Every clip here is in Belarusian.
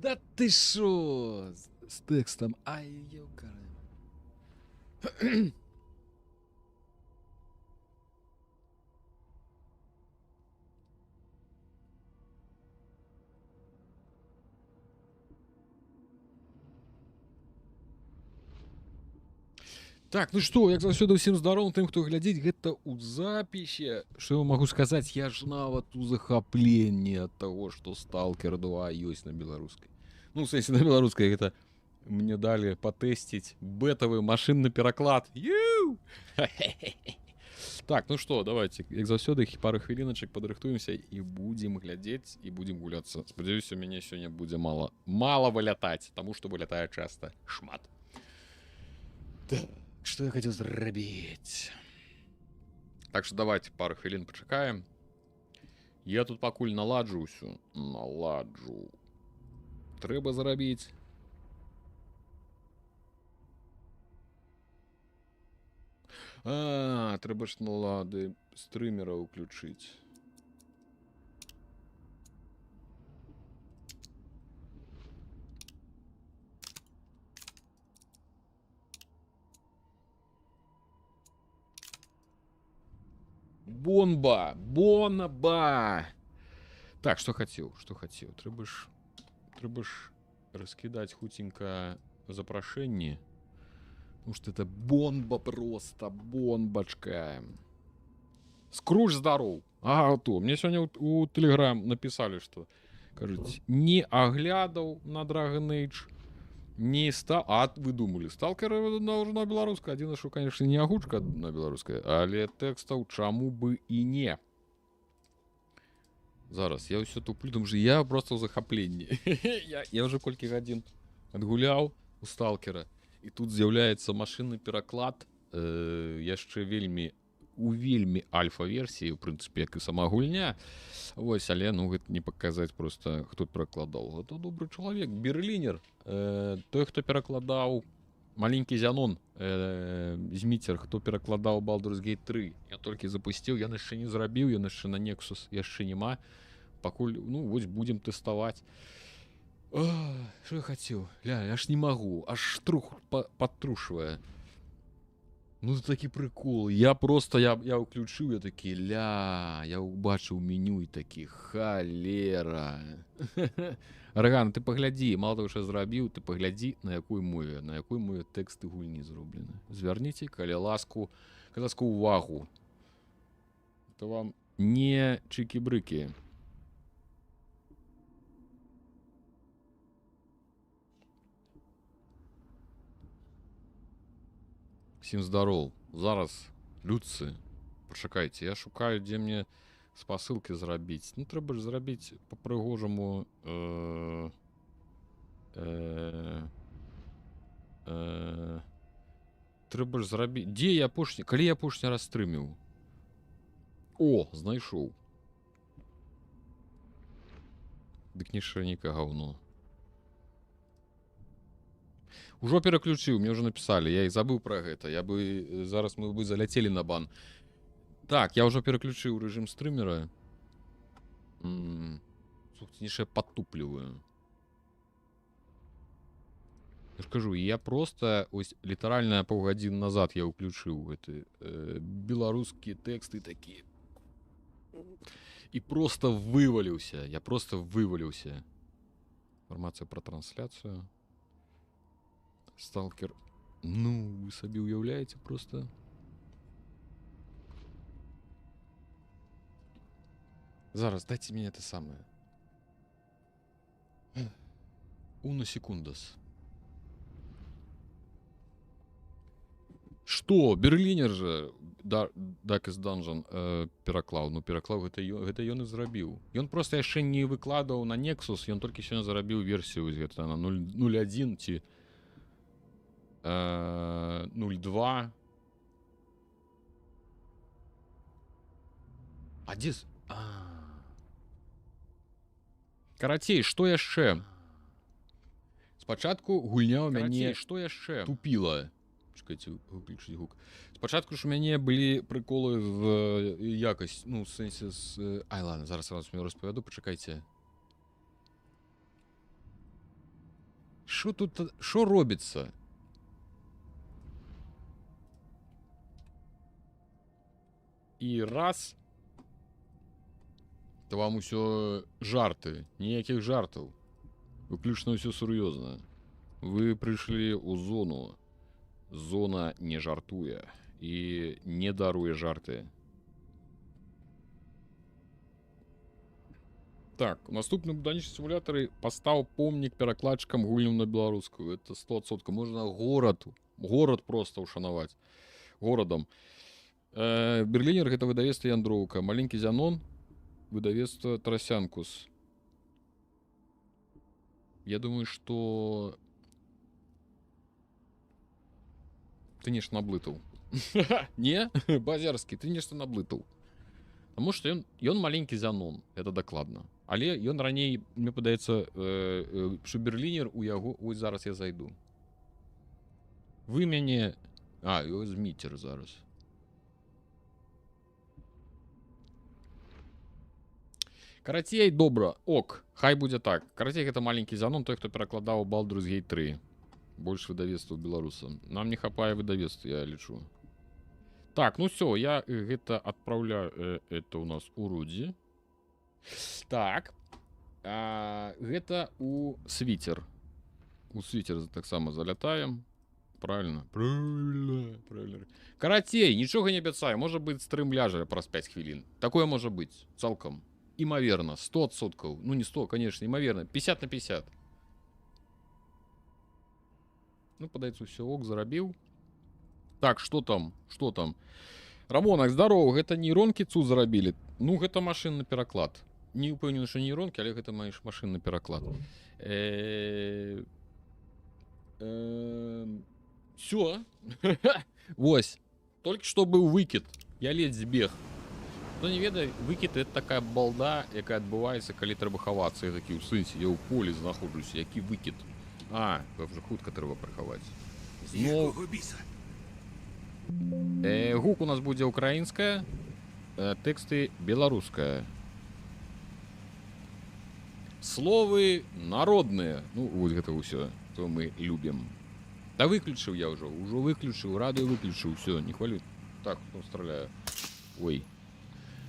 Да ты шо? С текстом. Ай, ёкарный. Так, ну што, як заўсёды ўсім здароў тым, хто глядзіць гэта ў запісе. Што я магу сказаць, я ж нават у захапленні ад таго, што Stalker 2 ёсць на беларускай. Ну, ў сэнсе на беларускай гэта мне далі патэсціць бэтавы машынны пераклад. Ю! Так, ну што, давайте, як заўсёды, пару хвіліначак падрыхтуемся і будзем глядзець і будзем гуляцца. Спадзяюся, у мяне сёння будзе мала вылятаць, таму што вылятае часта шмат. Так. Что я хотел зрабіць? Так что давайте пару хвілін пачакаем. Я тут пакуль наладжу ўсё. Наладжу. Трэба зрабіць. Трэба ж налады стрымера ўключыць. Бомба! Бомба! Так, што хацеў? Трэба ж раскідаць хуценька запрашэнні. Потому что это бомба просто, бомбачка. Скруж здароў. Ага, то. Мне сёння у Telegram написали, что, кажуць, не аглядаў на Dragon Age, не стал... А вы думали, Stalker на беларускай. Адзіна, што, конечно, не агучка на беларускай, але тэкстаў чаму бы і не. Зараз, я ўсё туплю, тому что я просто ў захапленні. я уже колькі гадзін адгуляў у Stalkera, і тут з'яўляецца машынны пераклад яшчэ вельмі альфа-версіі, у прынцыпе, як і сама гульня. Вось, але, ну, гэта не паказаць просто, хто перакладаў. Гэта добры чалавек, Берлінер, той, хто перакладаў маленькі Зянон, Зміцер, хто перакладаў Baldur's Gate 3. Я толькі запусціў, я яшчэ не зрабіў, ён яшчэ на Nexus яшчэ няма. Пакуль, ну, вось будзем тэставаць. Што я хацеў? Ля, я ж не магу, аж трух падтрушвае. Ну, это такі прикол. Я ўключыў, я такі, я убачыў меню і такі, халера. Арган, ты паглядзі, мало того, што зрабіў, ты паглядзі, на якой мове тэксты гульні зроблены. Звярніце, калі ласку, увагу. Это вам не чыкі-брыкі. Всім здароў. Зараз, людцы, пачакайце, я шукаю, дзе мне спасылкі зрабіць. Ну, трэба ж зрабіць па-прыгожаму трэба ж зрабіць. Дзе я апошні? Калі я апошні раз стрыміў? О, знайшоў. Дык нішаніка гаўно. Ужо пераключыў, мне ўжо напісалі, я і забыў пра гэта. Зараз мы бы заляцелі на бан. Так, я ўжо пераключыў рэжым стрымера. Слухайте, падтупліваю. Я ж кажу, я просто, ось, літаральна паўгадзін назад я ўключыў гэты беларускія тэксты такія. І просто вываліўся. Інфармацыя пра трансляцыю. Stalker. Ну, вы сабе уяўляеце просто. Зараз, дайте мне это самое. Uno секундас. Что? Берлінер же Darkest Dungeon пераклаў. Ну, пераклаў, гэта ён і зрабіў. Ён просто яшчэ не выкладаў на Nexus, ён толькі сёння зарабіў версію гэта на 0.1 ці 0.2. А дзе... Карацей, што яшчэ? Спачатку гульня ў мяне тупіла. Чакайце, выключыць гук. Спачатку ж у мяне былі прыколы з якасць, ну, в сэнсе з... Ай, ладно, зараз мне распавяду, пачакайце. Що тут, що робиться? І раз. То вам усё жарты, ніякіх жартаў. Выключна ўсё сур'ёзна. Вы прыйшлі ў зону. Зона не жартуе і не даруе жарты. Так, у наступным будаўнічым сімулятары пастаў помнік перакладчыкам гульням на беларускую. Это 100%. Можна горад просто ушанаваць. Горадам. Берлінер гэта выдавецтва Яндроўка. Маленькі Зянон выдавецтва Трасянкус. Я думаю, что ты нешта наблытаў. Не? Базярскі, ты нешта наблытаў. Таму што ён маленькі Зянон, это дакладна. Але ён раней, мне падаецца, што Берлінер у яго... Ой, зараз я зайду. Вы мяне... А, зміцер зараз. Карацей, добра. Ок, хай будзе так. Карацей, гэта маленькі Зянон, той, хто перакладаў Baldur's Gate 3. Больш выдавецтва беларусам. Нам не хапае выдавецтва, я лічу. Так, ну все, я гэта адпраўляю. Это у нас у Рудзі. Так. Гэта у Свіцер. У Свіцер таксама залятаем. Правильно? Правильно. Карацей, нічога не абяцаю. Можа быць, стрым ляжа праз 5 хвілін. Такое можа быць. Цалкам. Імаверна. 100%. Ну, не 100, конечно, імаверна. 50 на 50. Ну, падаецца, ўсё ок, зарабіў. Так, што там? Што там? Рамонак, здароў, гэта нейронкі цуд зарабілі. Ну, гэта машынны пераклад. Не ўпэўнены, што нейронкі, але гэта маеш машынны пераклад. Всё. Вось. Толькі што быў выкід. Я ледзь збег. Хто не ведае, выкід — это такая балда, якая адбываецца, калі трэба хавацца. Я такі, у сэнсе, я ў полі знаходжуся. Які выкід? А, вже хутка трэба прыхаваць. Зноў... Гук у нас будзе украінская, тэксты беларуская. Словы народныя. Ну, вось гэта ўсё, то мы любім. Да выключыў я ўжо выключыў, радыё выключыў, ўсё, не хвалю. Так, хто страляе? Ой.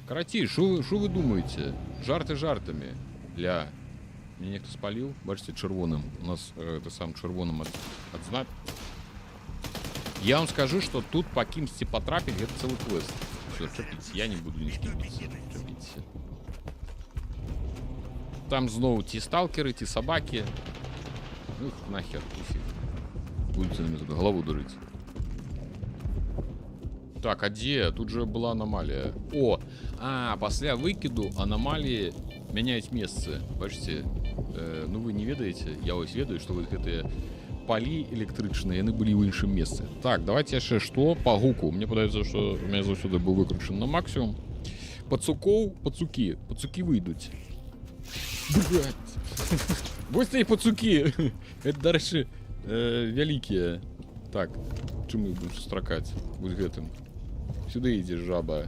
Карацей, што вы думаеце? Жарты жартамі. Ля... Мне нехто спаліў, бачыце, чырвоным. У нас это сам чырвоным адзнак. Я вам скажу, што тут па кімсьці патрапіць, гэта цэлы квест. Всё, чапіць, я не буду ні з кім біцца. Чапіце. Там зноў ці сталкеры, ці сабакі. Ну, нахер, усіх. Будуць на галаву дурыць. Так, а дзе? Тут же была аномалія. О! Пасля выкіду аномаліі мяняюць месцы. Бачыце? Ну, вы не ведаеце? Я вось ведаю, што вось гэтыя палі электрычныя, яны былі ў іншым месцы. Так, давайте яшчэ што? Па гуку. Мне падаецца, што у мяне заўсёды быў выкручаны на максімум. Пацукі выйдуць. Блядь. Вось і пацукі. Это, дарэчы, вялікія. Так, чым мы будем стракаць? Вось гэтым. Сюды ідзе жаба.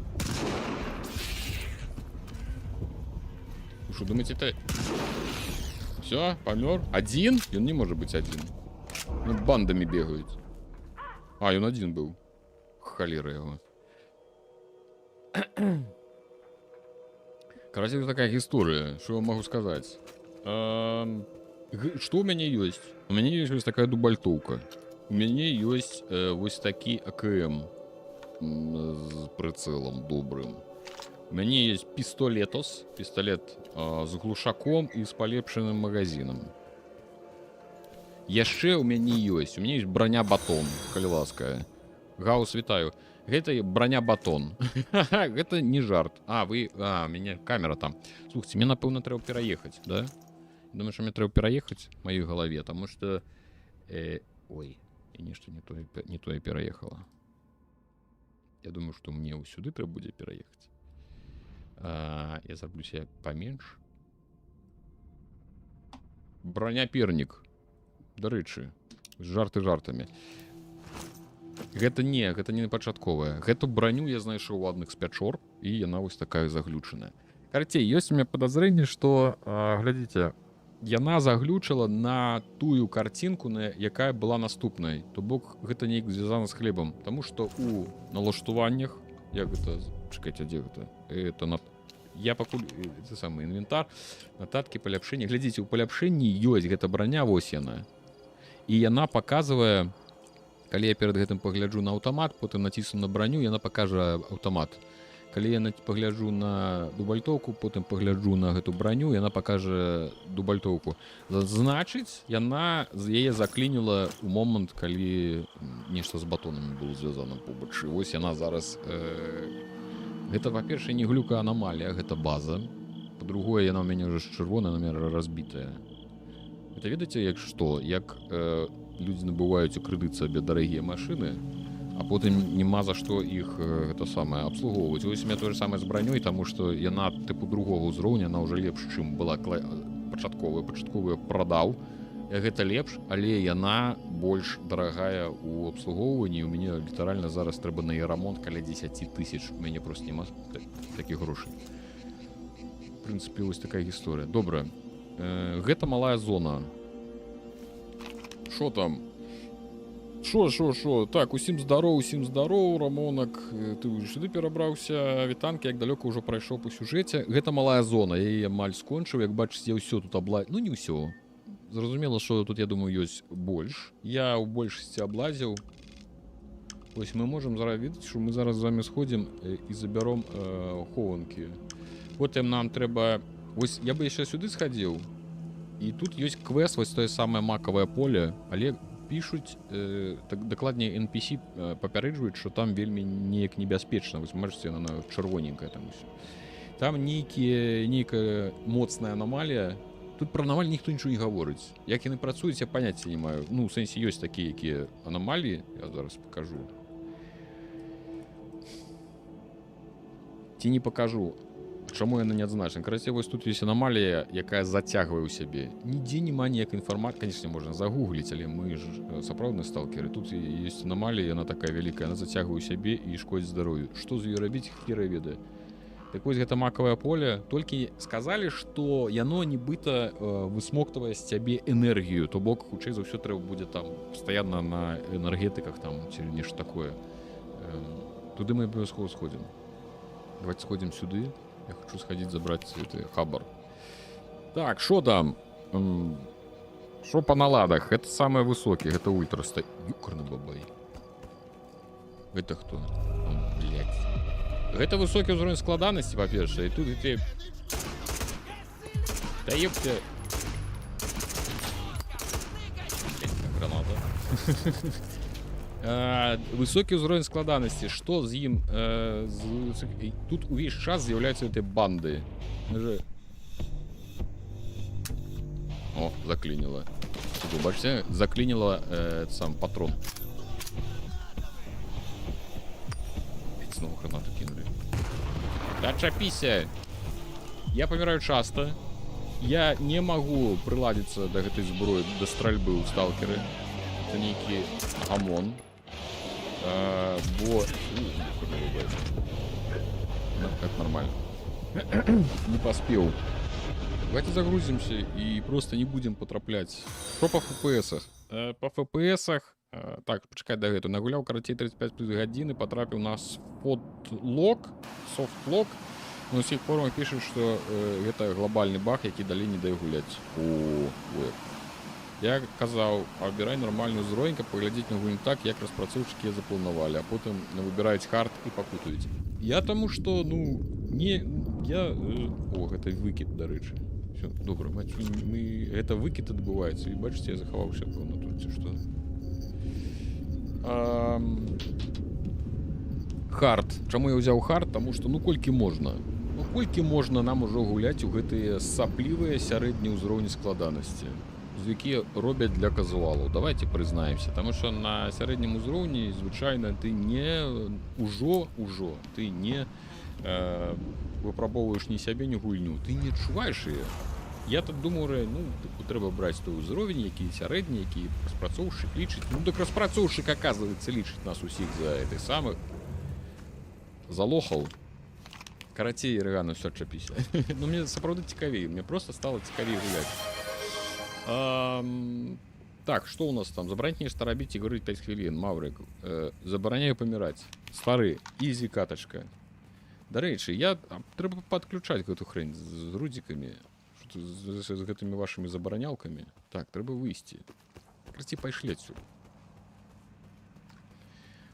Вы што, думаеце, это... Всё, памёр? Адзін? Ён не можа быць адзін. Ну, бандамі бегаюць. Ён адзін быў. Халера яго. Карацей, такая гісторыя. Што я магу сказаць? Што ў мяне ёсць? У мяне ёсць вось такая дубальтоўка. У мяне ёсць вось такі АКМ з прыцэлам добрым. У мяне есть пістолетос, пістолет з глушаком і з палепшаным магазинам. Яшчэ у мяне ёсць броня-батон, калі ласка. Гаус, вітаю. Гэта броня-батон. Гэта не жарт. У мяне камера там. Слухайте, мне, напэўна, трэба пераехаць, да? Думаю, што мне трэба пераехаць в маёй галаве, таму што... Ой, і нешта не тое пераехала. Я думаю, што мне сюды трэба будзе пераехаць. Я зраблю себе поменьше. Броняпернік. Дарэчы, жарты жартамі. Гэта не пачатковая. Гэту броню я знайшоў у адных з пячор, і яна вось такая заглючаная. Карацей, ёсць у меня подозрение, што, глядзіце, яна заглючыла на тую карцінку, якая была наступнай. То бок гэта неяк звязана з хлебам. Таму што у налаштуваннях, як гэта, чакайце, дзе гэта? Это на... Я пакуль, це самы інвентар, нататкі, паляпшэнні. Глядзіце, у паляпшэнні ёсць гэта броня, вось яна. І яна паказвае, калі я перад гэтым пагляджу на аўтамат, потым націсну на броню, яна пакажа аўтамат. Калі я пагляджу на дубальтоўку, потым пагляджу на гэту броню, яна пакажа дубальтоўку. Значыць, яна яе заклініла ў момант, калі нешта з батонамі было звязана побач. І вось яна зараз... Гэта, па-першае, не глюка анамалія, гэта база. Па-другое, яна ў мяне ўжо чырвоная, намер разбітая. Гэта ведаеце, як што? Як людзі набываюць у крэдыт сабе дарагія машыны, а потым нема за што іх гэта самае абслугоўваць. Вось у меня тое ж самае з бранёй, таму што яна тыпу другога ўзроўня, яна ўжо лепш, чым была пачатковая прадаў. Гэта лепш, але яна больш дарагая ў абслугоўванні. У мяне літаральна зараз трэба на яе рамонт каля 10 000. У мяне проста няма такіх грошай. В прынцыпе, вось такая гісторыя. Добра. Гэта малая зона. Шо там? Шо? Так, усім здароў, Рамонак. Ты сюды перабраўся, вітанкі, як далёка ўжо прайшоў па сюжэце. Гэта малая зона, я яе амаль скончыў. Як бачыце, я ўсё тут Ну, не ўсё. Зразумела, што тут, я думаю, ёсць больш. Я ў большасці аблазіў. Вось мы можам зараз ведаць, што мы зараз з вами сходзім і забяром хованкі. Потым нам трэба... Вось я бы яшчэ сюды схадзіў. І тут ёсць квест, вось тое самае макавае поле, але пішуць, дакладней NPC папярэджваюць, што там вельмі неяк небяспечна. Вось можаце, яна чырвоненькая там усё. Там нейкая моцная анамалія. Тут пра анамаліі ніхто нічого не гаворыць. Як яны працуюць, я паняцця не маю. Ну, у сэнсе, ёсць такія, якія анамаліі. Я зараз пакажу. Ці не пакажу. Чаму яна не адзначана? Карацей, вось тут ёсць анамалія, якая зацягвае ў сябе. Нідзе няма ніякай інфармацыі. Канечне, можна загугліць, але мы ж сапраўдныя сталкеры. Тут ёсць анамалія, яна такая вялікая, яна зацягвае ў сябе і шкодзіць здароўю. Што з ёй рабіць, хера ведае. Так вось гэта макавае поле, толькі сказалі, што яно нібыта высмоктавае з цябе энергію, то бок хутчэй за ўсё трэба будзе там пастаянна на энергетыках там ці нешта такое. Туды мы абавязкова сходзім. Давайте сходзім сюды. Я хочу схадзіць забраць гэты хабар. Так, што там? Што па наладах? Гэта самае высокі, гэта ультраста. Юкарны бабай. Гэта хто? Блядь. Гэта высокі ўзровень складанасці, па-першае, і тут гэты... Да ёпце... Граната. Высокі ўзровень складанасці. Што з ім... Тут увесь час з'яўляюцца гэтыя банды. О, заклініла. Бачыце? Заклініла сам патрон. Снова гранату кинули. Да чапіся! Я паміраю часта. Я не магу прыладзіцца да гэтай зброі, да стральбы ў сталкеры. Это нейкі гамон. Бо... Это нормально. Не паспеў. Давайте загрузимся и просто не будем потрапляць. Што па FPS-ах? Па FPS-ах... Так, пачакай да гэту. Нагуляў карацей 35 плюс гадзіны, патрапіў на софтлог. На ўсіх форумах пішуць, што гэта глобальны баг, які далей не дае гуляць у веб. Я казаў, абірай нормальны ўзровень, каб паглядзець на гульню так, як распрацоўшчыкі запланавалі, а потым выбіраюць хард і пакутаюць. Я таму што, ну, не... Я... О, гэта выкід, дарэчы. Всё, добра, мы... Гэта выкід адбываецца, і бачыце, я захаваўся, пэўна, тут, ці што... Хард. Чаму я ўзяў хард? Таму што ну колькі можна. Ну колькі можна нам ужо гуляць у гэтыя саплівыя сярэднія ўзроўні складанасці, з якія робяць для казуалаў. Давайте прызнаемся, таму што на сярэднім узроўні звычайна ты не ўжо ты не выпрабоўваеш ні сябе, ні гульню. Ты не адчуваеш яе. Я так думаю, ну, трэба браць той узровень, які сярэдні, які распрацоўшчык лічыць. Ну, так распрацоўшчык, аказваецца, лічыць нас усіх за гэтых самых залохаў. Карацей, Рэгану, ўсё, чапіся. Ну, мне сапраўды цікавей. Мне проста стала цікавей гуляць. Так, што ў нас там? Забараняць нешта рабіць і гаварыць 5 хвілін, Маврык. Забараняю паміраць. Стары, ізі катачка. Дарэчы, трэба падключаць гэту хрень з рудзікамі, з гэтымі вашымі забаранялкамі. Так, трэба выйсці. Крыці, пайшлі адсюль.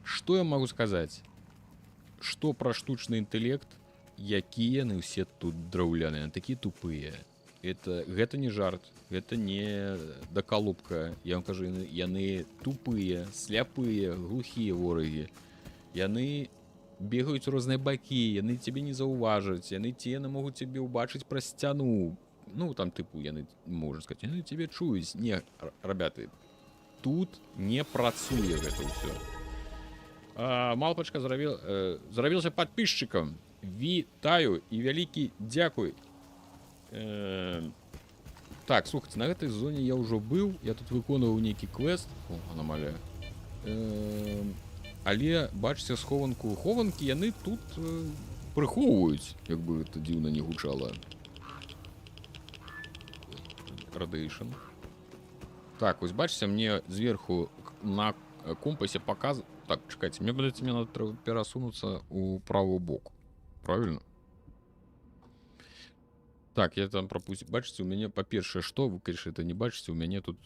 Што я магу сказаць? Што пра штучны інтэлект, якія яны ўсе тут драўляныя, такія тупыя. Гэта не жарт, гэта не дакалупка. Я вам кажу, яны тупыя, сляпыя, глухія ворагі. Яны бегаюць у розныя бакі, яны цябе не заўважаць, яны могуць цябе ўбачыць праз сцяну. Ну, там тыпу, яны, можна сказаць, яны цябе чуюць. Не, рабяты, тут не працуе гэта ўсё. Малпачка зрабілася падпісчыкам. Вітаю і вялікі дзякуй. Так, слухайте, на гэтай зоне я ўжо быў, я тут выконваў нейкі квест. О, аномалія. Але, бачыце, хованкі яны тут прыхоўваюць, як бы гэта дзіўна не гучала. Радыйшн. Так, вось бачыце, мне зверху на компасе паказ... Так, чакайце, мне надо перасунуцца ў правы бок. Правильно? Так, я там пропустил. Бачите, у меня, по-перше, что? Вы, конечно, это не бачите, у меня тут...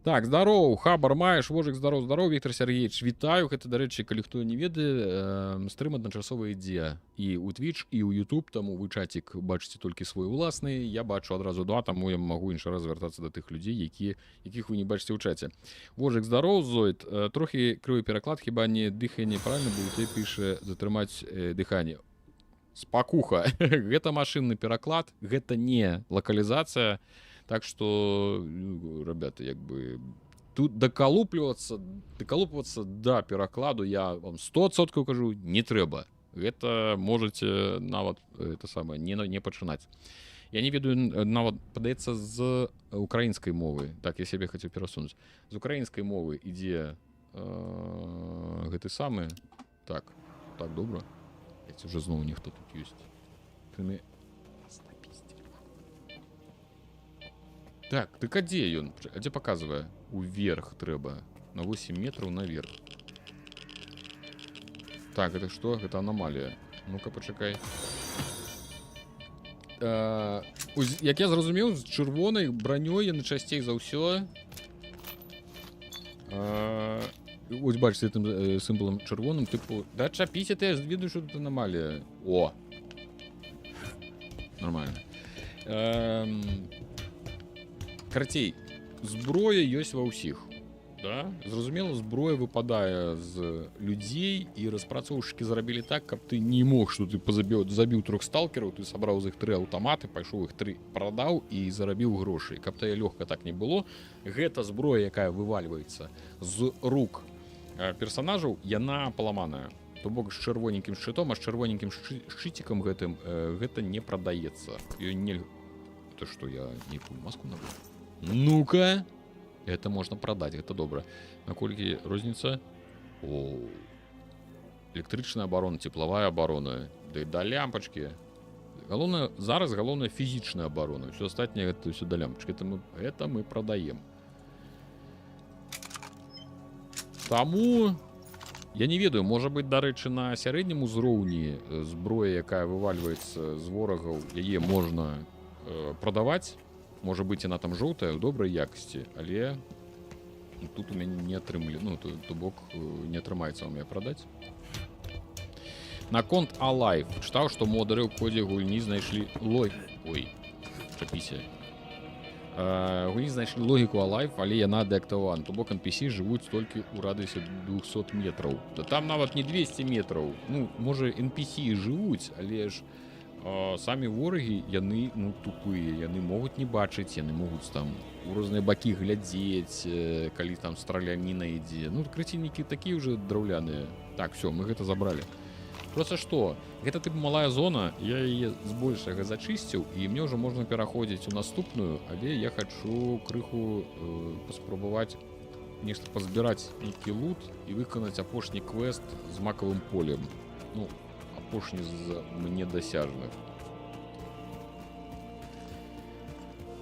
Так, здорово, Хабар маеш, Вожик, здорово, Виктор Сергеевич, вітаю. Гэта, дарэчы, калі хто не ведае, стрым адначасова ідзе і ў Twitch, і ў YouTube, таму вы чатик бачыце толькі свой уласны. Я бачу адразу два, таму я магу іншы раз звяртацца да тых людзей, якіх вы не бачыце ў чаце. Вожик, здорово, Зоид. Трохі крывы пераклад, хіба не дыханне правильно было, ты піша затрымаць дыханне. Спакуха. Гэта машынны пераклад, гэта не лакалізацыя. Так что, ребята, як бы тут доколупливаться до перакладу я вам 100% кажу, не трэба. Гэта можете нават это самое не пачынаць. Я не ведаю, нават падаецца з украінскай мовы. Так, я сябе хацеў перасунуць. З украінскай мовы ідзе гэты самы. Так, добра. Яці уже зноў нехто тут ёсць. Так, дык а дзе ён? А дзе паказвае? Уверх трэба. На 8 метраў наверх. Так, гэта што? Гэта аномалія. Ну-ка, пачакай. Як я зразумеў, з чырвонай бранёй яны часцей за ўсё. Ось бачыце, гэтым сімвалам чырвоным, тыпу... Да чапіся ты, я ведаю, што тут аномалія. О! Нормально. Карацей, зброя ёсць ва ўсіх. Да? Зразумела, зброя выпадае з людзей, і распрацоўшчыкі зрабілі так, каб ты не мог, што ты забіў 3 сталкераў, ты сабраў з іх 3 аўтаматы, пайшоў іх 3 прадаў і зарабіў грошай. Каб тая лёгка так не было, гэта зброя, якая вывальваецца з рук персанажаў, яна паламаная. То бок з чырвоненькім шчытом, а з чырвоненькім шчыцікам гэтым гэта не прадаецца. Ёй нельга... Это што, я нейкую маску набыў? Ну-ка! Это можно продать, это добра. Наколькі розніца? О, электрычная оборона, тепловая оборона, да и до лямпочки. Зараз галоўная фізічная оборона. Все астатняе это все до лямпочки. Это мы продаем. Таму я не ведаю, можа быть, дарэчы, на сярэднім узроўні зброя, якая вывальваецца з ворагаў, яе можна продаваць. Можа быць, яна там жоўтая, у добрай якасці, але тут у мяне не атрымлі, ну, то бок не атрымаецца вам яе прадаць. Наконт Alive. Чытаў, што модары ў кодзе гульні знайшлі Ой, чапіся. Гульні знайшлі логіку Alive, але яна дэактывавана. То бок NPC жывуць толькі ў радыусе 200 метраў. Да там нават не 200 метраў. Ну, можа, NPC жывуць, але ж самі ворагі, яны, ну, тупыя, яны могуць не бачыць, яны могуць там у розныя бакі глядзець, калі там страляніна ідзе. Ну, крыціннікі такія ўжо драўляныя. Так, все, мы гэта забралі. Просто што, гэта тыпу малая зона, я яе збольшага зачысціў, і мне ўжо можна пераходзіць у наступную, але я хачу крыху паспрабаваць нешта пазбіраць нейкі лут і выканаць апошні квест з макавым полем. Ну, апошні з мне дасяжных.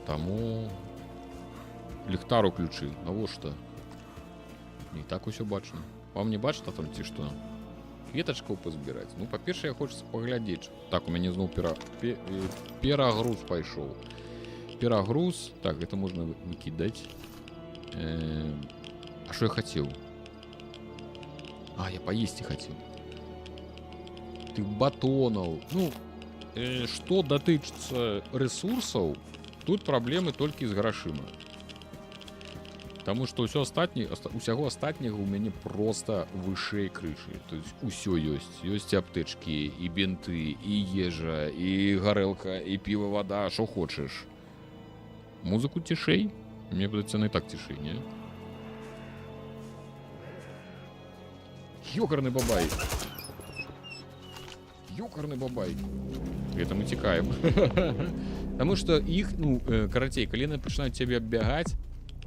Таму ліхтар уключы, навошта? Не так усё бачна. Вам не бачна там ці што? Кветачкаў пазбіраць. Ну, па-першае, хочацца паглядзець. Так, у мяне зноў перагруз пайшоў. Перагруз. Так, гэта можна выкідаць. А што я хацеў? А, я паесці хацеў. Тых батонаў. Ну, што датычыцца рэсурсаў, тут праблемы толькі з грашыма. Таму што усяго астатняга ў мяне проста вышэй крышы. То есть усё ёсць. Ёсць аптэчкі, і бінты, і ежа, і гарэлка, і піва, вада, што хочаш. Музыку цішэй? Мне падаецца, яна і так цішэй, не? Ёкарны бабай! Ёкарны бабай! Гэта мы цікаем. Таму што іх, ну, карацей, калі яны пачынаюць цябе аббягаць,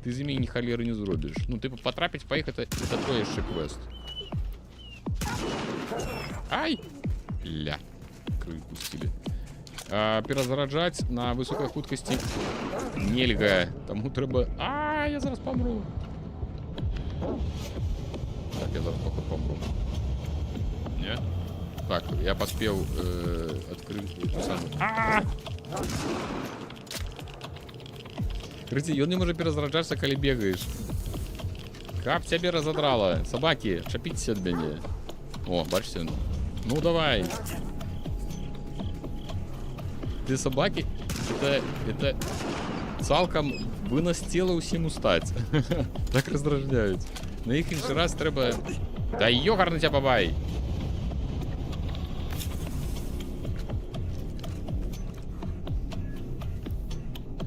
ты з імі ні халеры не зробіш. Ну, типу, потрапіць па іх, это той яшчэ квест. Ай! Ля. Крыль пусцілі. Перазараджаць на высокай хуткасці нельга. Таму трэба... я зараз памру. Так, я зараз поход памру. Не? Так, я паспеў адкрыць... Крыці, ён не можа перазараджацца, калі бегаеш. Каб цябе разадрала. Сабакі, чапіцеся ад мяне. О, бачыце? Ну, давай. Ты сабакі? Это цалкам вынос цела ўсім устаць. Так раздражняюць. На іх іншы раз трэба... Да ёгарны ця бабай!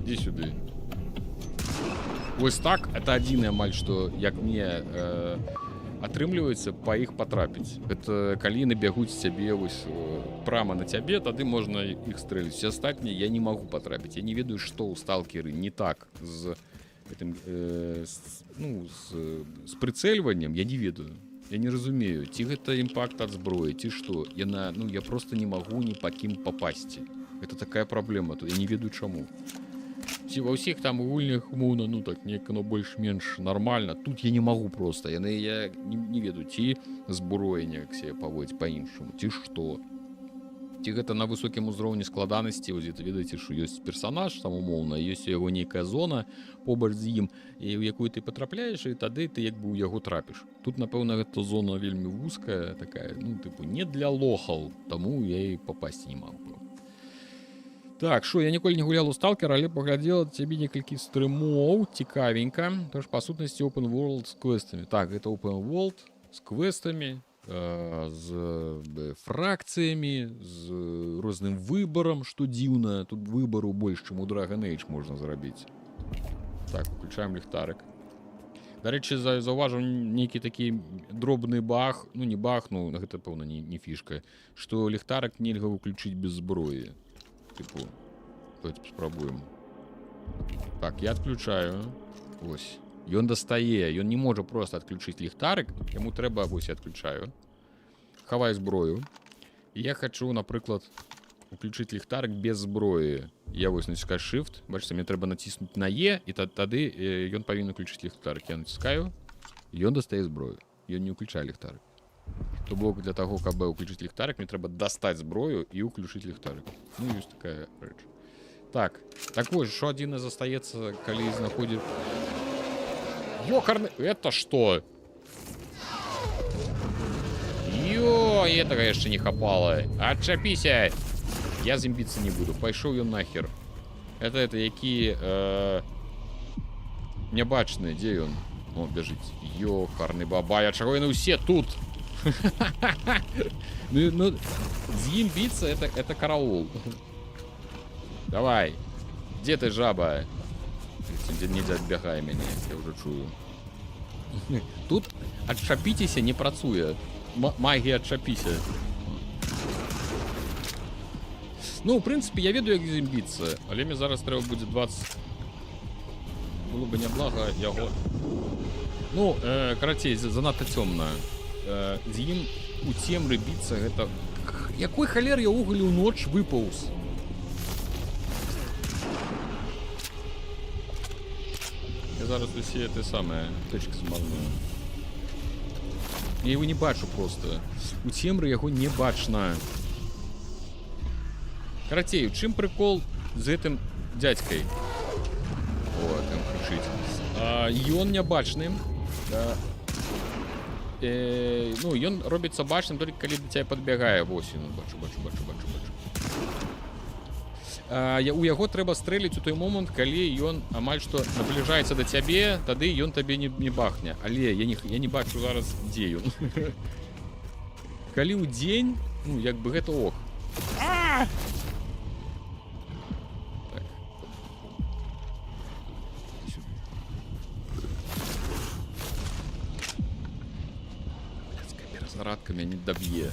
Иди сюды. Вось так, это адзінае амаль, што як мне атрымліваецца па іх патрапіць. Гэта калі яны бягуць цябе вось прама на цябе, тады можна іх стрэліць. Все астатнія я не магу патрапіць. Я не ведаю, што ў сталкеры не так з гэтым з прыцэльваннем, я не ведаю. Я не разумею, ці гэта імпакт ад зброі, ці што. Яна, ну, я просто не магу ні па кім папасці. Гэта такая праблема, то я не ведаю чаму. Ці ва ўсіх там гульнях умоўна, ну так, неяк оно больш-менш нармальна. Тут я не магу проста. Я не ведаю, ці зброя неяк себе паводзіць па-іншаму, ці што. Ці гэта на высокім узроўні складанасці, вось гэта ведаеце, што ёсць персанаж, там умоўна, ёсць у яго нейкая зона побач з ім, і ў якую ты патрапляеш, і тады ты як бы ў яго трапіш. Тут, напэўна, гэта зона вельмі вузкая, такая, ну, тыпу, не для лохаў, таму я і папасці не магу. Так, що, я ніколі не гулял у Сталкера, але паглядзела цябе некалькі стрымоў, цікавенька. Тож, па сутнасці, open world з квестамі. Так, гэта open world з квестамі, з фракцыямі, з розным выбарам, што дзіўна. Тут выбару больш, чым у Dragon Age можна зрабіць. Так, уключаем ліхтарик. Дарэчы, заўважыў нейкі такі дробны баг, ну не баг, ну гэта, пэўна, не фішка, што ліхтарик нельга выключыць без зброі. Типу, давайте спробуем. Так, я отключаю. Ось. Ён дастае. Ён не можа просто отключыць ліхтарик. Яму трэба, ось, я отключаю. Хаваю зброю. І я хочу, напрыклад, уключыць ліхтарик без зброі. Я вось націскаю Shift. Бачыце, мне трэба націснуць на Е, і тады ён павінен уключыць ліхтарик. Я націскаю, і ён дастае зброю. Ён не уключае ліхтарик. То бок для таго, каб уключыць ліхтарик, мне трэба дастаць зброю і уключыць ліхтарик. Ну, ёсць такая рэч. Так, так вось, што адзіна застаецца, калі знаходзіць... Ёкарны... Это што? Ё, гэтага яшчэ не хапала. Адчапіся! Я з ім біцца не буду. Пайшоў ён нахер. Это які... Нябачны, дзе ён? О, бяжыць. Ёкарны бабай, а чаго яны ўсе тут? Ну, з ім біцца, это караул. Давай. Где ты, жаба? Не адбягай мяне, я ўжо чую. Тут адчапіцеся не працуе. Магія адчапіся. Ну, в прынцыпе, я ведаю, як з ім біцца, але мне зараз трэба будзе 20. Было бы няблага яго... Ну, карацей, занадта цёмна. З ім у цемры біцца гэта... Якой халер я ўгулі ў ноч выпаўз? Я зараз усе те самое точки змарную. Я его не бачу просто. У цемры яго не бачна. Карацей, у чым прикол з гэтым дядькай? О, там крычыць. Ён нябачны. Ну, ён робіцца бачным толькі калі да цябе падбягае. Вось ён, бачу. У яго трэба стрэліць у той момант, калі ён амаль што набліжаецца да цябе, тады ён табе не бахне. Але я не бачу зараз, дзе ён. Калі ў дзень, ну, як бы гэта ок. Так. Перазарадка мяне даб'е.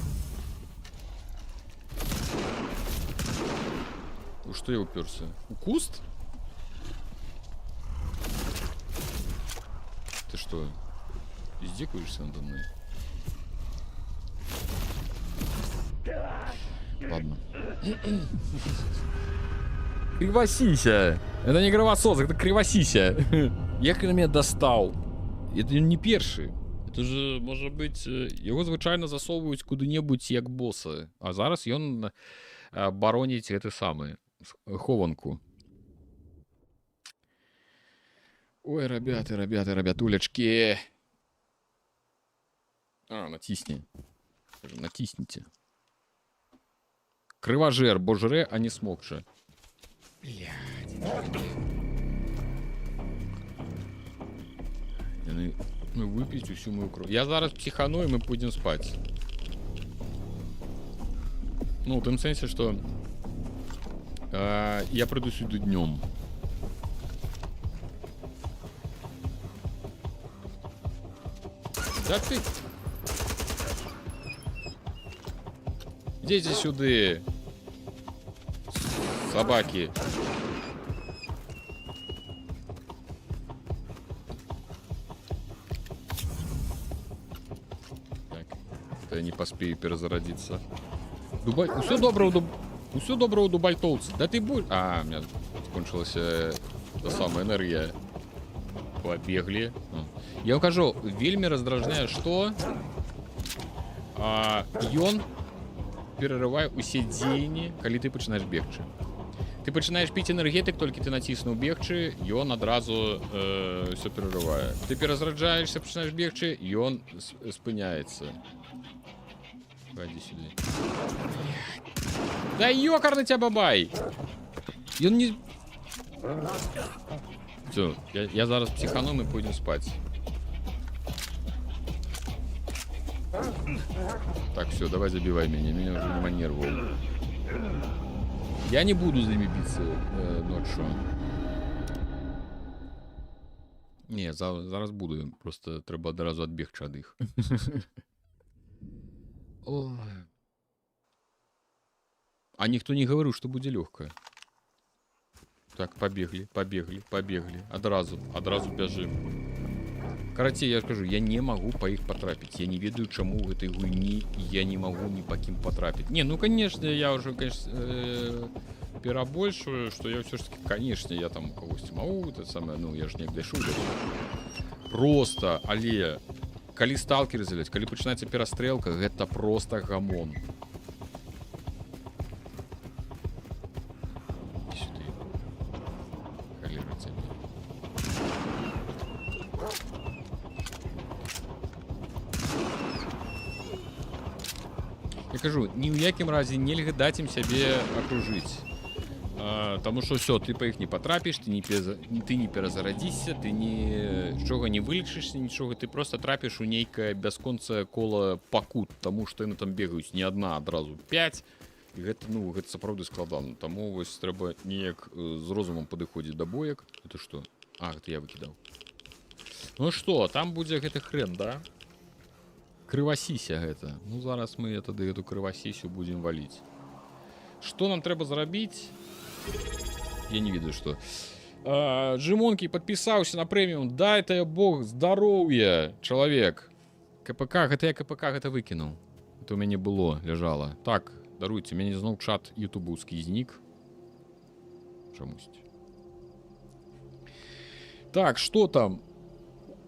Что я уперся? У куст? Ты что, издекаешься надо мной? Ладно. Кривосися! Это не кровосос, это кривосися. Як він меня достал? Это не перший. Это же, может быть, его звычайно засовывают куды-небудзь як босса. А зараз ён бароніць гэты самы. Хованку. Ой, ребятулечки. Натисни. Натисните. Кривожер, бо жре, а не смокче. Блядь. Ну, выпить всю мою кровь. Я зараз психану, и мы будем спать. Ну, в том сенсе, что я приду сюда днем. Да ты... Идите сюда, собаки. Так, это я не поспею перезародиться. Дубай... Все доброго, дубальтовцы. Да ты будь... у меня кончилась та самая энергия. Побегли. Я вам кажу, вельмі раздражняе, што ён перерывае усе дзеянні, калі ты пачынаеш бегчы. Ты пачынаеш піць энергетык, толькі ты націснуў бегчы, ён адразу все перерывае. Ты перазраджаешься, пачынаеш бегчы, ён спыняецца. Пойди сюда. Да ёкарный тебя бабай! Ён не... Все, я зараз психану, мы пойдем спать. Так, все, давай забивай меня уже нема нервов. Я не буду с ними биться ночью. Не, зараз буду, просто треба одразу адбегчы ад іх. А ніхто не гаварыў, што будзе лёгка. Так, побегли. Адразу бяжым. Карацей, я скажу, я не могу по іх потрапіць. Я не ведаю, чаму ў гэтай гульні я не могу ни по кім потрапіць. Не, ну, конечно, я уже, конечно, перабольшую, что я все ж таки, конечно, я там когось могу, это самое, ну, я ж не дайшоў. Просто, але, калі сталкеры заляць, калі пачынаецца перастрэлка, гэта просто гамон. Я кажу, ні ў якім разе нельга даць ім сябе акружыць. Таму што ўсё, ты па іх не патрапіш, ты не перазарадзішся, ты нічога не вылечышся, нічога, ты просто трапіш у нейкае бясконцае кола пакут, таму што яны там бегаюць не адна, адразу 5. І гэта, ну, гэта сапраўды складана. Таму вось трэба неяк з розумам падыходзіць да боек. Это што? Гэта я выкідаў. Ну што, там будзе гэты хрен, да? Крывасіся гэта. Ну, зараз мы тады эту крывасісю будзем валіць. Што нам трэба зрабіць? Я не ведаю, што. Джимонкі падпісаўся на прэміум. Дай тая бог здароўя, чалавек. КПК, гэта я КПК гэта выкінуў. Это у мяне было, ляжала. Так, даруйце, у мяне зноў чат ютубаўскі знік. Чамусьці. Так, что там?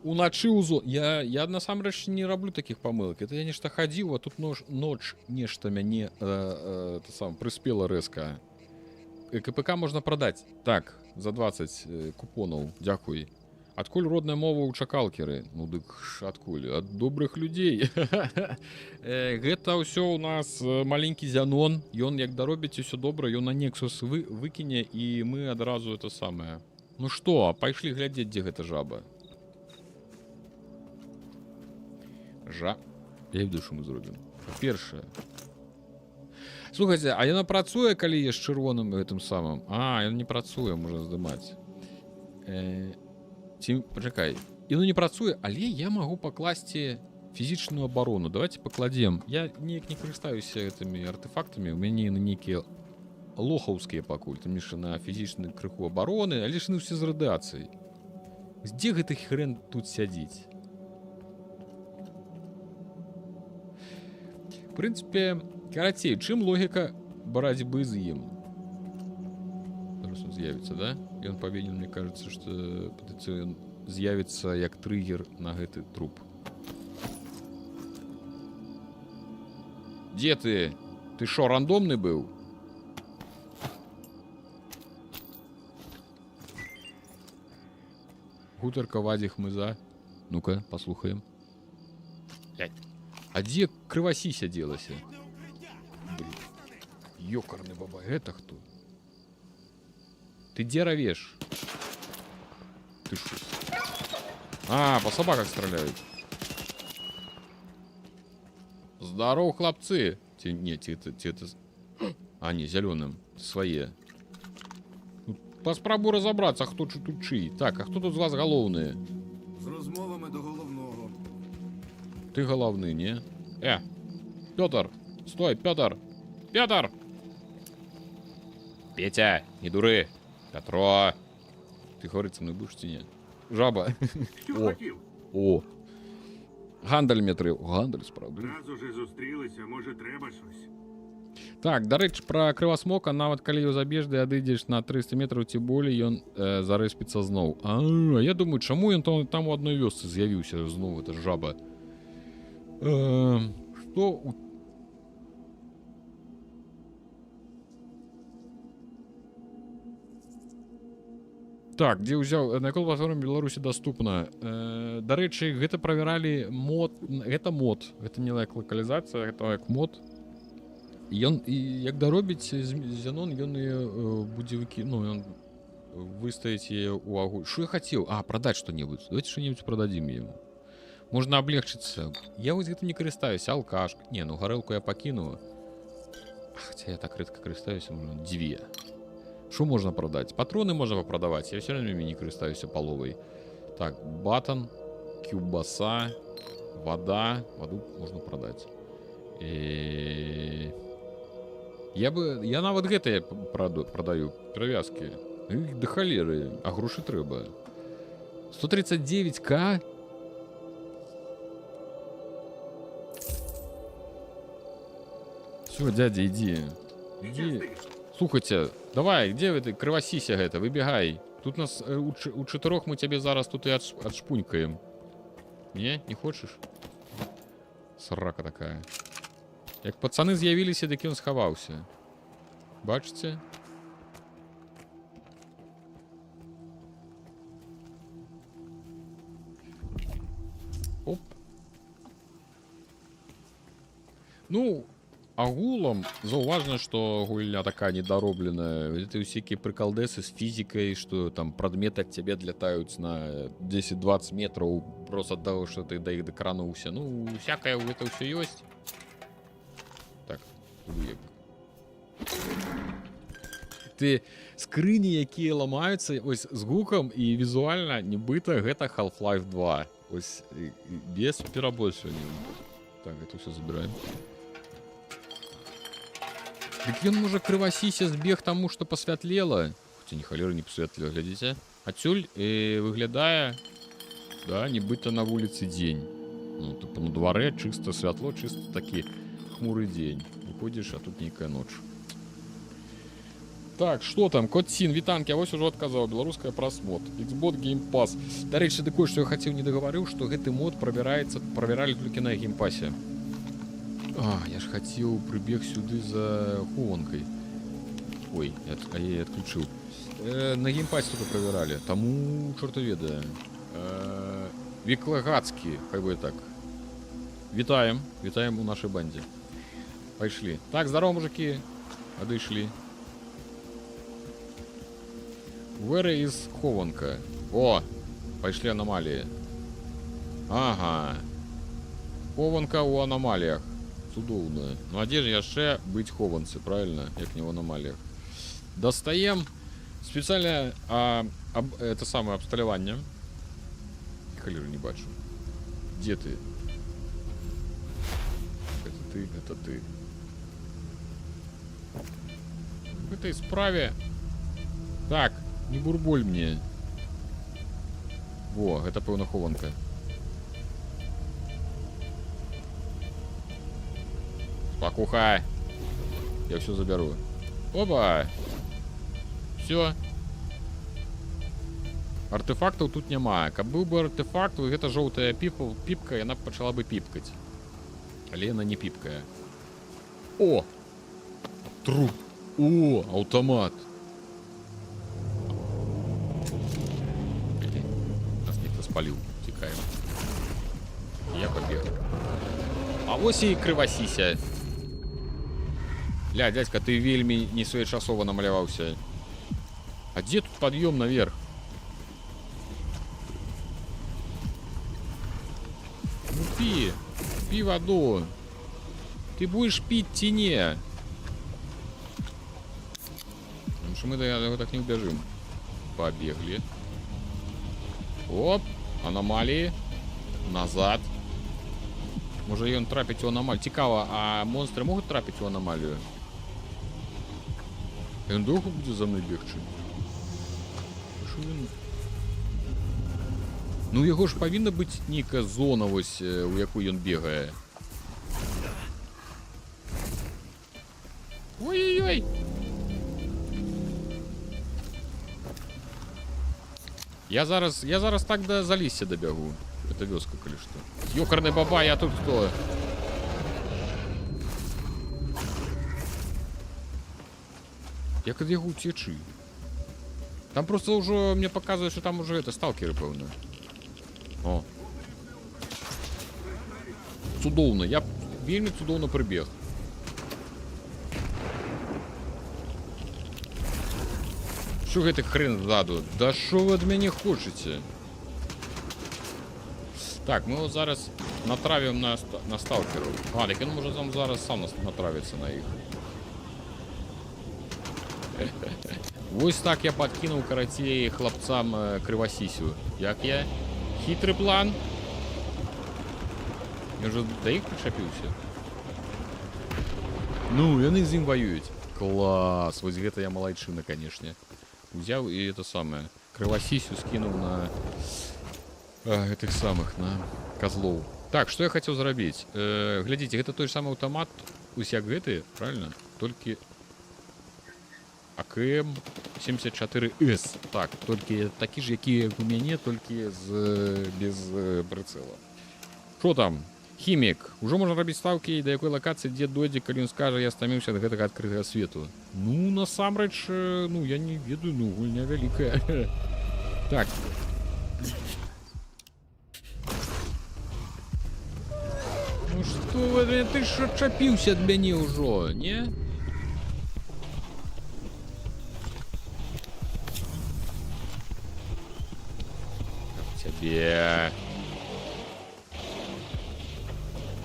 Уначы узо... Я насамрэч не раблю таких памылак. Это я нешта хадзіў, а тут ноч нешта мяне прыспела рэзка. КПК можна прадаць. Так, за 20 купонаў. Дзякуй. Адкуль родная мова ў чакалкеры? Ну дык адкуль? Ад добрых людзей. Гэта ўсё ў нас маленькі Зянон. Ён як даробіць усё добра, ён на Nexus выкіне і мы адразу это самае. Ну што, пайшлі глядзець, дзе гэта жаба. Я ведаю, што мы зробім. Па-першае. Слухайце, а яна працуе, калі я з чырвоным гэтым самым? А, яна не працуе, можна здымаць. Пачакай. Яно не працуе, але я магу пакласці фізічную абарону. Давайте пакладзем. Я неяк не карыстаюся гэтымі артефактамі. У мяне яны нейкія лохаўскія пакуль. Там яшчэ на фізічны крыху абароны, але ж яны ўсе з радыяцыяй. Дзе гэты хрен тут сядзіць? В прынцыпе, карацей, чым логіка барацьбы з ім? Зараз он з'явіцца, да? Ён павінен, мне кажется, што ён з'явіцца як трыгер на гэты труп. Дзе ты? Ты шо, рандомны быў? Гутарка Вадзі Хмыза. Ну-ка, паслухаем. А дзе крывасі сядзелася? Ёкарны баба, гэта хто? Ты дзе равеш? Ты шо? А, по собаках стреляют. Здорово, хлопцы. Нет, это... А, не, зеленым. Свои. Паспробуй разобраться, хто тут чий. Так, а хто тут з вас головний? З розмовами до головного. Ты головний, не? Петр! Стой, Петр! Петр! Петя, не дури! Петро! Ти говорить со мною будеш чи ні? Жаба! О! Гандаль метрив. Гандаль, справді. Раз уже зустрілися, може треба щось. Так, до речі, про кривосмока, навіть коли його забіжеш, де одійдеш на 300 метрів, ці болі, він зареспиться знов. А я думаю, чому він там у одній вёсці з'явився знову, це жаба? Що? Так, где взял, на якой платформе Беларусі доступна? До речі, гэта правяралі мод, гэта мод, гэта не як локалізацыя, гэта як мод. Ён, як даробіць Зянон, ён будзе ён выставіць яе ў агуль. Што я хацеў? А, прадаць што-небудзь. Давайте што-небудзь прададзім яму. Можна аблегчыцца. Я вось гэтым не карыстаюся, алкашка. Не, ну гарэлку я пакіну. Хаця я так рэдка карыстаюся, можна 2. Что можно продать? Патроны можно продавать. Я все равно ими не користаюсь половой. Так, батон, кюбаса, вода. Воду можно продать. Я на вот гэта продаю. Перевязки. До холеры. А груши треба. 139к? Все, дядя, иди. Иди. Слухайте, давай, где вы ты, кровосися гэта, выбегай. Тут нас у 4 мы тебе зараз тут и отшпунькаем. Не хочешь? Срака такая. Як пацаны з'явіліся, дык ён схаваўся. Бачыце? Оп. Ну, агулам заўважна, што гульня такая недаробленая. Это усякія прыкалдэсы з фізікай, што там прадметы ад цябе адлятаюць на 10-20 метраў просто ад таго, што ты да іх дакрануўся. Ну, всякае гэта ўсё ёсць. Так, ты скрыні, якія ламаюцца ось з гукам і візуальна нібыта гэта Half-Life 2. Ось без перабольшання. Так, это ўсё забіраем. Дык ён, можа, крывасіся збег таму, што пасвятлела. Хоць ні халеры не пасвятлела, глядзіце. Адсюль выглядае, да, нібыта на вуліцы дзень. Ну, типа на дварэ чыста святло, чыста такі хмуры дзень. Выходзіш, а тут нейкая ноч. Так, что там? Котсин, вітанки, а вось ужо адказаў. Беларуская прасмод. Xbox Game Pass. Дарэчы, такое, што я хацеў не дагаварыў, што гэты мод правяралі толькі на геймпасе. А, я ж хацеў прыбег сюды за хованкай. Ой, я яе адключыў. На геймпасе тут правяралі. Таму, чорта ведае. Віклагацкі, хай бы так. Вітаем у нашай бандзе. Пайшлі. Так, здарово, мужики. Адышлі. Where is хованка? О, пайшлі аномалії. Ага. Хованка ў аномаліях. Цудоўна. Ну а дзе ж яшчэ быць хованцы, правильно? Як не ў аномаліях. Дастаем спецыяльнае это самае абсталяванне. Халеры не бачу. Дзе ты? Это ты. В этой справе. Так, не бурболь мне. Во, это пэўна хованка. Спакуха. Я все заберу. Опа. Все. Артефактаў тут няма. Каб быў бы артефакт, гэта жоўтая піпка, яна пачала бы піпкаць. Але яна не піпкая. О! Труп. О, аўтамат. Нас нехто спаліў. Цікаем. Я пабег. А вось і крывасіся. Ля, дядька, ты вельмі не своечасова намаляваўся. А дзе тут пад'ём наверх? Ну пі. Пі воду. Ты будешь пить ці не? Потому что мы до этого так не убежим. Побегли. Оп. Аномалии. Назад. Може ён трапіць у аномалію. Цікава, а монстры могуць трапіць у аномалію? Ён доўга будзе за мной бегчы? Ну яго ж павінна быць нейкая зона, вось, у якой ён бегае. Ой-ой-ой! Я зараз так до залісся добягу. Это вёска, калі што. Ёкарный баба, я тут кто? Як ад яго уцечы? Там просто ўжо мне показывает, что там уже это сталкеры, пэўна. О. Цудоўна, я вельмі цудоўна прыбег. Що гэты хрен ззаду? Да що вы ад мяне хочаце? Так, мы вот зараз натравим на сталкеров. А, так он может там зараз сам натравиться на их. Вось так я подкинул, карацей, хлопцам крывасісю. Як я? Хитрый план. Я уже до их причапился. Ну, яны з ім воююць. Класс. Вот гэта я малайчына, конечно. Взял и это самое. Крывасісю скинул на... этих самых, на козлов. Так, что я хотел зрабіць? Глядите, это той же самый автомат, усяк гэты, правильно? Только АКМ 74С. Так, только такі ж, які у мяне, только без прицела. Что там? Хімік. Ужо можна рабіць ставкі, да якой локации дзе дойдзе, калі ён скажа, я стаміўся ад гэтага адкрытага свету. Ну, насамрэч, ну, я не ведаю, ну, гульня вялікая. Так. Ну что вы, ты ж адчапіўся ад мяне ўжо, не? Тебе.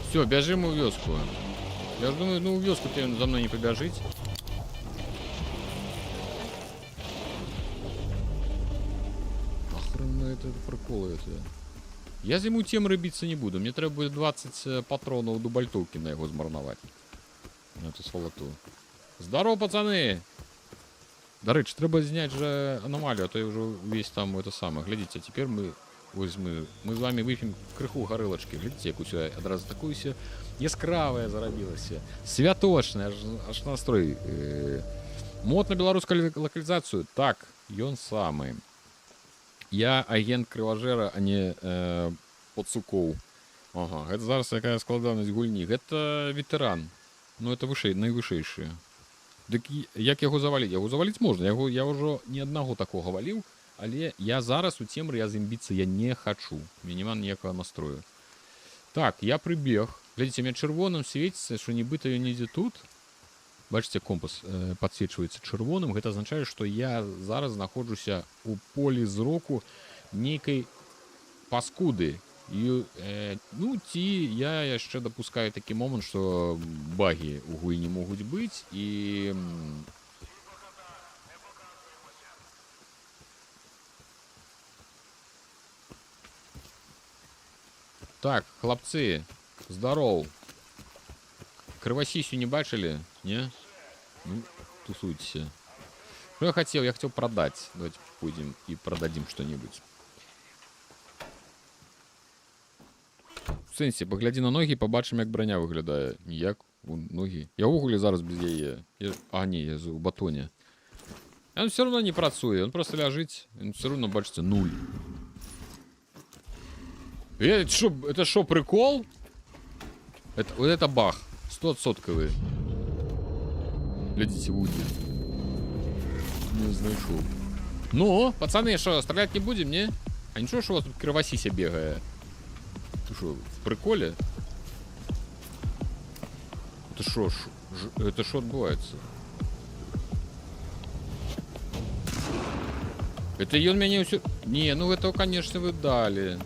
Все, бяжим у вёску. Я ж думаю, ну у вёску ты за мной не побяжить. Охрененно это приколы это. Я зиму тем рыбиться не буду. Мне треба будет 20 патронов дубальтовки на его змарновать. На эту сволоту. Здорово, пацаны! Дарэчы, треба зняць же аномалию, а то я уже весь там это самое. Глядите, теперь мы с вами выпьем крыху горылочки. Глядите, як усё адразу такое яскравое зарабілася. Святочное, аж настрой Мод на беларускую локалізацыю. Так, ён самы. Я агент крыважэра, а не пацукоў. Ага, гэта зараз якая складанасць гульні. Гэта ветэран. Ну, это найвышэйшыя. Дык як яго заваліць? Яго заваліць можна. Я ўжо не аднаго такога валіў, але я зараз у цемры, я з ім біцца я не хачу. Мне няма ніякага настрою. Так, я прыбег. Глядзіце, мне чырвоным свеціцца, што нібыта ён недзе тут. Бачыце, компас падсвечваецца чырвоным. Гэта азначае, што я зараз знаходжуся ў полі зроку нейкай паскуды. І, ну, ці я яшчэ дапускаю такі момант, што багі ў гульні могуць быць. І... Так, хлапцы, здароў. Крывасісю не бачылі? Не? Ну, тусуйцеся. Что я хотел? Я хотел продать. Давайте пойдем и продадим что-нибудь. В сенсе, погляди на ноги, побачим, як броня выглядае. Як у ноги. Я ўвогуле зараз без яе. А, не, я у батоне. Он все равно не працуе. Он просто ляжыць. Он все равно, бачите, 0. Это шо, прикол? Вот это бах. 100%. Глядите, Вуди. Не знайшов. Ну, пацаны, что, стрелять не будем, не? А ничего, что у вас тут кровосися бегает? Ты что, в приколе? Это что? Это что отбывается? Это он меня все... Не, ну этого, конечно, вы дали.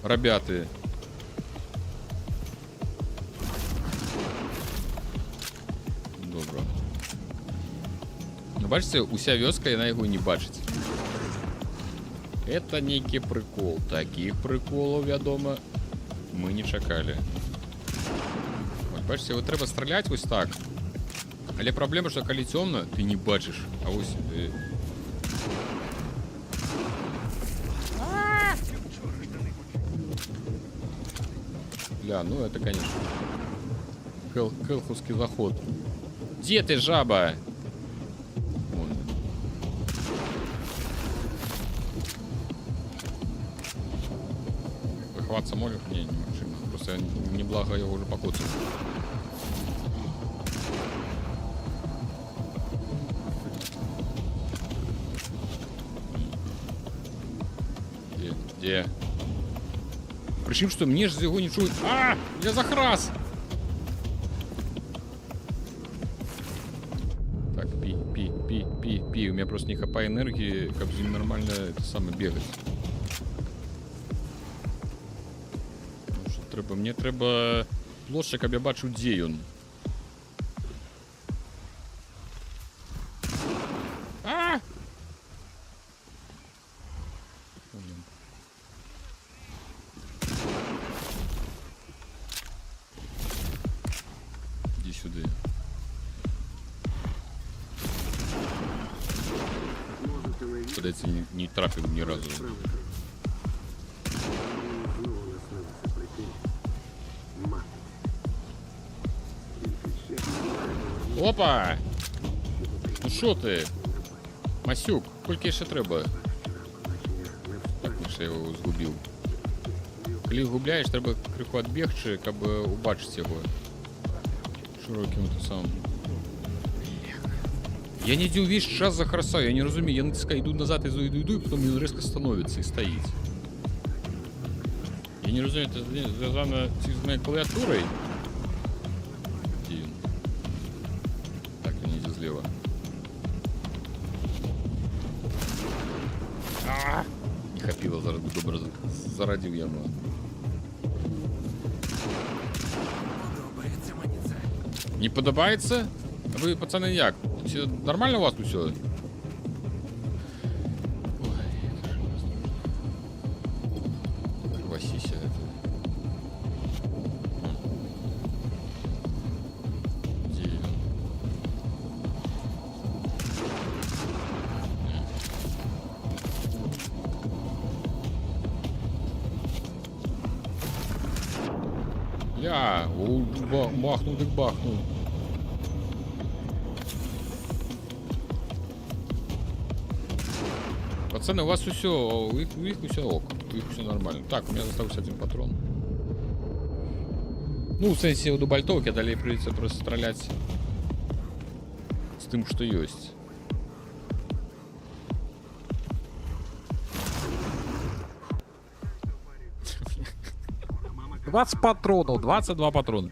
Ребята. Добро. Ну, бачите, уся вёска, яна яго не бачыць. Это нейкі прикол. Таких приколов, вядома, мы не чакалі. Вот, бачите, вот трэба страляць вось так. Але праблема, што калі цёмна, ты не бачыш. А вось... Бля, ну это, конечно, Хелховский заход. Где ты, жаба? Вон. Выхватываться молю? Не машина. Просто я неблаго его уже покоцал. Где? Причем, что мне же его не чуют. А! Я захрас! Так, пи. У меня просто не хапает энергии, как бы нормально это самое бегать. Мне треба площадь, каб я бачу, где он. А! Иди сюда. Подается, не трафил ни разу. Опа! Ну що ти? Масюк, колькі ще треба? Так, я його згубив. Коли губляєш, треба криху відбігти, каб убачити його. Широким тим самим. Я не йду весь час за красою, я не розумію. Я натискаю, йду назад, йду, і потім він різко становиться і стоїть. Я не розумію, це зв'язано з моєю клавіатурою. Слева. Не хапило, зараз би добре зарадив яму. Не подобається? А ви, пацани, як? Все нормально у вас тут все? Ой, Васися. Бля, бахнул так бахнул. Пацаны, у вас все, у іх все ок, у іх все нормально. Так, у меня залишився один патрон. Ну, в сенсі, у дубальтовки, а далее придется просто стрелять с тем, что есть. «20 патронов, 22 патрона.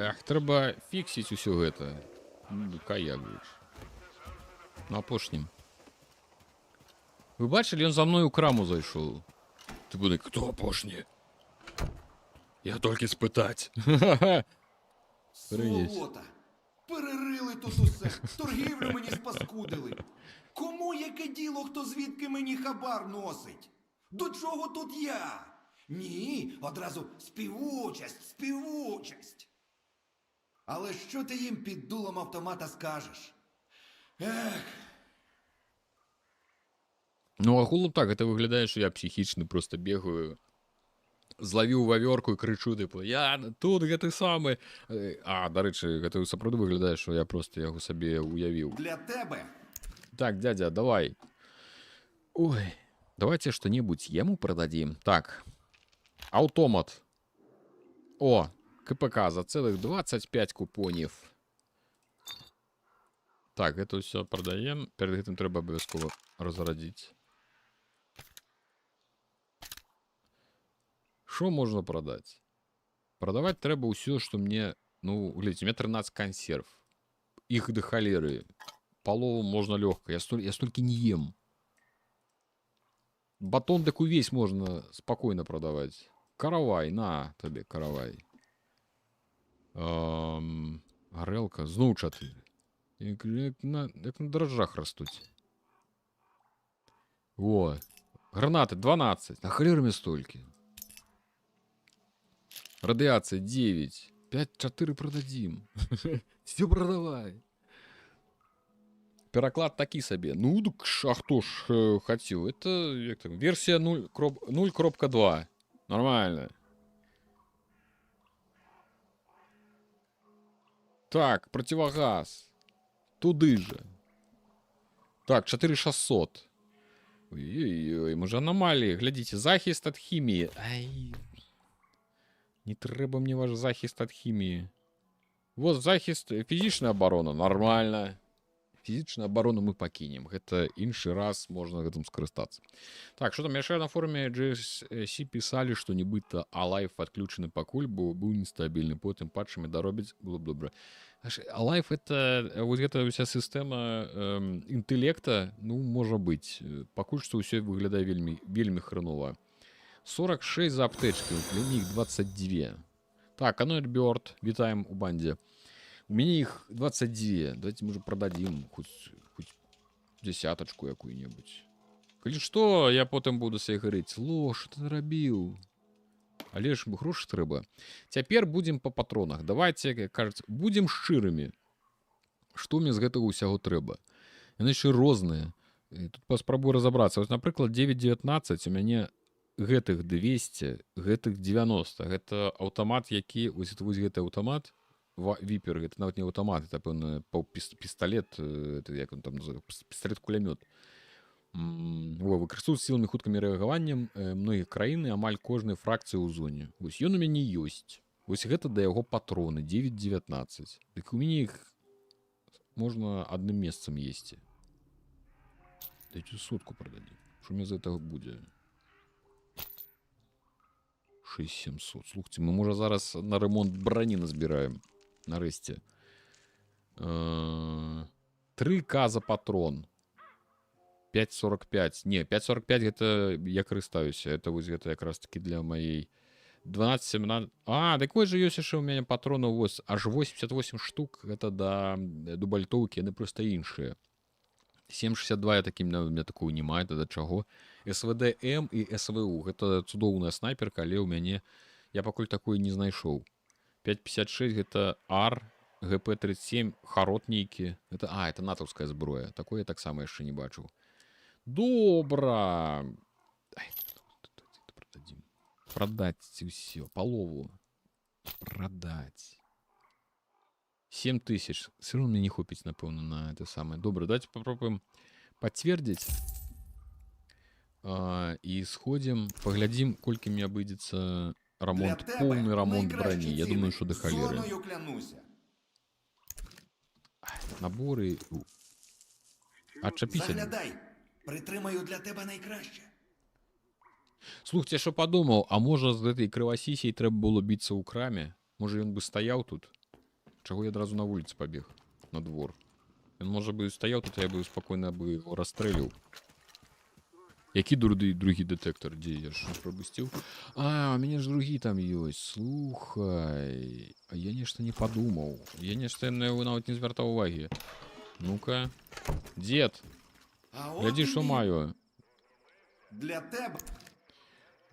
Эх, треба фіксіць усё гэта. Каяк будеш. На апошнім. Вы бачили, он за мной у краму зайшоў. Ты буде, хто апошні? Я тільки спитать. Привіт. Сволота! Перерили тут усе, торгівлю мені спаскудили. Кому яке діло, хто звідки мені хабар носить? До чого тут я? Ні, одразу співучасть, співучасть. Але що ти їм під дулом автомата скажеш? Ех, Ну, агулам так, это виглядає, що я психічно просто бегаю, зловіў вавёрку і крычу, типу, я тут, гэты самы. А, дарэчы, гэта сапраўды выглядае, што я просто яго сабе уявіў. для тебе. Так, дядя, давай. Ой, давайте что-нибудь ему продадим. Так, автомат. О, КПК за целых 25 купонів. Так, это все продаем. Перед этим треба обов'язково розрадити. Що можна продати? Продавати треба все, що мені... Ну, глядите, у меня 13 консерв. Их до холеры. Полову можно легко. Я столько не ем. Батон так увесь можно спокойно продавать. Каравай, на тебе каравай. Горелка, знову 4. Як на дрожжах растуть. О, гранаты 12. Нахрен мне столько? Радиация 9. 5-4 продадим. Все продавай. Пераклад такі сабе. Ну, так а хто ж хацеў? Это як там, версія 0.2. Нормально. Так, противогаз. Туды же. Так, 4600. Ой-ой-ой, мы же аномалии. Глядите, захист от химии. Ай. Не трэба мне ваш захист от химии. Вот захист, физичная оборона. Нормально. Фізічную оборону мы пакінем. Гэта іншы раз можна гэтым скарыстацца. Так, что там яшчэ на форуме GSC писали, што нібыта Alive адключаны пакуль, бо быў нестабільны. Потым патчамі даробяць, было б добра. Alive это вот гэта вся сістэма інтэлекта, ну, можа быць. Пакуль што ўсё выглядае вельмі хрэнова. 46 за аптэчкі, для них 22. Так, Anoid Bird, вітаем у бандзе. У меня их 22. Давайте мы же продадим хоть десяточку какую-нибудь. Коли что, я потом буду себе говорить, ло, что ты наробил? Але ж гроши трэба. Теперь будем по патронах. Давайте, как кажется, будем шчырымі. Что мне з гэтага ўсяго трэба? Яны еще розныя. Тут паспрабую разобраться. Вот, например, 9.19 у мяне гэтых 200, гэтых 90. Гэта аўтамат, які... Вось гэты аўтамат. Випер, это нават не аўтамат, это пэўна пісталет, это як он там называется, пісталет-кулямёт. Выкарыстоўваецца сіламі хуткамі рэагаваннем многіх краіны, амаль кожнай фракцыі ў зоне. Вось ён у мяне ёсць. Вось гэта да яго патроны 9.19. Дык у мяне іх можна адным месцам есці. Дайце сотку прададзім. Што мне за гэтага будзе? 6700. Слухайте, мы можа зараз на ремонт броні назбіраем. Нарэшце. 3К за патрон. 5.45. Не, 5.45 гэта я карыстаюся. Это вось гэта якраз таки для маей 12-17. А, так вось же ёсць яшчэ ў мяне патронаў вось аж 88 штук. Гэта да дубальтоўкі, яны проста іншыя. 7.62 я таким, у меня такого не маю, да чаго. СВД-М і СВУ. Гэта цудоўная снайперка, але ў мяне я пакуль такой не знайшоў. 5.56 гэта АР, ГП-37, харот нейкі. Это натаўская зброя. Такое я таксама яшчэ не бачыў. Добра. Продадим. Продать ўсё. Палову. Продать. 7000. Все равно мне не хопить, напевно, на это самое. Добре, давайте попробуем подтвердить. И сходим, поглядим, кольки мне обойдется ремонт, Для тебе полный ремонт найкращі брони. Я ціни. думаю, що до холери. Зоною клянуся. Набори. Отчепись. Заглядай. Притримаю для тебе найкраще. Слухайте, я що подумав, а може з этой кривосісей треба було битися у крамі? Може він би стояв тут? Чого я одразу на вулицю побіг? На двор. Він може би стояв тут, а я би спокійно би його розстрілив. Який другий детектор? Де я ж пропустив? А, у мене ж другий там є. Слухай. А я нечто не подумав. Я нечто на його навіть не звертав уваги. Ну-ка. Дед, А от гляди, і що він. маю. Для тебе.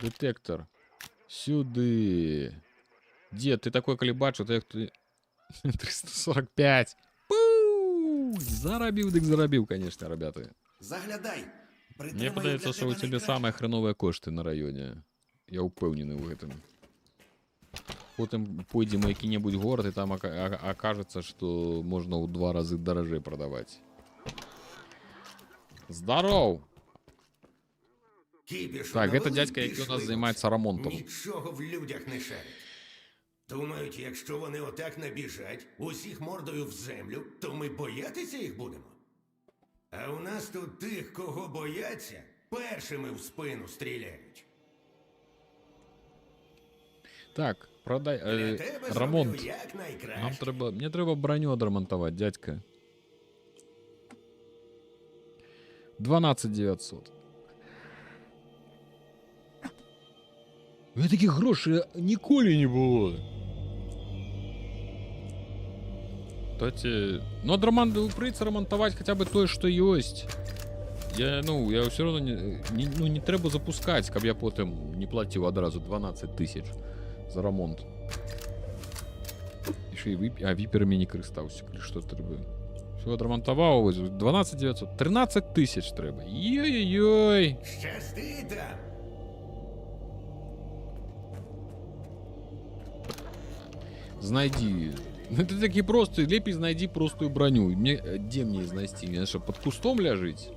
Детектор. Сюди. Дед, ти такой колебач, от як ти... 345. Пу! Заробив, так заробив, конечно, ребята. Заглядай. Мне Притримаю подается, для что у тебе тебя найкраще. самые хреновые кошты на районе. Я упевнений в этом. Потім пойдемо в який-небудь город, и там окажется, что можно в 2 рази дороже продавать. Здоров! Кіпішу Так, навели это й дядька, який у пішли нас гуси. займається ремонтом. Нічого в людях не шарять. Думають, якщо вони отак набіжать, усіх мордою в землю, то ми боятися їх будемо. А у нас тут тих, кого бояться, першими в спину стріляють. Так, продай... Для тебе ремонт. зроблю якнайкраще. Нам треба... Мне треба броню отремонтовать, дядька. 12900. У мене таких грошей ніколи не було. Кстати, ну, прийдеться ремонтувати хоча б то, що є. Я все одно не треба запускати, щоб я потім не платив одразу 12 тисяч за ремонт. І ще й віперами не користався, що треба. Все відремонтував, ось 12 900, 13 тисяч треба. Йой-йой-йой. Щасти там! Знайди. Ну ты таки просто, лепей знайди простую броню. Где мне ее найти? Мне что, под кустом ляжить?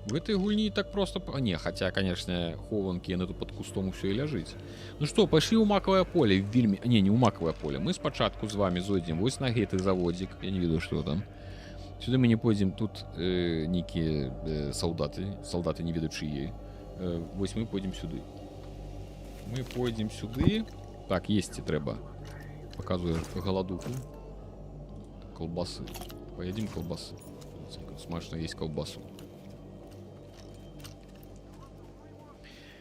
В этой гульне так просто... Не, хотя, конечно, хованки на под кустом все и ляжить. Ну что, пошли у маковое поле в вельми... Не у маковое поле. Мы спочатку с вами зойдем. Вось на гэты заводик. Я не виду, что там. Сюда мы не пойдем. Тут некие солдаты. Солдаты не ведут чьи. Вось мы пойдем сюда. Мы пойдем сюда. Так, есть и треба. Показываю голодуху. Колбасы. Поедим колбасы. Смачно есть колбасу.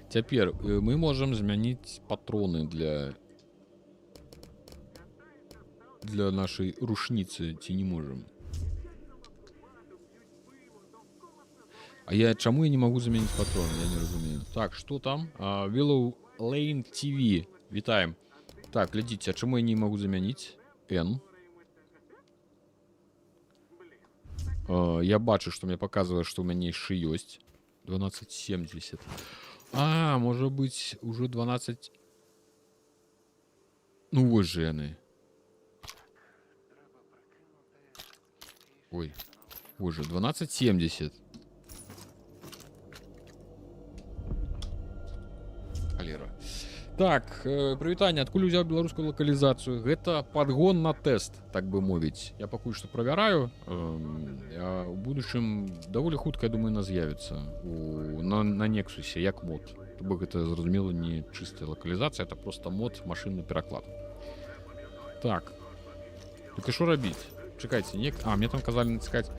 Теперь мы можем змянить патроны для нашей рушницы. Ці не можем. А чему я не могу заменить патроны? Я не разумею. Так, что там? Willow Lane TV. Витаем. Так, глядите, а чему я не могу заменить? N. Я бачу, что мне показывает, что у меня еще есть. 1270. А, может быть, уже 12... Ну, вот же они. Ой. Боже, 1270. Холера. Так, прывітанне, адкуль узяў беларускую лакалізацыю? Гэта падгон на тэст, так бы мовіць. Я пакуль што правяраю. У будучым даволі хутка, я думаю, на з'явіцца на Нексусе як мод. Бо гэта, зразумела, не чыстая лакалізацыя, это просто мод, машинны пераклад. Так. Так і што рабіць? Чакайце, мне там казалі націскаць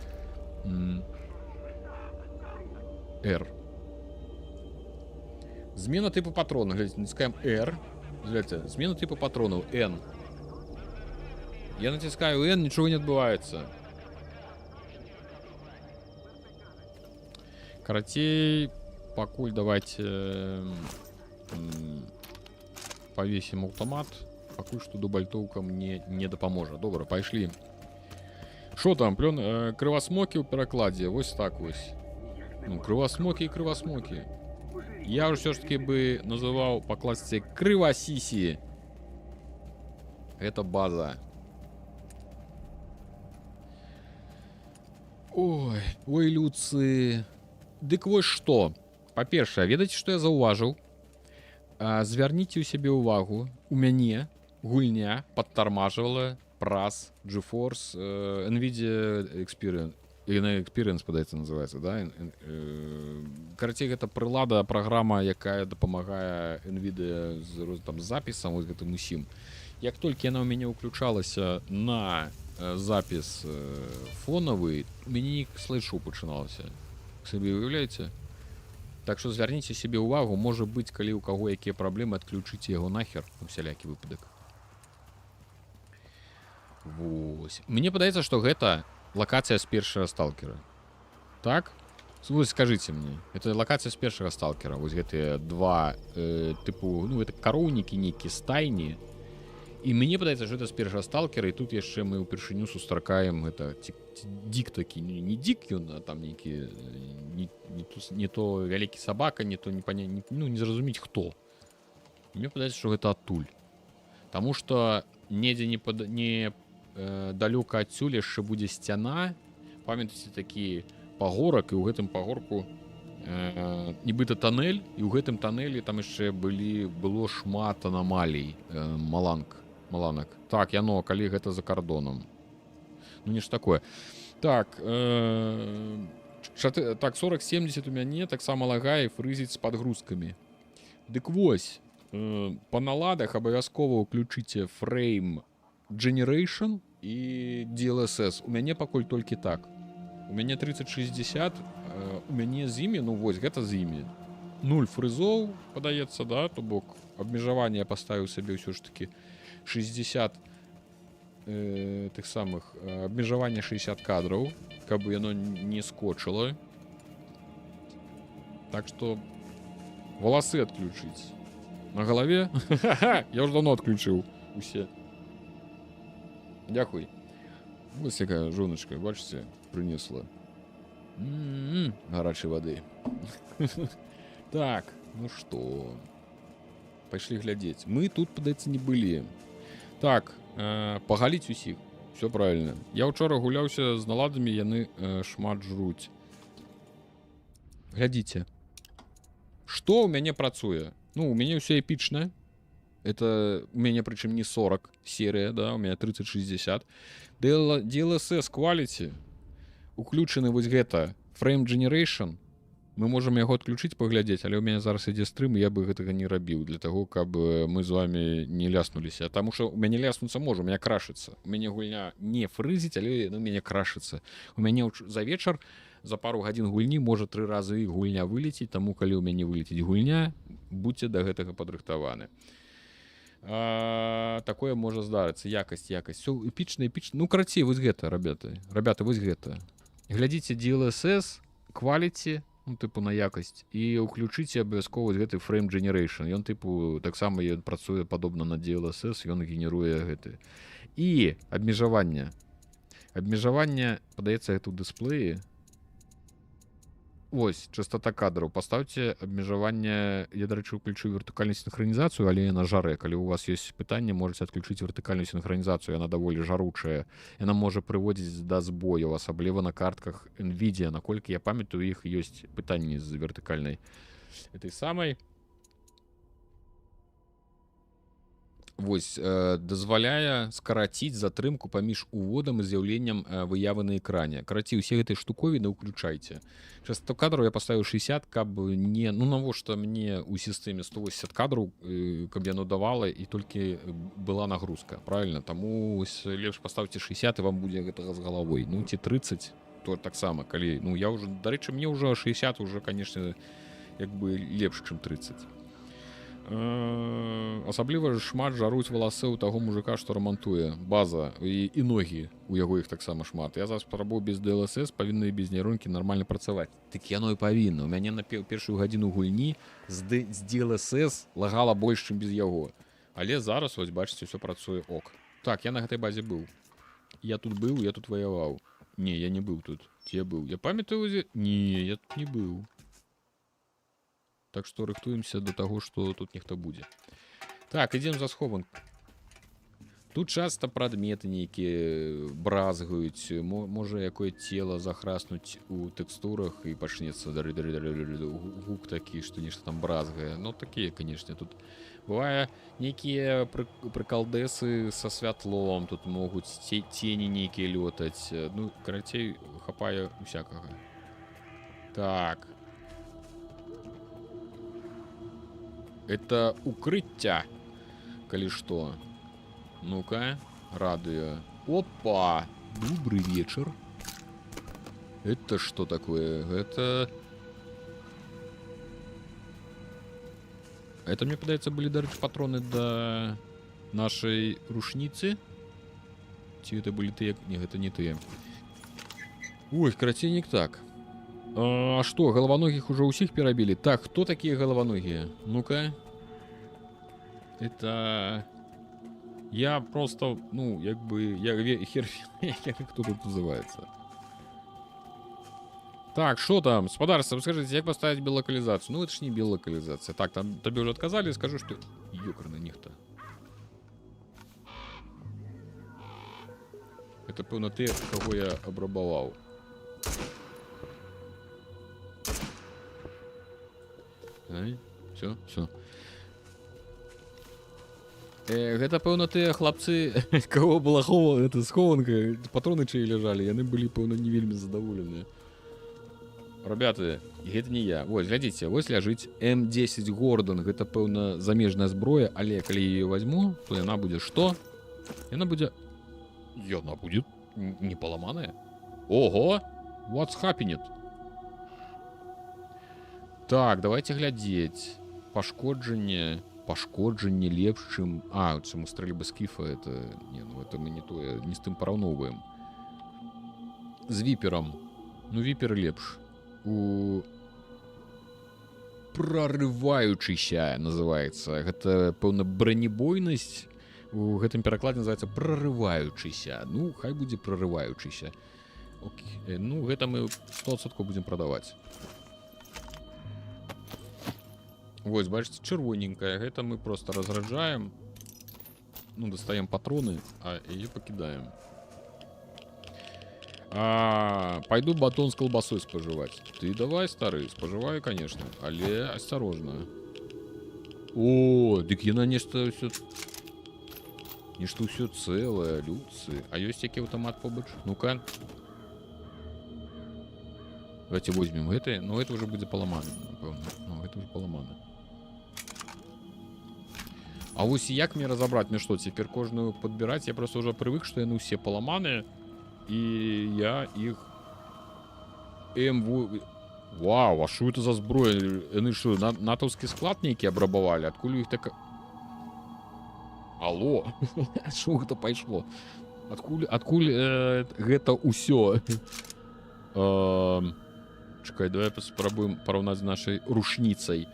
R. Змена типа патрона. Глядите, натискаем R. Глядите, смена типа патронов N. Я натискаю N, ничего не отбывается. Коротей, покуль давайте повесим автомат. Покуль что дубальтовка мне не допоможет. Добро, пошли. Что там? Кривосмоки у перекладе. Вось так вось. Ну, кривосмоки и кривосмоки. Я уже все-таки бы называл по классике кривосиси. Это база. Ой, Люцы. Дык вось што. Па-першае, ведаеце, што я заўважыў? Звярніце ў сябе ўвагу. У мяне гульня падтармажвала праз GeForce NVIDIA Experience, падаецца, называецца, да? Карацей, гэта прылада, праграма, якая дапамагае NVIDIA з там запісам, вось гэтым усім. Як толькі яна ў мяне ўключалася на запіс фонавы, у мяне слайд-шоу пачыналася. Сабе уяўляеце? Так што звярніце сябе ўвагу, можа быць, калі ў каго якія праблемы, адключыце яго нахер, усялякі выпадак. Вось. Мне падаецца, што гэта лакацыя з першага сталкера. Так? Вось скажыце мне, это лакацыя з першага сталкера. Вось гэтыя два тыпу, ну, это кароўнікі нейкія стайні. І мне падаецца, што гэта з першага сталкера, і тут яшчэ мы ўпершыню сустракаем гэта дзік такі, не дзік ён, а там нейкі не то вялікі сабака, не то не зразумець хто. Мне падаецца, што гэта адтуль. Таму што недзе не далёка адсюль яшчэ будзе сцяна. Памятаеце такі пагорак, і ў гэтым пагорку нібыта тоннель, і ў гэтым тоннелі там яшчэ было шмат анамалій, маланак. Так, яно, калі гэта за кардонам. Ну, не ж такое. Так, 4070 у мяне таксама лагае, фрызіць з падгрузкамі. Дык вось, па наладах абавязкова ўключыце Frame Generation і DLSS. У мяне пакуль толькі так. У мяне 3060, у мяне з імі, ну вось, гэта з імі. 0 фрызоў, падаецца, да, то бок абмежаванне я паставіў сабе ўсё ж такі 60 тых самых, абмежаванне 60 кадраў, каб яно не скочыла. Так што валасы адключыць. На галаве? Я ўжо давно адключыў усе. Дякуй. Вось якая жоначка, бачыце, прынесла. Гарачай вады. Так, ну што? Пайшлі глядзець. Мы тут, падаецца, не былі. Так, пагаліць усіх. Все правильно. Я ўчора гуляўся з наладамі, яны шмат жруць. Глядзіце. Што ў мяне працуе? Ну, у мяне ўсё эпічнае. Это у мяне, прычым, не 40 серія, да, у мяне 3060. DLSS Quality. Уключаны вось гэта Frame Generation. Мы можам яго адключыць, паглядзець, але ў мяне зараз ідзе стрым, і я бы гэтага не рабіў, для таго, каб мы з вами не ляснуліся. Таму што у мяне ляснуцца можа, у мяне крашыцца. У мяне гульня не фрызіць, але у мяне крашыцца. У мяне за вечар, за пару гадзін гульні можа 3 разы гульня вылеціць, таму калі ў мяне вылеціць гульня, будьце да гэтага падрыхтаваны. Такое можа здарыцца. Якасць. Всё эпічна. Ну, карацей, вось гэта, ребята, вось гэта. Глядзіце DLSS, Quality, ну, тыпу на якасць, і ўключыце абавязкова гэты Frame Generation. Ён тыпу таксама працуе падобна на DLSS, ён генеруе гэты. І абмежаванне. Абмежаванне, падаецца, гэта ў дысплеі. Ось, частота кадраў. Паставце абмежаванне, я, дарэчы, уключу вертыкальную синхронізацыю, але яна жарэ. Калі у вас ёсць пытанне, можаце адключыць вертыкальную синхронізацыю, яна даволі жаручая. Яна можа прыводзіць да збояў, асабліва на картках NVIDIA. Наколькі я памятаю, у іх ёсць пытанні з вертыкальнай этой самай. Вось, дазваляе скараціць затрымку паміж уводам і з'яўленнем выявы на экране. Караці, усе гэтыя штуковіны ўключайце. Частоту кадраў я паставіў 60, каб не... Ну, навошта мне ў сістэме 180 кадраў, каб яно давала, і толькі была нагрузка, правильно? Таму лепш паставце 60, і вам будзе гэтага з галавой. Ну, ці 30, то таксама, калі... Ну, я ўжо... Дарэчы, мне ўжо 60 уже, конечно, як бы лепш, чым 30. Асабліва шмат жаруць валасы ў таго мужика, што рамантуе. База і ногі, у яго іх таксама шмат. Я зараз спрабую без DLSS, павінны і без нейронкі нармальна працаваць. Так яно і павінна. У мяне на першую гадзіну гульні з DLSS лагала больш, чым без яго. Але зараз, ось, бачыце, ўсё працуе ок. Так, я на гэтай базе быў. Я тут быў, я тут ваяваў. Не, я не быў тут. Ці я быў? Я памятаю, не, я тут не быў. Так што рыхтуемся до таго, што тут нехта будзе. Так, ідзем за схованку. Тут часто прадметы нейкія бразгаюць, можа якое цела захраснуць у тэкстурах і пачнецца гук такі, што нешта там бразгае. Ну такія, канешне, тут бывае нейкія прыкалдэсы са святлом, тут могуць цені нейкія лётаць. Ну, карацей, хапае усякага. Так. Это укрыцця, калі што. Ну-ка, радуя. Опа! Добрый вечер. Это что такое? Это, мне подается, были, дарыч, патроны до нашей рушницы. Ці это были тыя? Не, это не тыя. Ой, карацейнік так. А что, головоногих уже усіх перабили? Так, кто такие головоногие? Ну-ка. Это... Я просто, ну, як бы, хер, кто тут называется. Так, что там? Спадарство, скажите, как поставить биолокализацию? Ну, это ж не биолокализация. Так, там тебе уже отказали, скажу, что... Ёкарный нихто. Это, певно, ты, кого я обрабовал. Все. Гэта, пэўна, тыя хлапцы, кого была это схованка, патроны чые ляжалі, яны былі, пэўна, не вельмі задаволеныя. Ребята, гэта не я. Вось, глядзіце, вось ляжыць М10 Гордон, гэта, пэўна, замежная зброя, але калі я её возьму, то яна будзе што? Яна будзе не паламаная. Ого! What's happened? Так, давайте глядзець. Пашкоджанне лепш, чым... А, чым стрэльба скіфа, это... Не, ну это мы не тое, не з тым параўноўваем. З віперам. Ну, віпер лепш. У... Прорываючыся называецца. Гэта, пэўна, бронебойнасць. У гэтым перакладзе называецца прорываючыся. Ну, хай будзе прорываючыся. Окей. Ну, гэта мы 100% будзем прадаваць. Вось, бачите, чырвоненькая. Гэта мы просто разраджаем. Ну, достаем патроны, а ее покидаем. Пойду батон с колбасой споживать. Ты давай, старый, споживаю, конечно. Але осторожно. О, дык яна нешта все... Нешта все целое, людцы. А ёсць які аўтамат побач? Ну-ка. Давайте возьмем это. Но это уже будет поломано, напэўна. Ну, это уже поломано. А вось як мне разобрать? Мне что, теперь кожную подбирать? Я просто уже привык, что яны все поломанные. И я их... Вау, а что это за зброя? Яны что, натовский склад нейкі абрабавалі? Откуль их так... Алло, что это пошло? Откуль гэта ўсё? Чекай, давай попробуем поравнать с нашей рушницей.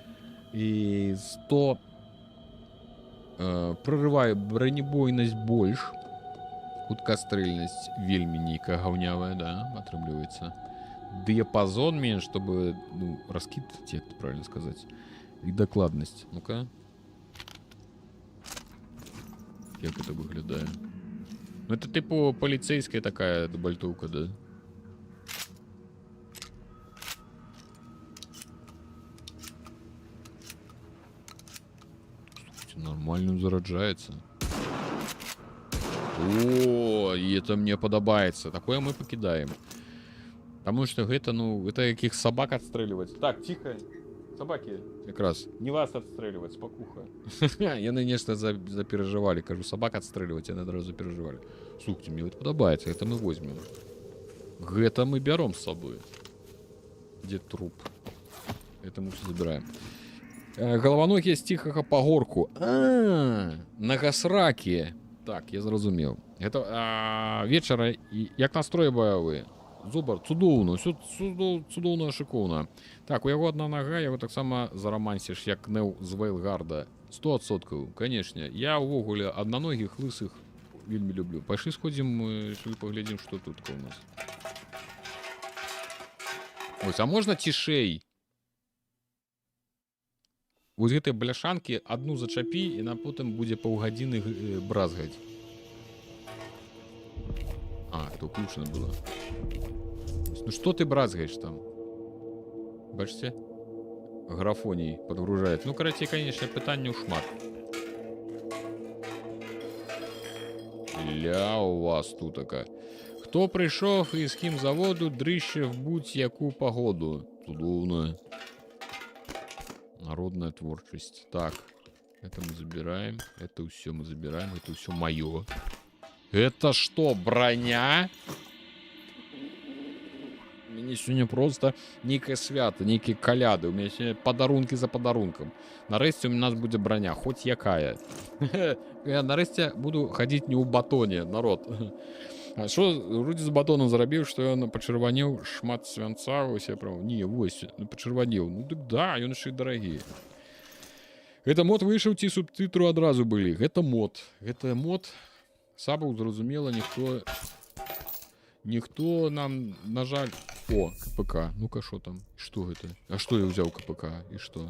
И 100... Прорываю бронебойнасць больш. Хуткастрэльнасць вельмі нейкая гаўнявая, да, атрымліваецца. Диапазон меньше, чтобы, ну, раскид, как правильно сказать. И докладность. Ну-ка. Как это выглядает? Ну, это типа полицейская такая дубальтовка, да? Слушайте, нормально зараджается. О, и это мне подобается. Такое мы покидаем. Потому что это, ну, это каких собак отстреливать. Так, тихо. Собаки, как раз. Не вас отстреливать, спокуха. Яны нешта запереживали. Кажу, собак отстреливать, яны одразу запереживали. Слушайте, мне это подобается. Это мы возьмем. Это мы берем с собой. Где труп? Это мы все забираем. Головоногие з тихого пагорку. На гасраке. Так, я зразумеў. Гэта вечара, як настрой баявы. Зубар, цудоўна, ўсё цудоўна, шыкоўна. Так, у яго одна нага, яго таксама зарамансіш, як Неў з Вейлгарда. 100%, канешне. Я ўвогуле аднаногіх лысых вельмі люблю. Пайшлі сходзім, паглядзім, што тут у нас. Ось, а можна цішэй? Вось гэтыя бляшанкі адну зачапі, і на потым будзе паўгадзіны бразгаць. А, это включено было. Ну что ты бразгаешь там? Бачите? Графоній подгружает. Ну, короче, конечно, питання у шмат. Ля у вас тут така. Хто прийшов і з ким заводу дрища в будь-яку погоду? Чудовно. Народная творчесть. Так. Это мы забираем. Это все мы забираем. Это все мое. Это что, броня? У меня сегодня просто некое свято, некие коляды. У меня сегодня подарунки за подарунком. Нарешті у нас буде броня, хоть якая. Я нарешті буду ходить не у батоне, народ. А що вроді з батоном заробив, що я почервонів шмат свинця, ось я прям, ні, ось, почервонів. Ну так да, він ще й дорогий. Гэта мод вийшов, ці субтитру одразу були. Гэта мод. Сабу зрозуміло, ніхто нам, на жаль... О, КПК. Ну-ка, що там? Що гэта? А що я взяв КПК? І що?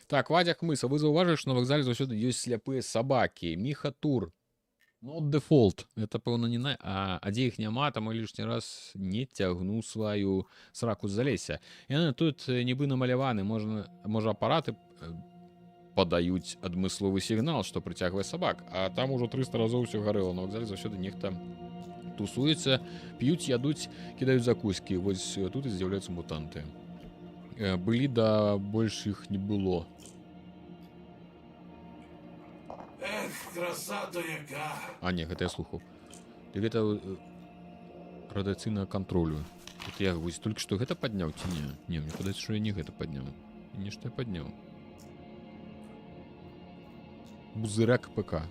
Так, Вадя Хмыса, вы зауважили, что на вокзале заўсёды ёсць сляпыя сабакі. Міха Тур. Not default. Это, пэўна, не на... А дзе іх няма, там я лішні раз не цягну сваю сраку з залесся. Яны тут нібы намаляваны. Можа, апараты падаюць адмысловы сігнал, што прыцягвае сабак. А там ужо 300 разоў усё гарэла. На вакзале заўсёды нехта тусуецца, п'юць, ядуць, кідаюць закускі. Вось тут і з'яўляюцца мутанты. Былі, да больш іх не было. Ех, краса то яка. А, не, гэта я слухаў. І гэта радыацыйнага кантролю. Это я вось толькі што гэта падняў ці не? Не, мне падаецца, што я не гэта падняў. І нешта я падняў. Бузыряк ПК.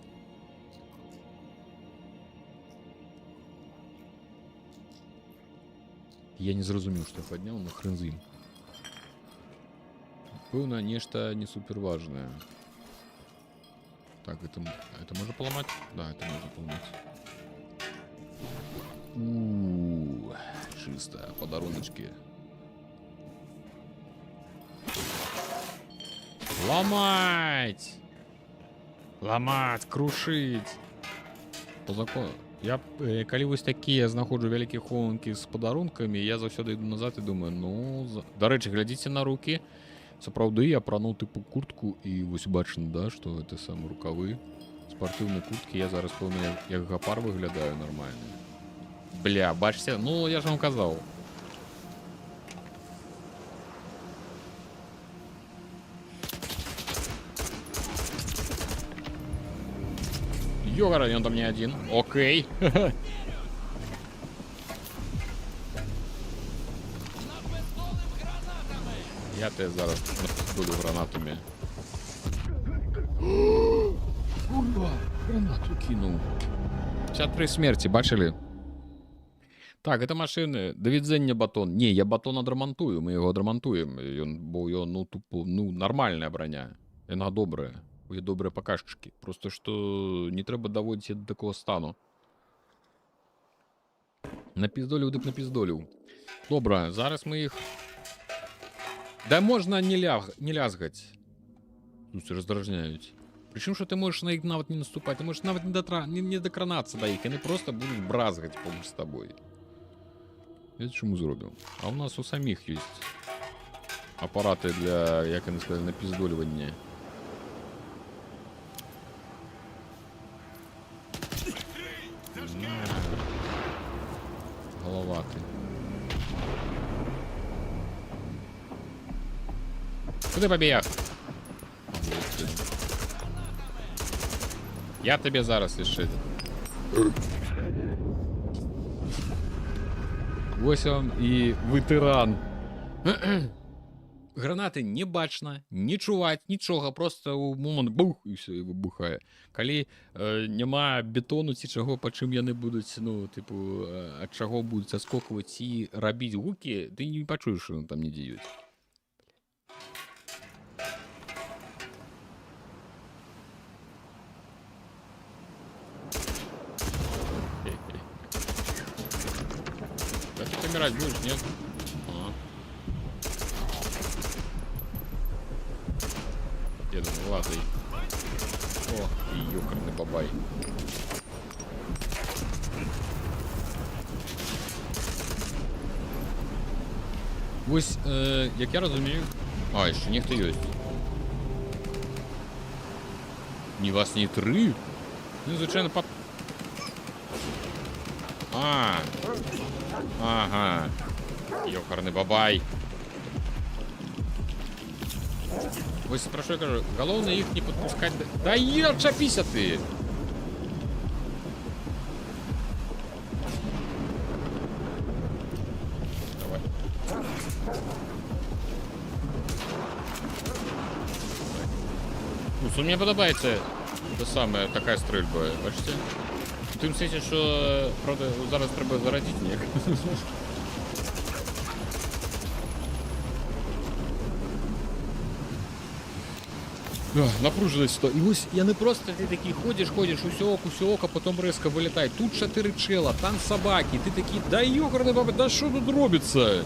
Я не зразумеў, што я падняў, но хрен з ім. Пэўна, нешта не суперважнае. Так, это можно поломать? Да, это можно поломать. Чисто, подаруночки. Ломать! Ломать, крушить. По закону. Я, калі вось такія знаходжу вялікія хованкі з падарункамі, я заўсёды іду назад і думаю, ну... Дарэчы, глядзіце на руки. Сапраўды, я апрануў тыпу куртку і вось бачна, да, што гэта самы рукавы. Спартыўнай курткі, я зараз, пэўна, як гапар выглядаю нармальна. Бля, бачце, ну, я ж вам казаў. Ёгара, ён там не адзін. Окей. Я тебе зараз напиздолю гранатами. Курва, гранату кинул. 53 смерти, бачили? Так, это машины. Да відзення батон. Не, я батон адрамантую, мы его адрамантуем. Бо ён, ну, тупо, ну, нормальная броня. Яна добрая. Є добрые показчики. Просто что не треба доводить до такого стану. Напиздолив, так напиздолив. Добре, зараз ми їх... Да можна не лязгать. Тут роздражняють. Причому, що ти можеш на їх навіть не наступати, ти можеш навіть не докранатися до їх, вони просто будуть бразгать поміж з тобою. Я чому зробив? А у нас у самих є апарати для, як вони сказали, напиздолювання. Головатый. Куди побіг? Я тебе зараз лишить. Ось вам і ветеран. Гранаты не бачно, не чуваць, нічога, просто у момент бух і все, і вибухає. Калі няма бетону ці чаго, па чым яны будуць, ну, типу, ад чаго будуць аскокваць і рабіць гукі, ты не пачуеш, што там не дзеюць. Да ты помирать будешь, нет? Деду, ну ладно. О, ёкарный бабай. Вось, як я разумею... А, яшчэ нехта ёсць. Не вас не 3? Ну, звычайна, пап... Ага. Ёкарны бабай. Вось пра што я кажу, галоўнае іх не падпускаць да... Да чапіся ты! Давай. Ну, мне падабаецца та самая такая стрэльба, бачыце? У тым сэнсе, што, правда, зараз трэба зарадзіць неяк. Напружанасць то. І вось яны проста ты такі ходзіш, усё ока, потом рэзка вылетай. Тут 4 чэла, там сабакі, ты такі, да ёкарны баба, да што тут робіцца?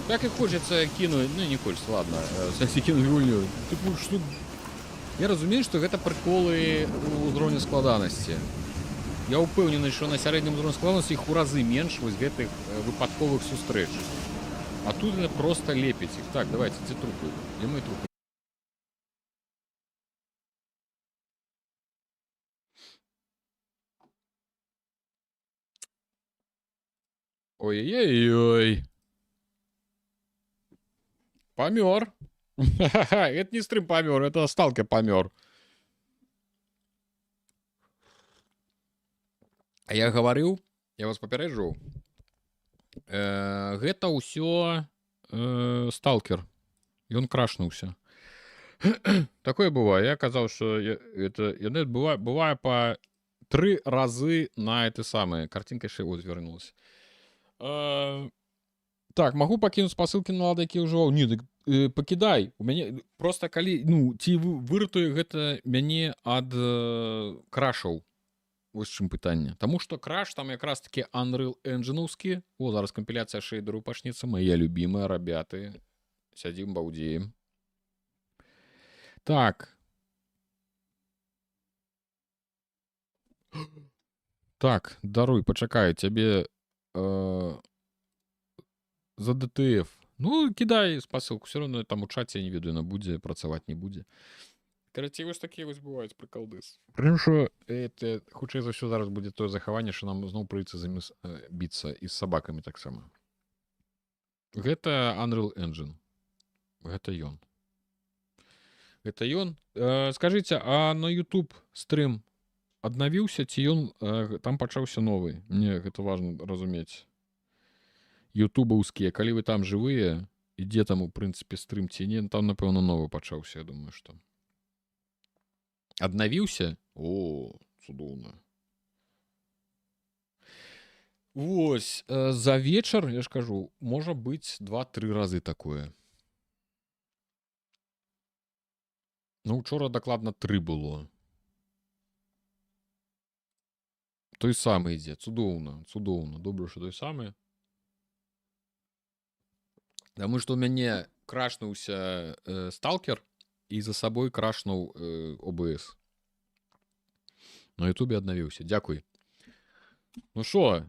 Так і хочацца кінуць, ну не хочацца, ладно, сэнсе кінуць гульню. Тыпу, што... Я разумею, што гэта прыколы ў узроўні складанасці. Я ўпэўнены, што на сярэднім узроўні складанасці іх у разы менш вось гэтых выпадковых сустрэч. А тут яны проста лепяць іх. Так, давайте, дзе трупы? Дзе мои трупы? Ой-ой-ой. Помер. Это не стрим помер, это сталкер помер. А я говорил, я вас папярэджваў. Гэта ўсё сталкер. Ён крашнуўся. Такое бывае. Я казаў, што это бывае па 3 разы на это самое. Картинка яшчэ вот вернулась. Так, могу пакінуць спасылкі на лады, які ўжываў. Не, пакідай. У мяне просто калі, ну, ці выратуе гэта мяне ад крашаў. Вось чым пытанне. Таму што краш там якраз таки Unreal Engine-аўскі. О, зараз кампіляцыя шэйдеру пачнецца. Мае любімыя рабяты. Сядзім, баўдзеем. Так. Так, даруй, пачакай, цябе за ДТФ. Ну, кідай спасылку. Все равно там у чаце, я не ведаю, на будзе, працаваць не будзе. Карацей, вось такія вось бываюць прыкалдыс. Прым, што это, хутчэй за ўсё, зараз будзе тое захаванне, што нам зноў прыйдзецца біцца і з сабакамі таксама. Гэта Unreal Engine. Гэта ён. Гэта ён. Скажыце, а на YouTube стрым аднавіўся, ці ён там пачаўся новы? Мне гэта важна разумець. Ютубаўскія, калі вы там жывыя, ідзе там, у прынцыпе, стрым ці не, там, напэўна, новы пачаўся, я думаю, што. Аднавіўся? О, цудоўна. Вось, за вечар, я ж кажу, можа быць 2-3 разы такое. Ну, учора дакладна 3 было. Той самы ідзе, цудоўна, цудоўна. Добра, што той самы. Таму што ў мяне крашнуўся сталкер і за сабой крашнуў ОБС. На ютубе аднавіўся. Дзякуй. Ну што,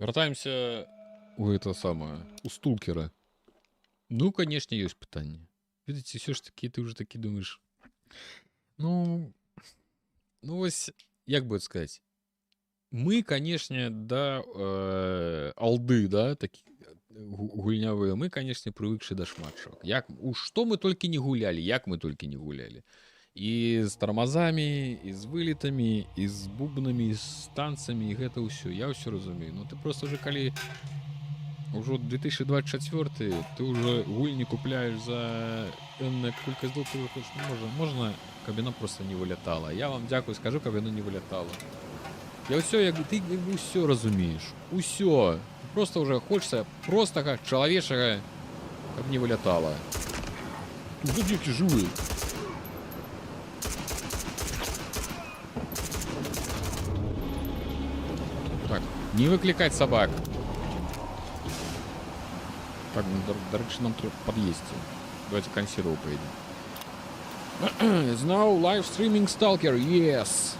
вяртаемся у гэта самае, у сталкера. Ну, канешне, ёсць пытанне. Видите, все ж таки, ты уже таки думаешь. Ну, вось, як бы сказать. Мы, конечно, да, алды, да, такі гульнявыя, мы, конечно, прывыкшы да шмат чаго. У што мы толькі не гулялі, як мы толькі не гулялі. І з тармазамі, і з вылетамі, і з бубнамі, і з танцамі, і гэта ўсё. Я ўсё разумею. Ну, ты просто уже калі ўжо 2024, ты уже гульні купляеш за энная колькасць долараў, можна, каб яна просто не вылятала. Я вам дзякую, скажу, каб яна не вылятала. Я ўсё, як ты ўсё разумееш. Усё. Просто уже хочется простага, чалавечага, каб не вылятала. Тут дзеці жывыя. Так, не выкликать собак. Так, дарэчы, нам трэба пад'есці. Давайте консерву поедем. Знову live streaming Stalker, yes.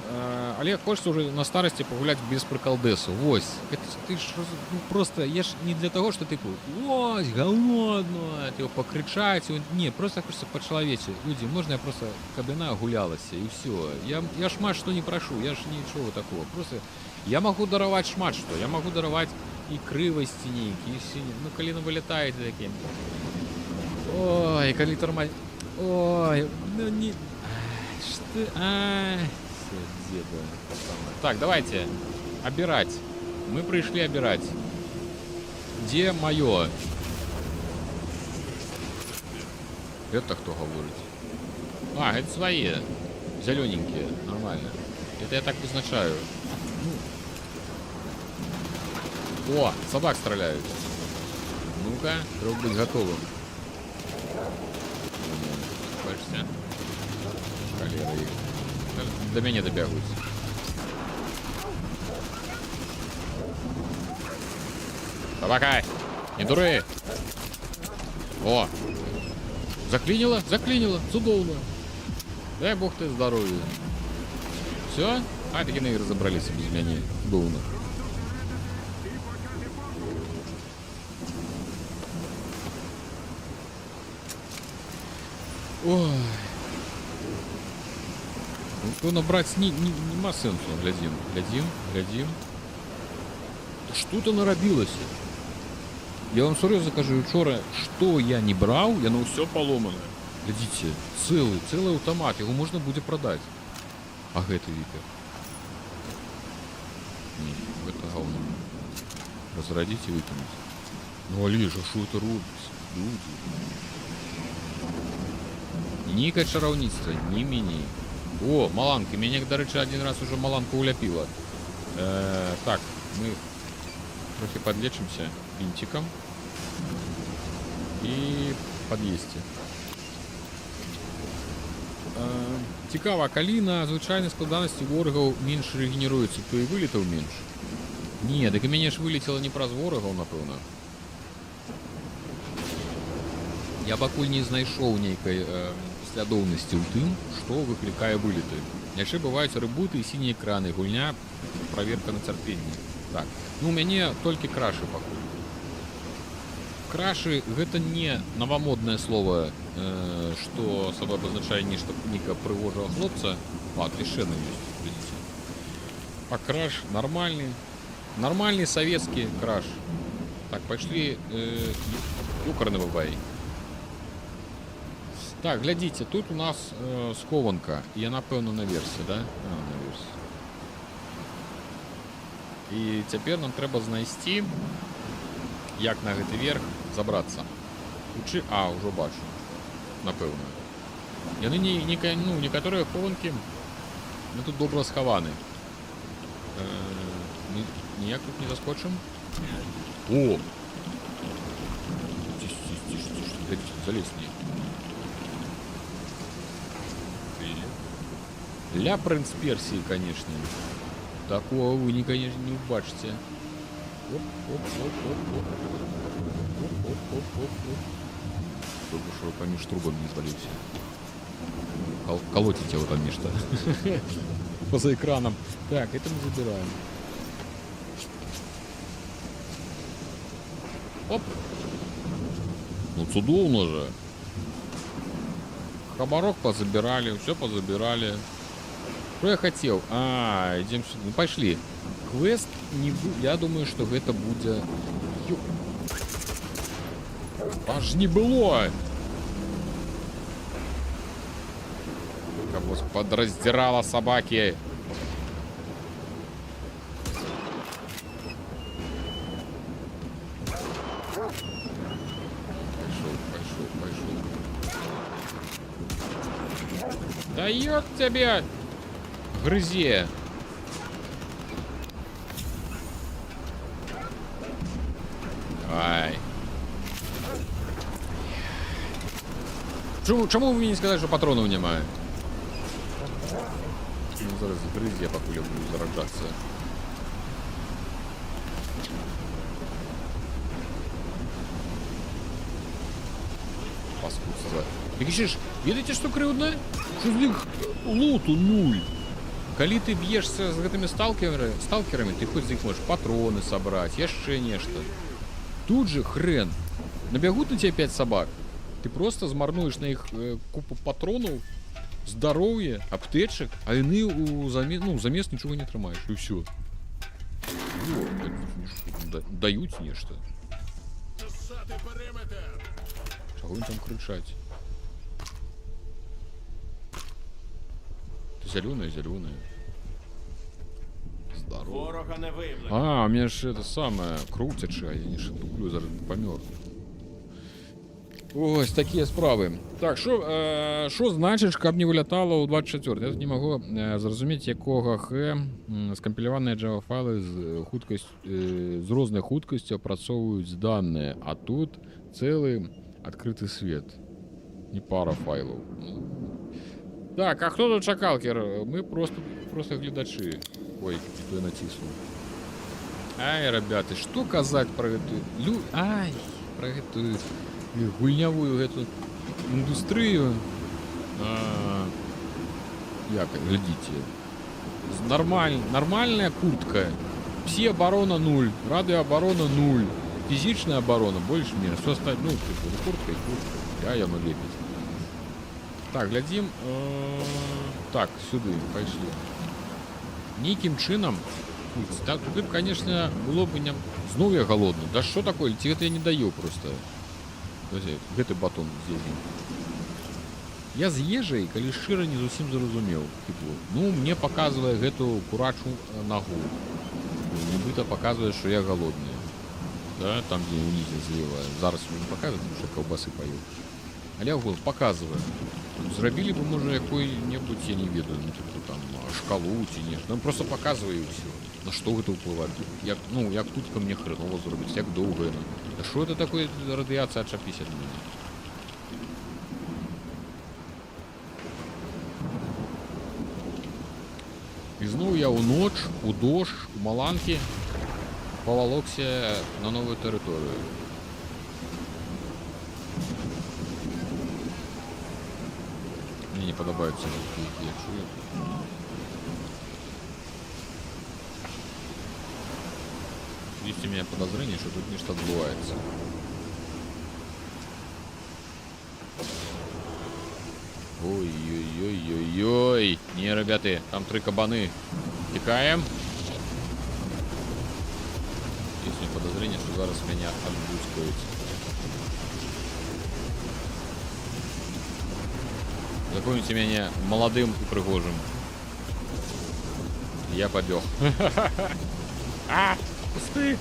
Олег, хочется уже на старости погулять без приколдесу. Вось. Это ты ж ну, просто, я ж не для того, что ты ось, говно одно, ты его покричать. Не, просто хочется по-человече. Люди, можно я просто кабина гулялась и все. Я шмат что не прошу, я ж ничего такого. Просто я могу даровать шмат что. Я могу даровать и кривости некие, и все. Ну, колено вылетает такие. Ой, коли тормозит. Ой, ну не... Что? Все, деда. Так, давайте. Обирать. Мы пришли обирать. Где мое? Это кто говорит? Это свои. Зелененькие. Нормально. Это я так вызначаю. О, собак стреляют. Ну-ка, треба быть готовым. Бачите? Холера их. До меня добягают. Собака! Не дури! О! Заклинило? Заклинило! Судовно! Дай бог ты здоровья. Все? Таки наверное, разобрались без меня. Дулно. Ой. Ну, набрать нема сенсу. Глядим. Что-то наробилось. Я вам серьезно скажу, вчора, что я не брал, я все поломано. Глядите, целый автомат, его можно будет продать. А это Вика. Не, это говно. Разродить и выкинуть. Ну, Олежа, что это робится? Люди. Ніка чаровництва, не мені. О, маланки. Мене, до речі, один раз уже маланка уляпила. Так, мы трохи подлечимся винтиком. И подъесте. Цікаво, коли на звичайній складаності ворогів менше регенерується, то і вилітів менше? Ні, так і мене ж вилетіло не праз ворогів, напевно. Я пакуль не знайшов нейкай послідовності ў тым, што выклікае вылеты. Яшчэ бываюць рэбуты і сінія экраны, гульня, праверка на цярпенне. Так, ну у мяне толькі крашы пакуль. Крашы гэта не новомоднае слово, што сабой абазначае нешта нейка прыгожага хлопца. Лішэны ёсць, видите. А краш нормальный. Нормальный советский краш. Так, пошли юкарны бабай. Так, глядите, тут у нас схованка. Я напевно наверсе, да? Наверсе. І тепер нам треба знайти, як на гэты верх забрацца. Ужо бачу. Напевно. Яны некаторыя хованкі тут добра схаваны. Ніяк тут не заскочым. О! Тише. Залезь не. Ля принц Персии, конечно. Такого вы, конечно, не убачите. Чтобы что помеж трубам не свалился. Колотите вот там нечто. Поза экраном. Так, это мы забираем. Оп. Ну, цудовно же. Хабарок позабирали, все позабирали. Что я хотел? Идем сюда. Ну, пошли. Квест не будет. Я думаю, что это будет... Аж не было! Кого подраздирала собаки. Пошел. Дает тебе! Грызе. Ай. Чому ви мені не сказали, що патронів немає? Ну, зараз грызе, поки я буду заражатися. паскудства. Так еще ж, ведаеце, што крыўдна? Што з іх луту нуль. Калі ты б'ешся з гэтымі сталкерамі, ты хоць з іх можаш патроны сабраць, яшчэ нешта. Тут же хрен. Набягут на тебя 5 собак. Ты просто змарнуеш на іх купу патронаў, здароўе, аптэчак, а яны замест нічога не трымаеш. І ўсё. Даюць нешта. Чаго ім там крычаць? Зялёная. Здорово. Ворога не виявлено. А, у меня же это самое, круг цячэ, а я не туплю, зараз памёр. Ось такія справы. Так, що значыць, каб не вылятала ў 24? Я тут не магу зразумець, якога скампіляваныя Java файлы з рознай хуткасцю апрацоўваюць даныя, а тут цэлы адкрыты свет. Не пара файлаў. Так, а хто тут чакалкер? Мы просто гледачы. Ой, што я націснуў. Ай, ребята, што казаць пра гэтую... Пра гэтую... гульнявую гэту індустрыю. Як, глядзіце. Нормальная куртка. Пси-оборона 0, радиооборона 0, физичная оборона больше-менш. Все остальное, ну, типу, куртка и куртка. Яно лепіць. Так, глядзім. Так, сюды, пайшлі. Нейкім чынам. Так, тут, конечно, было бы не... Зноў я голодны. Да что такое? Ці гэта я не даю просто. Гэты батон з'едзем. Я з ежай, калі шчыра, не зусім зразумеў. Типу, ну, мне показывае гэту курачу ногу. Нібыта показывае, что я голодны. Да, там, где унізе злева. Зараз мне не показывает, потому что колбасы пою. Але голод показывае. Зрабілі бы, можа, якой-небудзь, я не ведаю, ну, типу, там, шкалу ці нешта. Ну, просто показывае ўсё. На што гэта ўплывае? Як, ну, як хутка мне хреново зробіць, як доўга яна. Да што это такое радыяцыя, адчапіся ад мяне? І зноў я ў ноч, у дождж, у маланкі павалокся на новую тэрыторыю. Мне не падабаюцца я чую. Есть у меня подозрение, что тут нечто отбывается. Ой-ой-ой-ой-ой. Не, ребята, там 3 кабаны. Текаем. Есть у меня подозрение, что зараз меня отбускают. Запомните меня молодым и пригожим. Я побег. Пусты!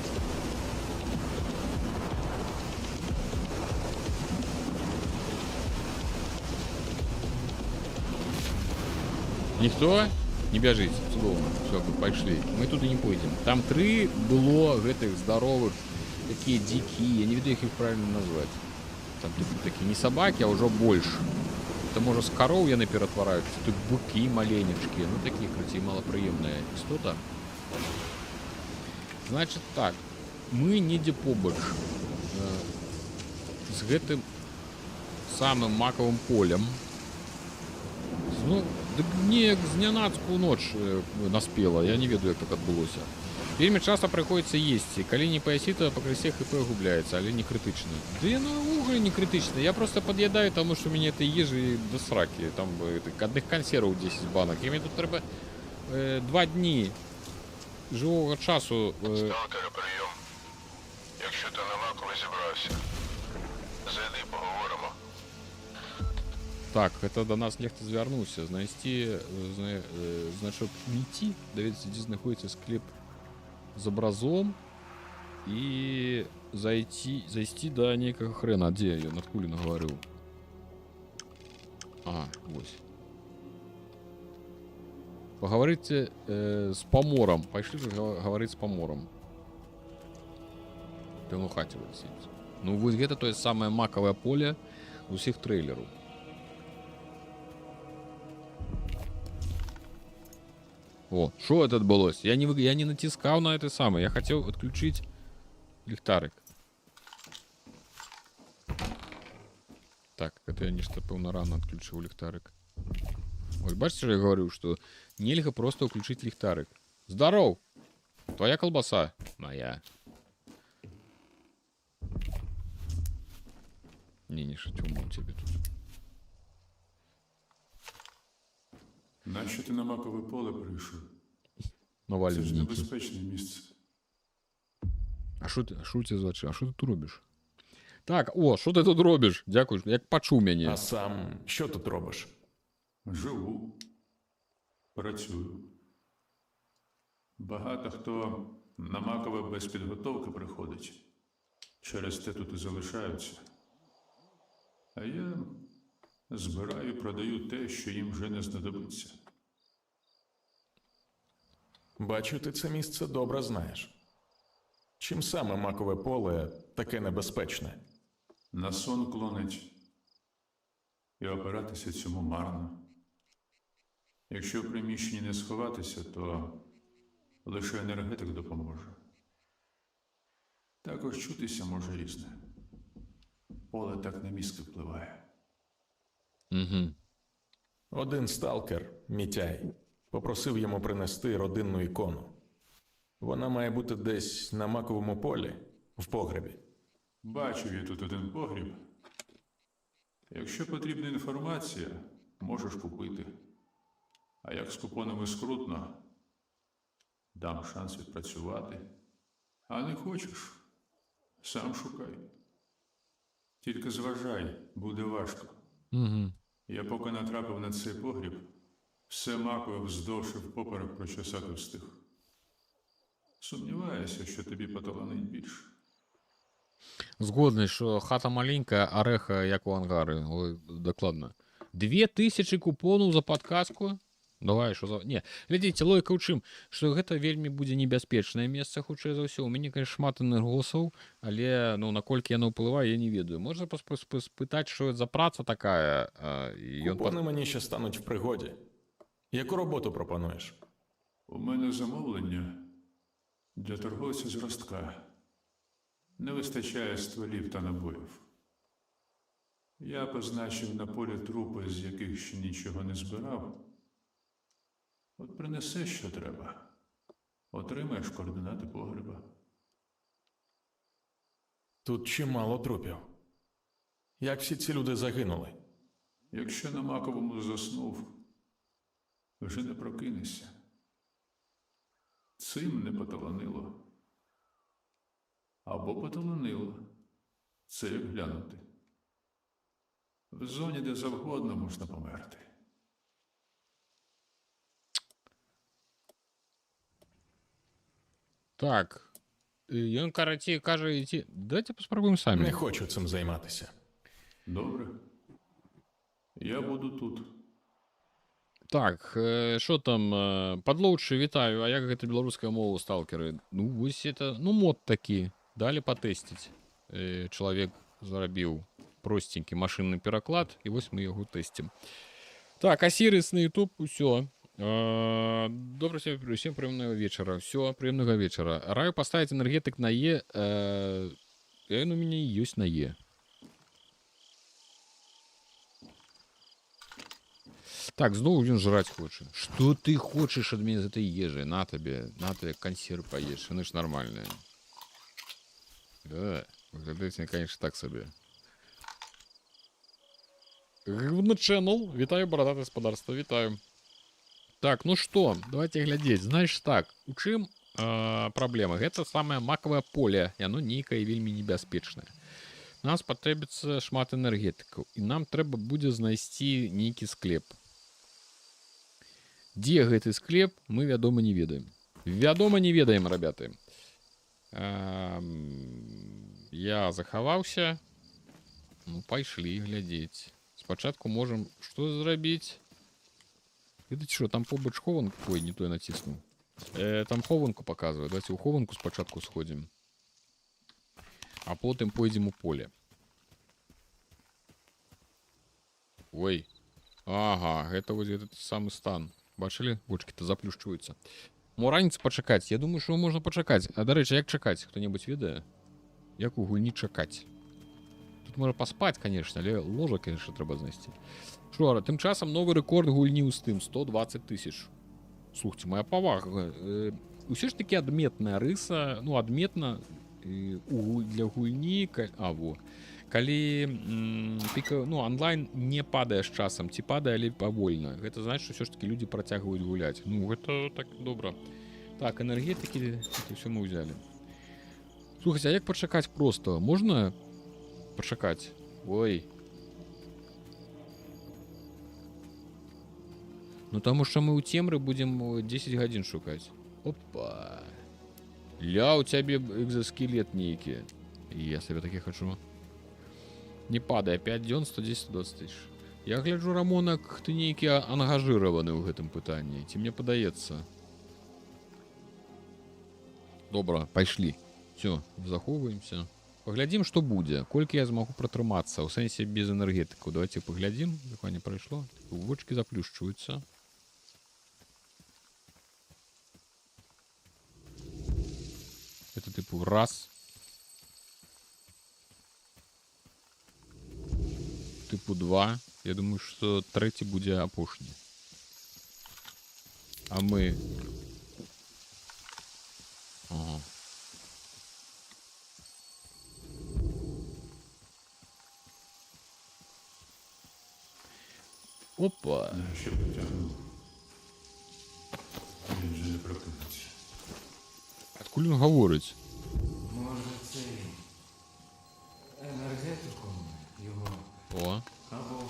Ніхто? Не бяжыць, цудоўна. Все, пайшлі. Мы туды не пойдзем. Там 3 было гэтых здаровых, такія дзікі, я не ведаю, як іх правильно назваць. Там такія не сабакі, а ўжо больш. Это, можа, з кароў яны ператвараюцца. Тут букі маленечкі, ну такія, круці, малапрыемная істота. Значит так, мы недзе побач з гэтым самым макавым полем. Ну, дык неяк знянацку ноч наспела, я не ведаю, як так адбылося. Вельмі часта прыходзіцца есці. Калі не паясі, то пакрысе ХП губляецца, але не крытычна. Да яно ўвогуле не крытычна. Я просто пад'ядаю, таму што у мяне этой ежы да сракі. Там адных кансерваў 10 банак. І мне тут трэба 2 дні живого часу. Сталкера, прийом. Якщо ти нема, коли зібрався, зайди, поговоримо. Так, это до нас нехто звярнуўся. Знайсці, значок міці, даведзецца, дзе знаходзіцца склеп з абразом і зайсці да нейкага хрена. Дзе ён, адкуль нагаварыў? А, вось. Поговорите с помором. Пошли говорить с помором. Ён у хаце высіць. Ну, вось гэта тое самае макавае поле усіх трейлераў. О, что это отбылось? Я не натискал на это самое. Я хотел отключить ліхтарик. Так. Так, это я нешта пэўна рано отключыў ліхтарык. Вось бачыце, я говорю, што нельга просто ўключыць ліхтарык. Здароў! Твоя колбаса? Моя. Не шатюма у тебе тут. Нащо ти на макове поле прийшов? Навалі Це ж знікі. небезпечне місце. А що у тебе за очі? А що ти тут робиш? Так, о, що ти тут робиш? Дякую, як почув мене. А сам що тут робиш? Живу. Працюю. Багато хто на макове без підготовки приходить. Через те тут і залишаються. А я збираю і продаю те, що їм вже не знадобиться. Бачу, ти це місце добре знаєш. Чим саме макове поле таке небезпечне? На сон клонить. І опиратися цьому марно. Якщо в приміщенні не сховатися, то лише енергетик допоможе. Також чутися може різне. Поле так на мізки впливає. Угу. Один сталкер, Мітяй, попросив йому принести родинну ікону. Вона має бути десь на маковому полі, в погребі. Бачив я тут один погріб. Якщо потрібна інформація, можеш купити. А як з купонами скрутно, дам шанс відпрацювати. А не хочеш, сам шукай. Тільки зважай, буде важко. Угу. Я поки натрапив на цей погріб, все макове вздовж і впоперек прочесати встиг. Сумніваюся, що тобі поталанить більше. Згодний, що хата маленька, а рэха як у ангары. Ой, дакладна. 2000 купонаў за падказку? Давай, що за... Не, глядзіце, логіка ў чым, што гэта вельмі будзе небяспечнае месца, хутчэй за ўсё. У мяне, конечно, шмат энергосаў, але, ну, наколькі яно ўплывае, я не ведаю. Можна спытаць, що за праца такая? І ён... Купони мені ще стануть в пригоді. Яку роботу пропонуєш? У мене замовлення для торговця з ростка. Не вистачає стволів та набоїв. Я позначив на полі трупи, з яких ще нічого не збирав. От принеси, що треба. Отримаєш координати погреба. Тут чимало трупів. Як всі ці люди загинули? Якщо на маковому заснув, вже не прокинешся. Цим не поталанило. Або поталанило. Це як глянути. В зоні, де завгодно можна померти. Так. Ён, карацей, кажа, ідці... Давайте паспрабуем самі. Не хочу цим займатися. Добре. Я буду тут. Так, що там, падлоўчы, вітаю, а як гэта беларуская мова, сталкеры? Ну, вось это, ну, мод такі, далі патэсціць. Чалавек зарабіў простенькі машынны пераклад, і вось мы яго тэсцім. Так, Асірыс на YouTube, усё. Добра, всем прыемнага вечара. Все, прыемнага вечара. Раю паставіць энергетык на Е. Ён у мяне ёсць на Е. Так, зноў ён жраць хоча. Што ты хочаш ад мяне з этой ежы? На табе кансерв паеш. Яны ж нармальныя. Да, выглядаеце, конечно, так сабе. Гвна Channel. Вітаю, барадатае гаспадарства, вітаю. Так, ну што, давайте глядзець. Знаеш так, у чым праблема? Гэта самае макавае поле, яно нейкае вельмі небяспечнае. Нам спатрэбіцца шмат энергетыкаў, і нам трэба будзе знайсці нейкі склеп. Дзе гэты склеп, мы, вядома, не ведаем. Вядома, не ведаем, рабяты. Я захаваўся. Ну, пайшлі глядзець. Спачатку можам што зрабіць? Видите, что там побач хованку... Ой, не то я натиснул. Там хованку показываю. Давайте у хованку спочатку сходим. А потом пойдем у поле. Ой. Ага, это вот этот самый стан. Бачили? Вочки-то заплющуються. Мо раніцу пачакаць. Я думаю, что можна пачакаць. А, дарэчы, як чакаць? Хто-небудзь ведае? Як у гульні чакаць? Тут тут можна паспаць, конечно, але ложа, конечно, трэба знайсці. Што, тым часам новы рэкорд гульні ў Steam 120 000. Слухайте, моя павага. Усё ж таки адметная рыса, ну, адметна для гульні, калі ну, онлайн не падае з часам, ці падае, але павольна. Гэта значыць, што ўсё ж таки людзі працягваюць гуляць. Ну, гэта так добра. Так, энергетыкі, это ўсё мы ўзялі. Слухайце, а як пачакаць проста? Можна пачакаць? Ой. Ну, таму што мы ў цемры будзем 10 гадзін шукаць. Опа. Ля, у цябе экзоскелет нейкі. Я сабе такі хачу. Не падае. 5 дзён, 110-120 000. Я гляджу, Рамонак, ты нейкі ангажыраваны ў гэтым пытанні. Ці мне падаецца? Добра, пайшлі. Все, захоўваемся. Паглядзім, што будзе. Колькі я змагу пратрымацца. У сэнсе без энергетыкаў. Давайте паглядзім, як не прайшло. Вочки заплюшчваюцца. Это типу раз. Типу 2. Я думаю, што трэці будзе апошні. А мы... Ага. Опа. Ще потягнув. Він вже не прокинеться. Адкуль він говорить? Може, цей енергетиком його О. або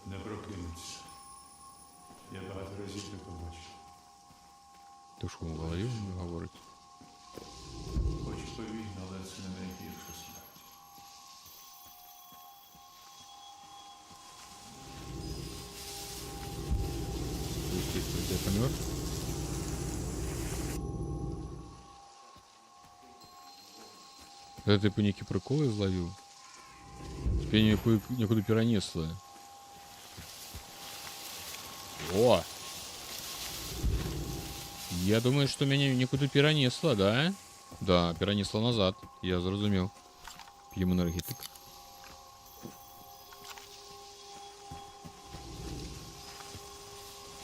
Не прокинеться. Я багато разів не побачив. Ти що, в голові він говорить? Хоч повільно, але це не найгірша смерть. Ты помер? Это типа некие приколы зловил? Теперь некуда перенесло. О! Я думаю, что меня некуда перенесло, да? Да, перенесло назад. Я зразумел. П'ємо энергетик.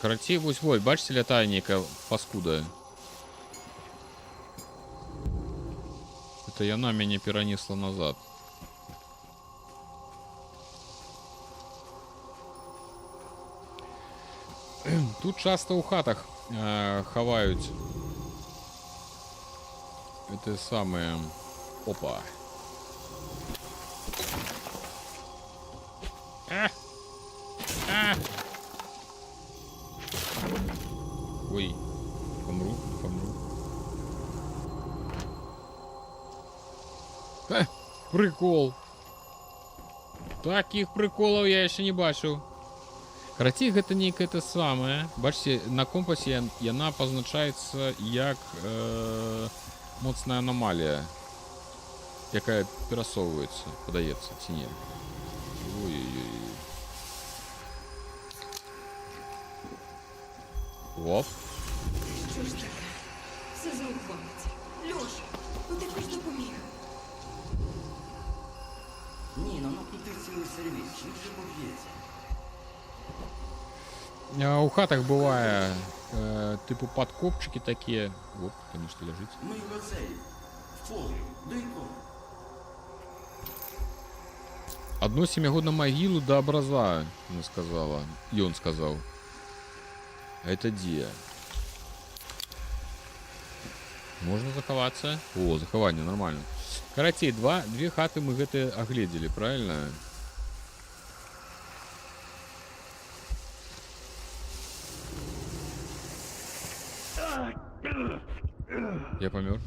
Карацей, вось, бачите, лятае нейкая паскуда. Это яна мяне перанесла назад. Тут часто у хатах хаваюць. Это самое. Опа. Ой, помру. Прикол. Таких приколов я еще не бачыў. Карацей, гэта нейкае те самае. Бачите, на компасе яна пазначаецца як моцная аномалія, якая перасоўваецца, падаецца, ці не. Ой-ой-ой. Оп. Що ж таке? Все заухвалиться. Льоша, ну ти ж допоміг. Ні, ну тут цілий сервіс, швидше поб'ється. У хатах бывае типу подкопчики такие. Вот, конечно, лежит. Ми його цей, в полі, дийко. Одну семигодную могилу до образа, она сказала. И он сказал. А это где? Можно заховаться? О, захование, нормально. Карацей, две хаты мы гэты огледели, правильно? Я помер.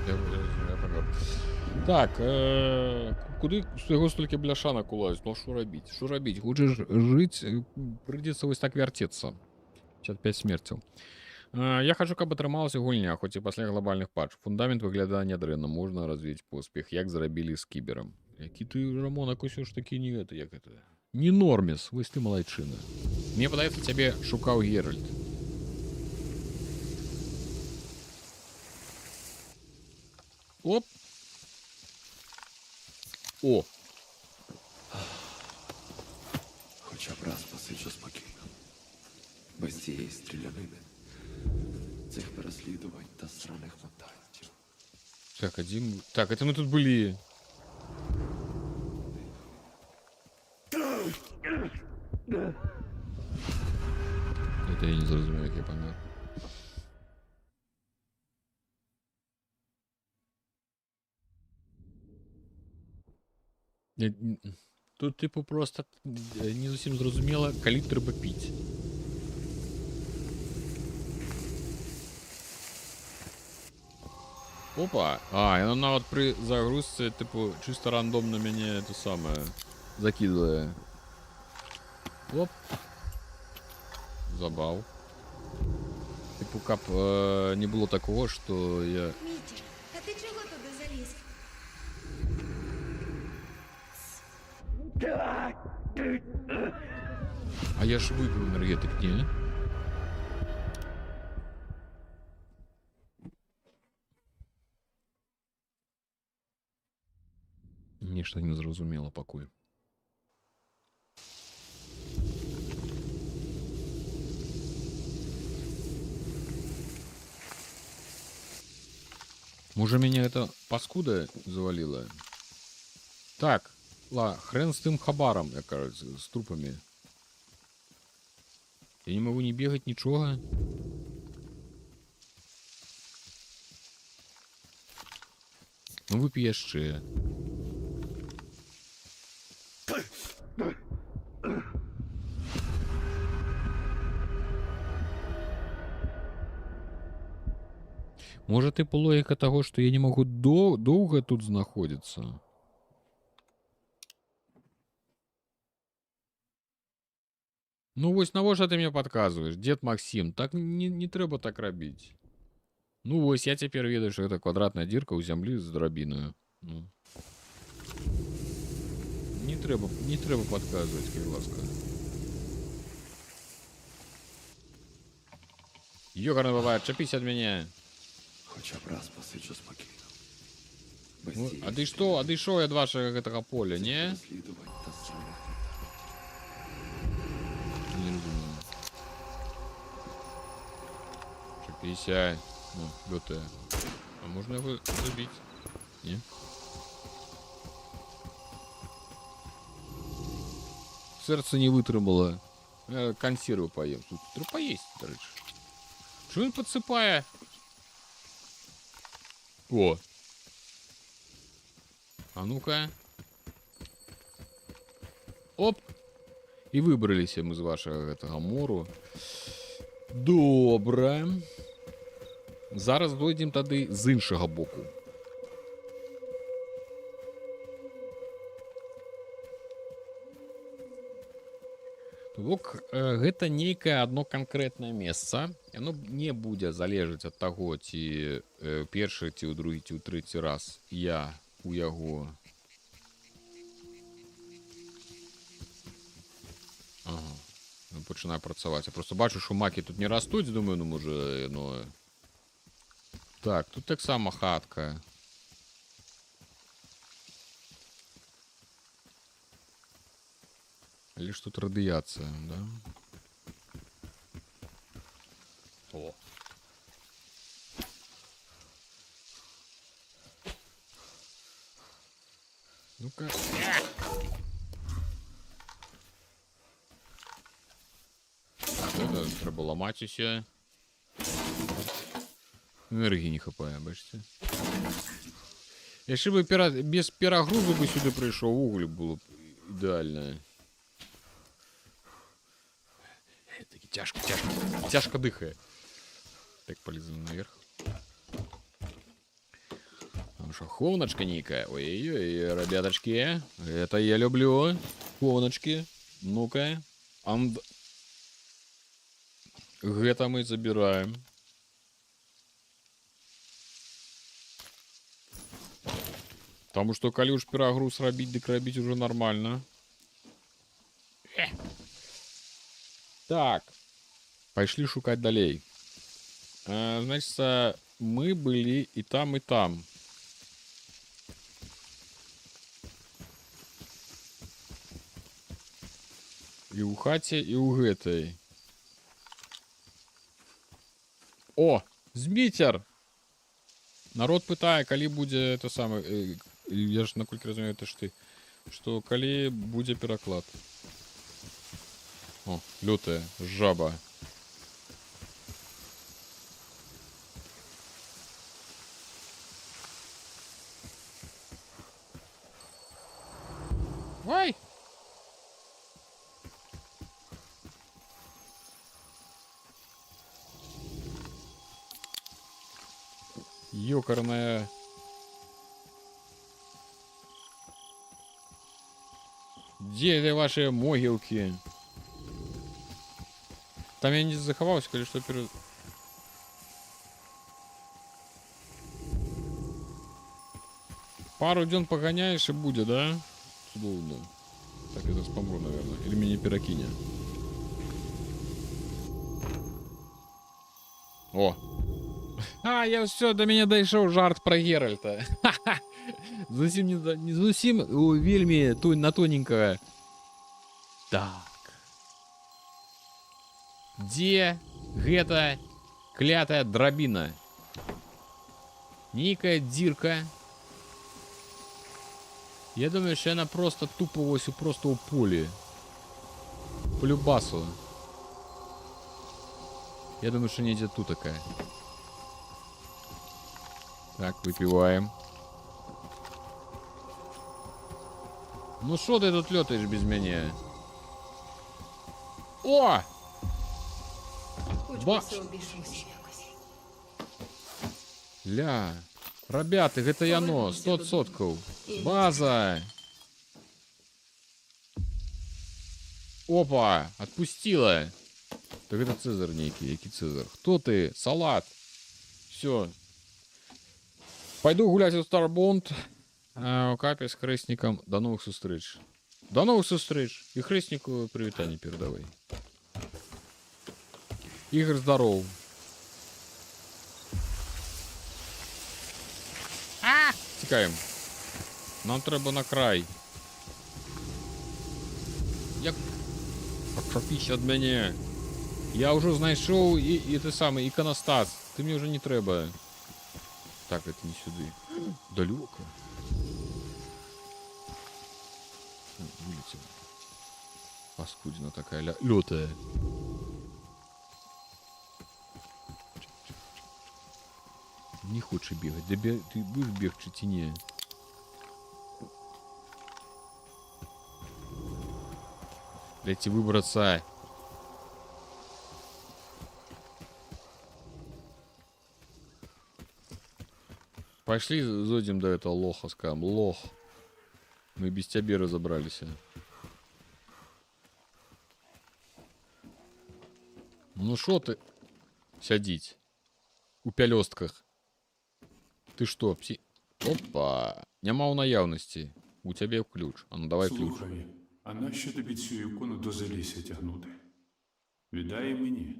Я помер. Так, куды з яго столькі бляшанак улазіць? Ну што рабіць? Што рабіць? Хочаш жыць, прыйдзецца вось так вярцецца. 55 смерцяў. Я хачу, каб атрымалася гульня, хоць і пасля глобальных патч. Фундамент выглядае нядрэнна, можна развіць поспех, як зрабілі з кіберам. Які ты, Рамонак, усё ж такі не гэта, як гэта? Не норміс, вось ты малайчына. Мне падаецца, цябе шукаў Геральт. Оп. О. Хоча б раз посиджу спокійно. Без цієї стрілянини, цих переслідувань та сраних мутантів. Так, один... Так, это мы тут были. Это я не зрозумів, як я помер. Тут, типу, просто не зовсім зрозуміло, коли треба піть. Опа! А, и она вот при загрузке, типу, чисто рандомно меня это самое закидывает. Оп. Забав. Типу, кап не було такого, що я... Мітя, а ти чого туди заліз? А я ж випив енергетик, ні? Нічого не зрозуміло, пакуй. Может, меня это паскуда завалило? Так, хрен с тем хабаром, я кажется, с трупами. Я не могу не бегать, ничего. Ну, выпей яшчэ. Может, типу логіка того, що я не можу довго тут знаходитися. Ну, ось навіщо ти мені підказуєш, дід Максим? Так не треба так робити. Ну, ось я тепер ведаю, що це квадратна дірка у землі з драбиною. Ну. Не треба підказувати, будь ласка. Йогарний бабай, отчепись від мене. Хоча б раз посиджу спокійно. Без Ну, цієї а ти що від вашого этого поля, не? переслідувань та сраних Не розумію. Чепися. Ну, бьоте. А можна його забити? Ні? Серце не витримало. Я консерву поїм. Тут треба поїсти, до речі. Що він підсипає? О. А ну-ка. Оп. І вибралися ми з вашого этого мору. Добре. Зараз дойдемо тоді з іншого боку. Бок, гэта нейкае одно конкретное месца. Оно не будзе залежаць ад таго, ці першы, ці ў другі, ці ў трэці раз я у яго. Ага. Пачынаю працаваць. Я просто бачу, што макі тут не растуць, думаю, ну можа, ну... Так, тут таксама хатка. Але ж тут радыяцыя, да? О. Ну-ка. Это трэба ламаць усе. Энергии не хапае, бачите? Яшчэ бы без перагрузу бы сюды прыйшоў, уголь было б ідэальна. Такі цяжка дыхае. Так, полезем наверх. Там что, ховночка нейкая. Ой-ой-ой, ребяточки. Это я люблю. Ховночки. Ну-ка. Гэта мы забираем. Потому что, коли уж перагруз рабіць, дык рабіць уже нормально. Так. Пошли шукать далей. Значит, мы были и там, и там. І ў хаце, і ў гэтай. О, Зміцер! Народ пытае, калі будзе это самае... Я ж наколькі разумею, это ж ты. Што калі будзе пераклад. О, лютая жаба. Ой! Ёкарная. Где это ваши могилки? Там я не заховался, коли что перед... Пару дён погоняешь и будет, да? Чудовно. Так, я зараз помру, наверное. Или меня перекине. О! А, я все, до меня дійшов жарт про Геральта. Зовсім не зовсім вельми на тоненького. Так. Где гэта клятая драбина? Некая дірка. Я думаю, что она просто тупо ось просто у полі. По любасу. Я думаю, что не тут такая. Так, выпиваем. Ну что ты тут летаешь без меня? О! Хоч Ба- би все обійшлося якось. Ля. Ребята, гэта яно, 100%. База. Опа, отпустила. Так это Цезарь некий, який Цезарь. Кто ты? Салат. Все. Пойду гулять у Старбонд. У капе с хрестником. До новых сустреч. До новых сустреч. И хрестнику привитание передавай. Игорь, здоров. Тікаємо. Нам треба на край. Як... Отчепись від мене. Я вже знайшов і те саме, іконостас. Ти мені вже не треба. Так, це не сюди. Далеко. Вилетів. Паскудина така лютая. Не хочешь бегать. Да ты будешь бегать чи тени? Дайте выбраться. Пошли зайдем до этого лоха, скажем. Лох. Мы без тебя разобрались. Ну шо ты? Сядить. У пялёстках. Ты что, пси... Опа! Нема у наявності. У тебе ключ. А ну давай ключ. Слухай, а нащо тобі цю ікону до залісся тягнути? Віддай мені.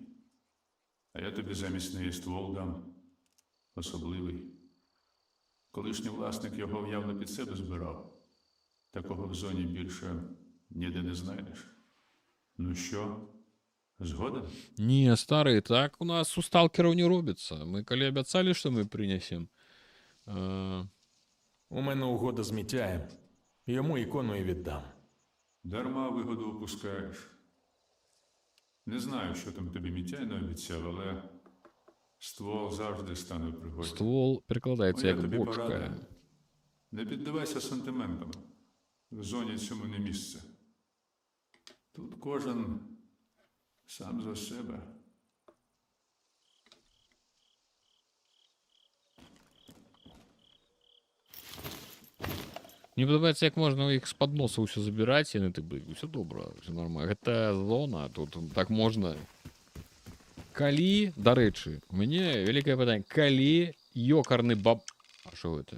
А я тобі замість неї ствол дам. Особливий. Колишній власник його явно під себе збирав. Такого в зоні більше ніде не знайдеш. Ну що, згоден? Не, старый, так у нас у сталкеров не робится. Мы коли обіцяли, що ми принесем. У мене угода з Мітяєм. Йому ікону і віддам. Дарма вигоду опускаєш. Не знаю, що там тобі Мітяй наобіцяв, але ствол завжди стане в пригоді. Ствол перекладається Моя як тобі бочка. порада. Не піддавайся сантиментам. В зоні цьому не місце. Тут кожен сам за себе. Мені подобається, як можна їх з-під носа все забирати, і не так, все добре, все нормально. Це зона, тут так можна. Калі, до речі, у мене велике питання. Калі йокарний баб... А що це?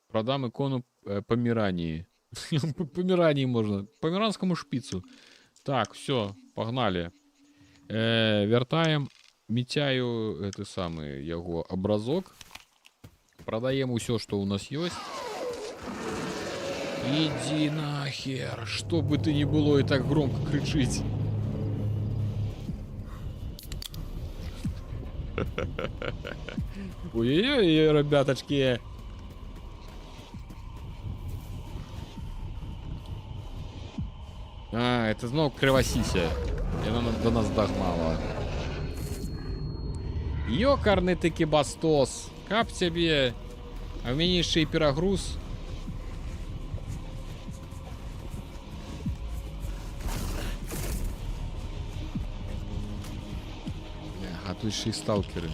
Продам икону Померании. Померании можно. Померанскому шпицу. Так, все, погнали. Вертаем Митяю это самый его образок. Продаем все, что у нас есть. Иди нахер, что бы ты ни было, и так громко кричить. Ой-ой-ой, ребяточки. А, это снова кривосися. И она до нас догнала. Ёкарный таки бастос. Кап тебе. А в меня еще и пирогруз. А тут ще й сталкеры.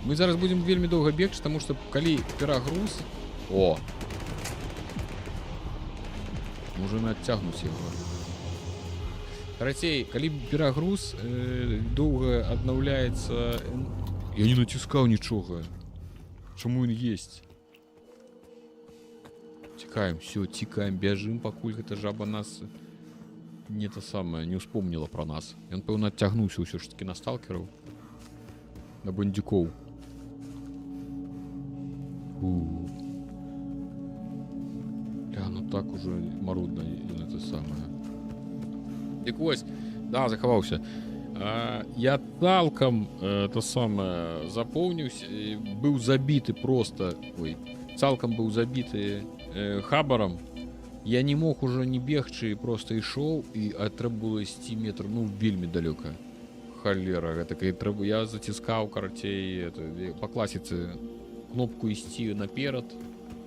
Мы зараз будем вельмі долго бегать, потому что коли пирогруз... О! Можем оттягнуть его. Карацей, коли пирогруз долго обновляется... Я не натискал ничего. Чему он есть? Тикаем, все, тикаем, бежим, покуль эта жаба нас не то самое, не вспомнила про нас. И он, певно, оттягнулся все ж таки на сталкеров. На бандюков. Бля, ну так уже марудно и на те самое. Так ось, да, заховался. Я цалком то самое заповнився, был забитый просто, ой, цалком был забитый хабаром. Я не мог уже не бегчы, просто ішоў, і трэба было ісці метр, ну, вельмі далёка. Холера, я заціскаў, карацей, по класіцы кнопку ісці наперад,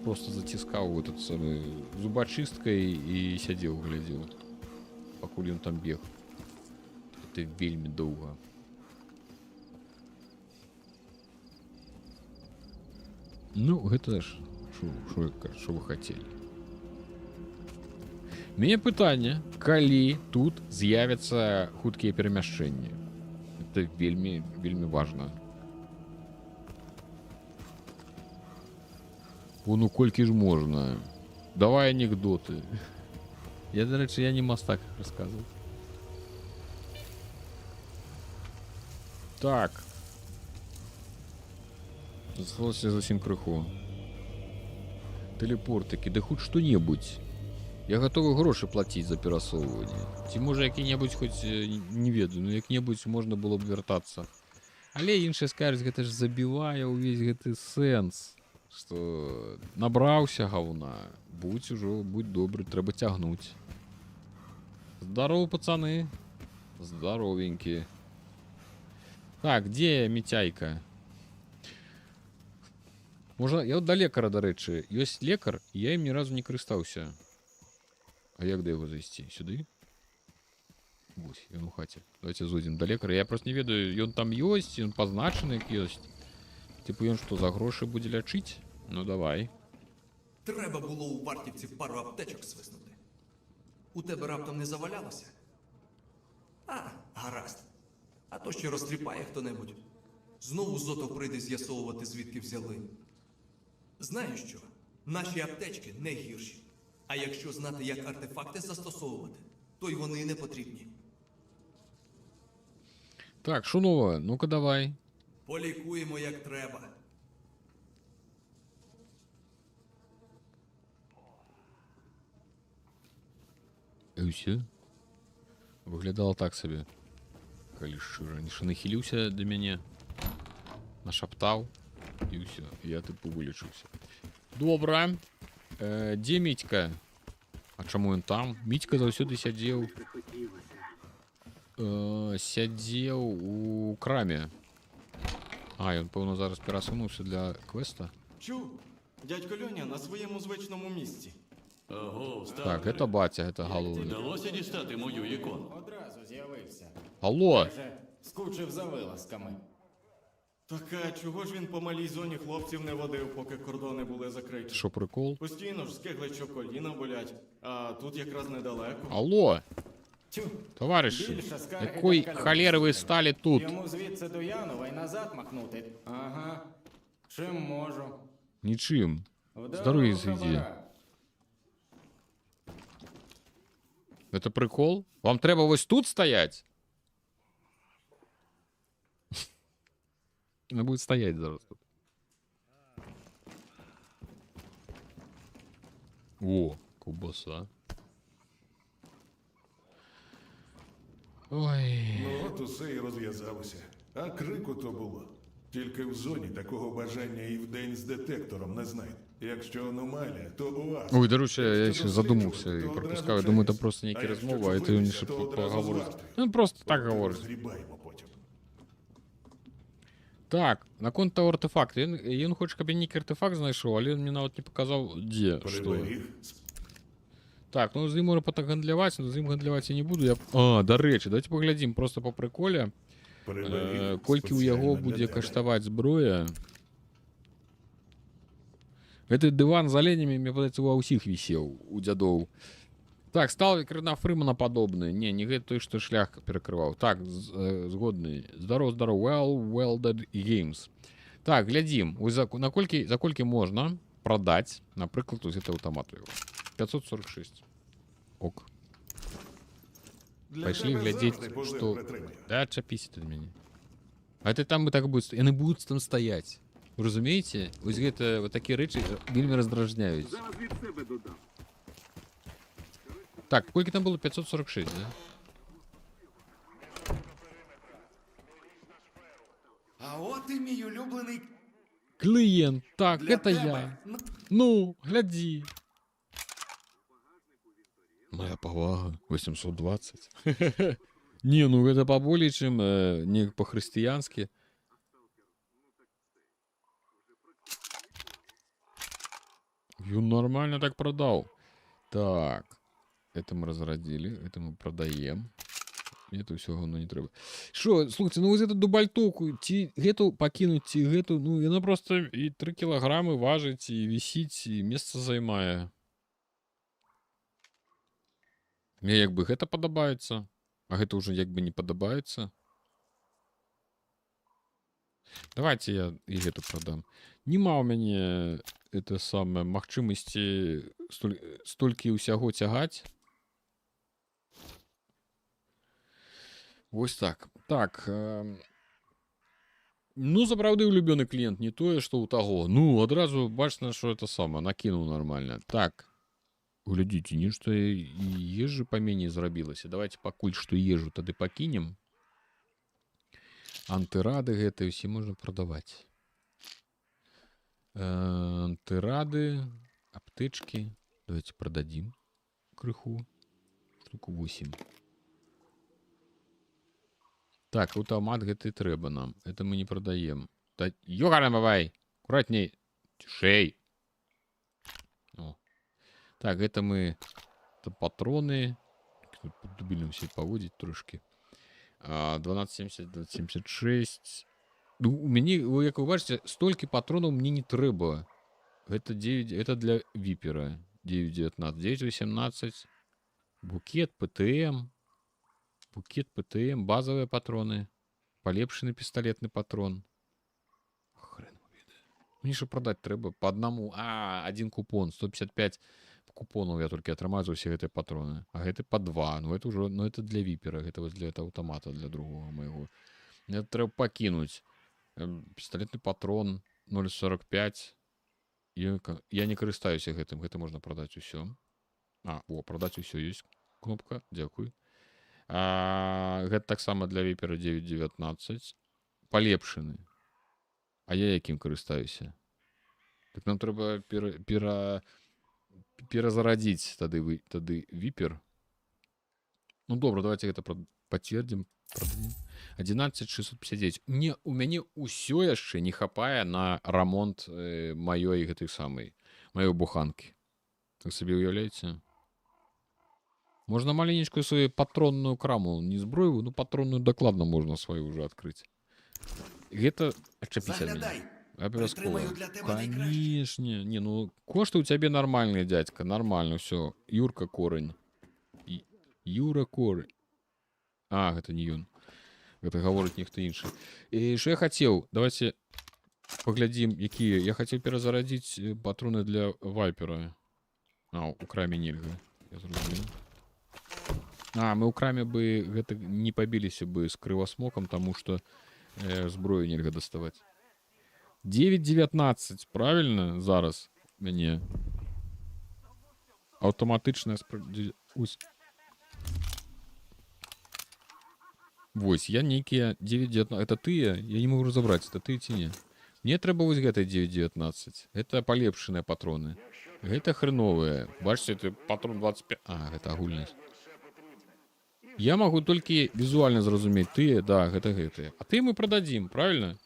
просто заціскаў этот самый зубачысткай і сядзеў, глядзеў, пакуль ён там бег. Это вельмі доўга. Ну, гэта ж, што вы хацелі. Мне пытанне, калі тут з'явяцца хуткія перамяшчэнні. Это вельмі, вельмі важна. Ну колькі ж можна? Давай анекдоты. Я, до речі, я не мастак их рассказывать. Так. Засталося зовсім крыху. Телепортики, да хоть что-нибудь. Я готовы гроши платить за перасоўванне. Ці можа які-небудзь хоць не ведаю, ну як-небудзь можна было б вяртацца. Але іншыя скажуць, гэта ж забівае ўвесь гэты сэнс, што набраўся гаўна, будь добры, трэба цягнуць. Здорово, пацаны. Здоровенькие. Так, где Митяйка? Можа, я вот до лекара, до рэчы. Ёсць лекар, і я ім ні разу не карыстаўся. А як да яго зайсці? Сюды? Вось, ён у хаце. Давайте зойдзем да лекара. Я просто не ведаю, ён там ёсць, ён пазначаны як ёсць. Типу ён што, за грошы будзе лячыць? Ну давай. Треба було у вартівці пару аптечок свиснути. У тебе раптом не завалялося? А, гаразд. А то ще розтріпає хто-небудь. Знову Зотов прийде з'ясовувати, звідки взяли. Знаєш що? Наші аптечки не гірші. А якщо знати, як артефакти застосовувати, то й вони не потрібні. Так, що нове? Ну-ка давай. Полікуємо як треба. І все. Виглядало так собі. Калі шчыра. Не нахіліўся да мяне. Нашаптаў. І ўсё. Я тыпу вылечыўся. Добра. Дзе Мітька? А чаму ён там? Мітька заўсёды сядзеў. Сядзеў у краме. А, ён, пэўна, зараз перасунуўся для квеста. Чув? Дядько Льоня на своєму звичному місці. Ого, Так, это батя, это головний. Вдалося дістати мою ікону. Одразу з'явився. Алло! Вже скучив за вилазками. Так а чого ж він по малій зоні хлопців не водив, поки кордони були закриті? Що, прикол? Постійно ж скиглить, що коліна болять, а тут якраз недалеко. Алло! Тю, Товариші, більше скарги якої та холери ви стали тут? Йому звідси до Янова і назад махнути. Ага. Чим можу? Нічим. В Здоров'я дорогу, зійді. хабара. Это прикол? Вам треба ось тут стоять? Она будет стоять зараз тут. О, ковбаса. Ой. Ну от усе і розв'язалося. А крику то було. Тільки в зоні такого бажання і вдень з детектором не знайде. Якщо аномалія, то оаз. Ой, до речі, я Якщо ще задумався досліджувати, і то пропускав. Я одразу думаю, це через. просто ніякі А якщо розмови, а ти він ще чужинець, то одразу поговорив. з вартою. Ну, просто так Окремо говорить. згрібаємо потім. Так, на конт того артефакту. Він хоче, щоб я ніякий артефакт знайшов, але він мені навіть не показав, де, що. Приберіг. Так, ну з ним можна потім гандлювати, але з ним гандлювати я не буду. А, до речі, давайте поглядимо просто по приколі. Приберіг. Колькі у яго Спеціально для буде тебе. каштаваць зброя. Гэты дыван з оленями, мне падаецца, ва ўсіх вісеў, у дзядоў. Так, сталкер на Фрымана падобны. Не гэты той, што шлях перакрываў. Так, згодны. Здаров. Well done games. Так, глядзім. За колькі можна прадаць, напрыклад, вось гэты аўтамат. 546. Ок. Для Пайшлі тебе глядзець, завжди позив што... притримаю. Да, чапіся ты ад мяне. А ты там и так будуць. Яны будуць там стаяць. Вы разумееце? Вось гэта вот такія рэчы вельмі раздражняюць. Так, колькі там было? 546, да? А от і мій улюблений Клієнт. Так, для это тебе. я. Ну, глядзі. Моя павага. 820. Не, ну гэта паболей, чым не па-хрысціянскі. Ён нормально так продал. Так. Это мы разрадили. Это мы продаем. Это все говно не трэба. Шо, слухайте, ну вось эту дубальтоўку, ці гэту пакінуць, ці гэту, ну яна просто і 3 кілаграмы важыць, і вісіць, і месца займае. Мне як бы гэта падабаецца, а гэта ўжо як бы не падабаецца. Давайте я і гэту прадам. Нема ў мяне это самае магчымасці столькі ўсяго цягаць. Вось так. Так. Ну, сапраўды улюбёны кліент, не тое, што ў таго. Ну, адразу бачна, што это самае, накінуў нармальна. Так. Глядзіце, нешта і ежы паменей зрабілася. Давайте пакуль што ежу тады пакінем. Антырады гэтыя ўсе можна прадаваць. Антырады, аптечкі. Давайте прададзім крыху. Штуку 8. Так, аўтамат гэты трэба нам. Это мы не прадаем. Ёгара, бавай! Аккуратней. Цішэй. О. Так, гэта мы... Это патроны. Дубільным все паводзіць трошки. 1270, 1276. Ну, у мяне, як вы бачыце, столькі патронаў мне не трэба. Гэта 9, это для віпера. 919, 918. Букет, ПТМ. Букет, ПТМ, базовые патроны. Полепшенный пистолетный патрон. Хрен его ведает. Мне же продать треба по одному. Один купон. 155 купонов я только атрымаю за все эти патроны. А это по 2. Ну это уже, ну это для випера. Это вот для этого автомата, для другого моего. Это треба покинуть. Пистолетный патрон 0,45. Я не карыстаюсь гэтым. Это можно продать усё. Продать усё есть кнопка. Дякую. Гэта таксама для віпера 9.19. Полепшаны. А я якім карыстаюся? Так нам трэба перазарадзіць тады віпер. Ну добра, давайте гэта пацвердзім. 11659. У мяне ўсё яшчэ не хапае на рамонт маёй гэтай самай, маёй буханкі. Так сабе уяўляеце? Можно маленечкую свою патронную краму, не зброю, но патронную докладно можно свою уже открыть. Это отчепись от меня. Обовязково. Конечно. Не, ну кошты у тебя нормальные, дядька, нормально, все. Юрка Корень. Юра Корень. Это не ён. Это говорит ніхто інший. И что я хотел? Давайте поглядим, какие. Я хотел перезарядить патроны для вайпера. У краме нельга. Я зрозумел. Мы у краме бы гэта не побились бы с крывосмоком, потому что зброю нельга доставать. 9.19, правильно? Зараз мне. Аўтаматычная ось. Вось, я нейкія 9-19. Это тыя? Я не могу разобраць, это ты ці не. Мне трэба вось гэтай 9-19. Это палепшаныя патроны. Гэта хреновыя. Бачыце, это патрон 25. А, гэта агульны. Я могу толькі візуальна зразумець. Тыя, да, гэта гэтыя. А ты мы продадим, правильно?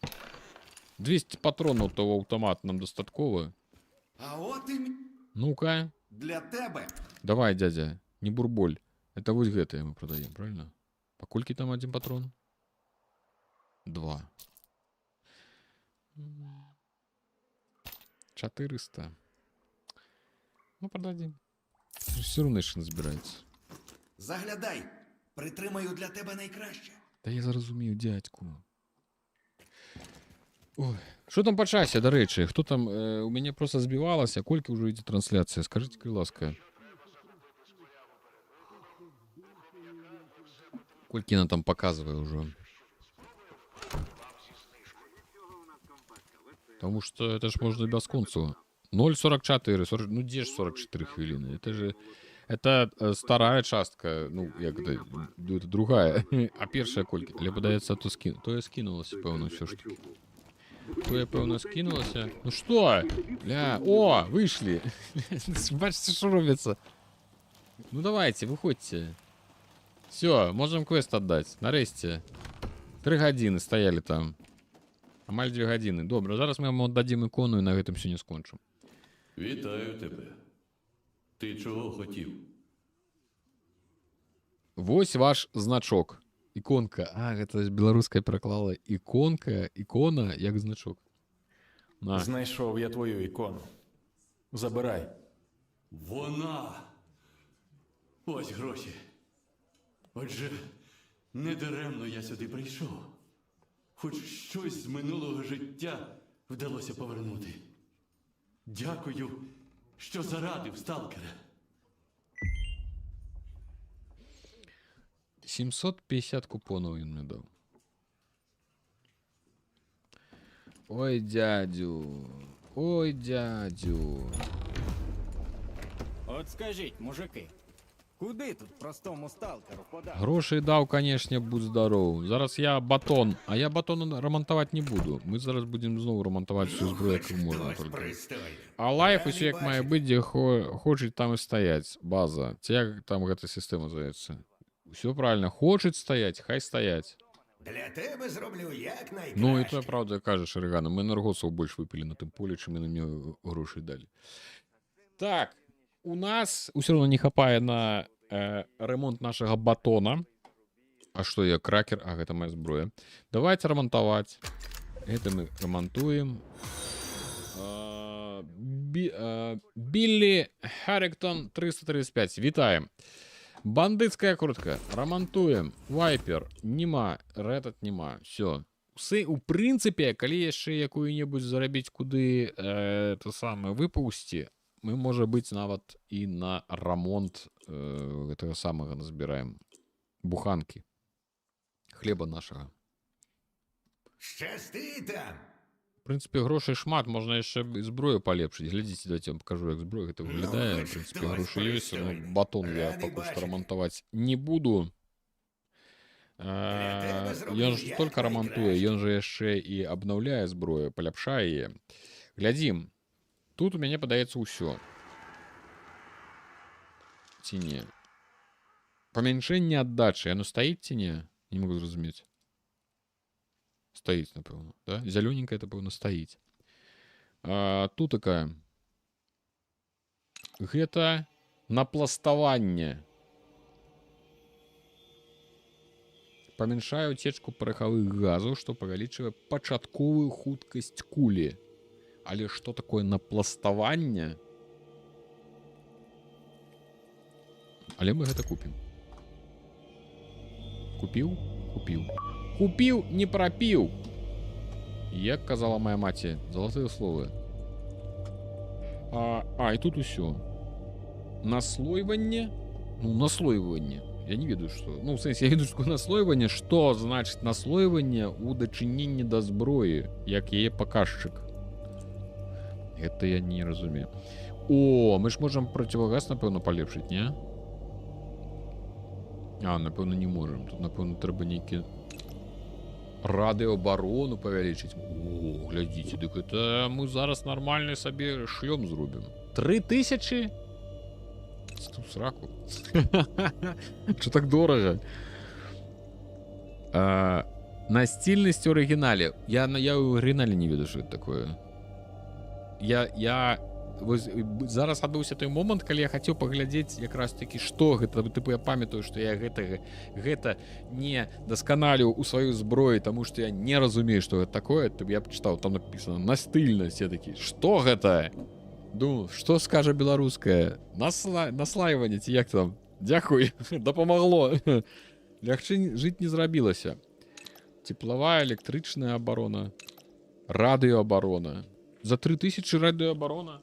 200 патронаў того аўтамат нам дастаткова. А от і Ну-ка. для тебе. Давай, дядя, не бурболь. Это вот гэтые мы продаем, правильно? По кольки там один патрон? 2. 400. Ну, продадим. Все равно ще не збирається. Заглядай. Притримаю для тебе найкраще. Та я зрозумів, дядьку. Ой. Що там по часі, до речі? Хто там? У мене просто збивалося. Кольки вже йде трансляція? Скажіть, будь ласка. Кольки она там показывает уже. Потому что это ж можно бесконцево. 0,44, 40, ну где ж 44 хвилины? Это же... Это старая частка, ну, як это другая. А першая кольки? Але подається, то я скинулася, певно, все ж таки. То я, певно, скинулася. Ну что? Ля, о, вышли. Бачите, что робится. Ну давайте, выходите. Все, можем квест отдать. Нарешті. 3 години стояли там. Амаль 2 години. Добре, зараз ми вам віддадим ікону і на гэтым все не скончим. Вітаю тебе. Ти чого хотів? Вось ваш значок. Іконка. А, гэта беларуская пераклала. Іконка, ікона, як значок. На. Знайшов я твою ікону. Забирай. Вона! Ось гроші. Отже, недаремно я сюди прийшов. Хоч щось з минулого життя вдалося повернути. Дякую, що зарадив, сталкера. 750 купонов він мені дав. Ой, дядю. Ой, дядю. От скажіть, мужики, куди тут простому сталкеру подати? Грошей дав, конечно, будь здоров. Зараз я батон. А я батон ремонтувати не буду. Ми зараз будемо знову ремонтувати всю зброю, яку можна тільки. А лайф усе як має бути, де хочуть там і стоять. База. Це як там эта система називається. Все правильно. Хочуть стоять, хай стоять. Для тебе зроблю як найкраще. Ну, і то правда каже Шаригана. Ми енергосов більше випили на тим полі, чим ми на нього гроші дали. Так, у нас все одно не хапає на ремонт нашого батона. А что я, кракер? А, это моя зброя. Давайте ремонтовать. Это мы ремонтуем. Билли Харрингтон 335. Вітаем. Бандитская крутка. Ремонтуем. Вайпер. Нема. Ретат нема. Все. У принципе, калі яшчэ якую-небудзь зарабіць куды это самое выпусці, мы, можа быць, нават і на ремонт гэтага самага назбіраем. Буханки. Хлеба нашага. Щасти там! В принципе, грошей шмат, можна яшчэ і зброю палепшыць. Глядзіце, давайте я вам покажу, як зброя гэта выглядае. В принципе, грошы ёсць, но батон я пакуль што ремонтаваць не буду. Ён ж только ремонтуе, ён же яшчэ і абнаўляе зброю, паляпшае яе. Глядзім. Тут у мяне падаецца ўсё. Ці не? Памяншэнне аддачы, яно стаіць ці не? Не могу зразумець. Стаіць, напэўна, да? Зялёненькая, это, пэўна, стаіць. Тут такая. Гэта напластаванне. Памяншае уцечку парахавых газаў, што павялічвае пачатковую хуткасць кулі. Але што такое напластаванне? Але мы гэта купім. Купіў? Купіў. Купіў, не прапіў. Як казала моя маці, залатыя словы. І тут усё. Наслойванне? Ну, наслойванне. Я не ведаю, што. Ну, в сэнсе, я ведаю, што наслойванне. Што значыць наслойванне ў дачыненні да зброі, як яе паказчык? Гэта я не разумею. О, мы ж можем противогаз, напэўна, полепшить, не? А, напэўна, не можем. Тут, напэўна, трэба нейкі радыёабарону павялічыць. О, глядзіце, дык это мы зараз нармальны сабе шлём зробім. 3000? Стоп, сраку. Чё так дорага? Настільнасць у арыгінале. Я ў арыгінале не ведаю, што это такое. Вось, зараз адбыўся той момант, калі я хацеў паглядзець якраз такі, што гэта. Тыпу я памятаю, што я гэта не дасканаліў у сваёй зброі, таму што я не разумею, што гэта такое. Я пачытаў, там напісана настыльнасць. Я такі, што гэта? Думаю, што скажа беларускае? Наслаиванне ці як там? Дзякуй, дапамагло. Лягчэй жыць не зрабілася. Тепловая, электрычная абарона, радыёабарона. За 3000 радыёабарона?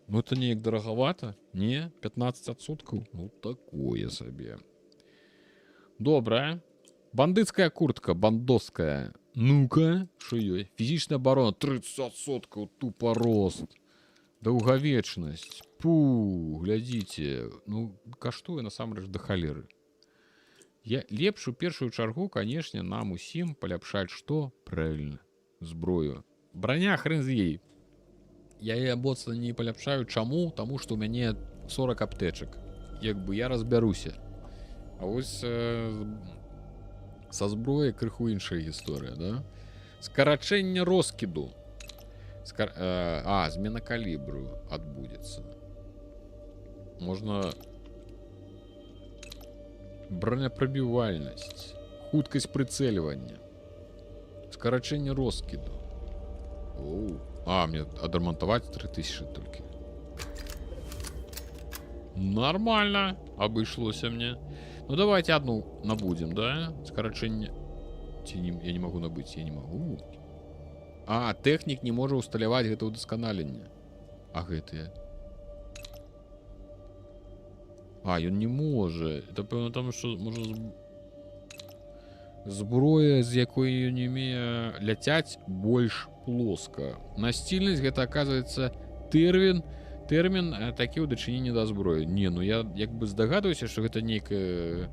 Ну, это неяк дарагавата? Не? 15%? Ну, такое сабе. Добра. Бандыцкая куртка, бандоская. Ну-ка, што ёй? Фізічная абарона, 30%, тупо рост. Даўгавечнасць. Пу, глядзіце. Ну, каштуе насамрэч да халеры. Лепш у першую чаргу, канешне, нам усім паляпшаць што? Правільна. Зброю. Броня хрен з ей. Я яе моцна не паляпшаю. Чаму? Таму што ў мяне 40 аптэчак. Як бы я разбяруся. А вось са зброяй крыху іншая гісторыя, да? Скарачэнне роскіду. Змена калібру адбудзецца. Можна бронепрабівальнасць, хуткасць прыцэльвання, скарачэнне роскіду. Мне адрамантаваць 3000 толькі. Нормально абышлося мне. Ну давайте одну набудзем, да? Скарачэнне. Я не могу набыць, я не могу. Тэхнік не можа усталяваць гэта ўдасканаленне. А гэтыя? Ён не можа. Это пэўна там, што можа зброя, з якой ён не умее ляцяць, больш плоска. Настільнасць гэта, оказывается, тэрмін такі ў дачыненні да зброі. Не, ну я як бы здагадваюся, што гэта нейкая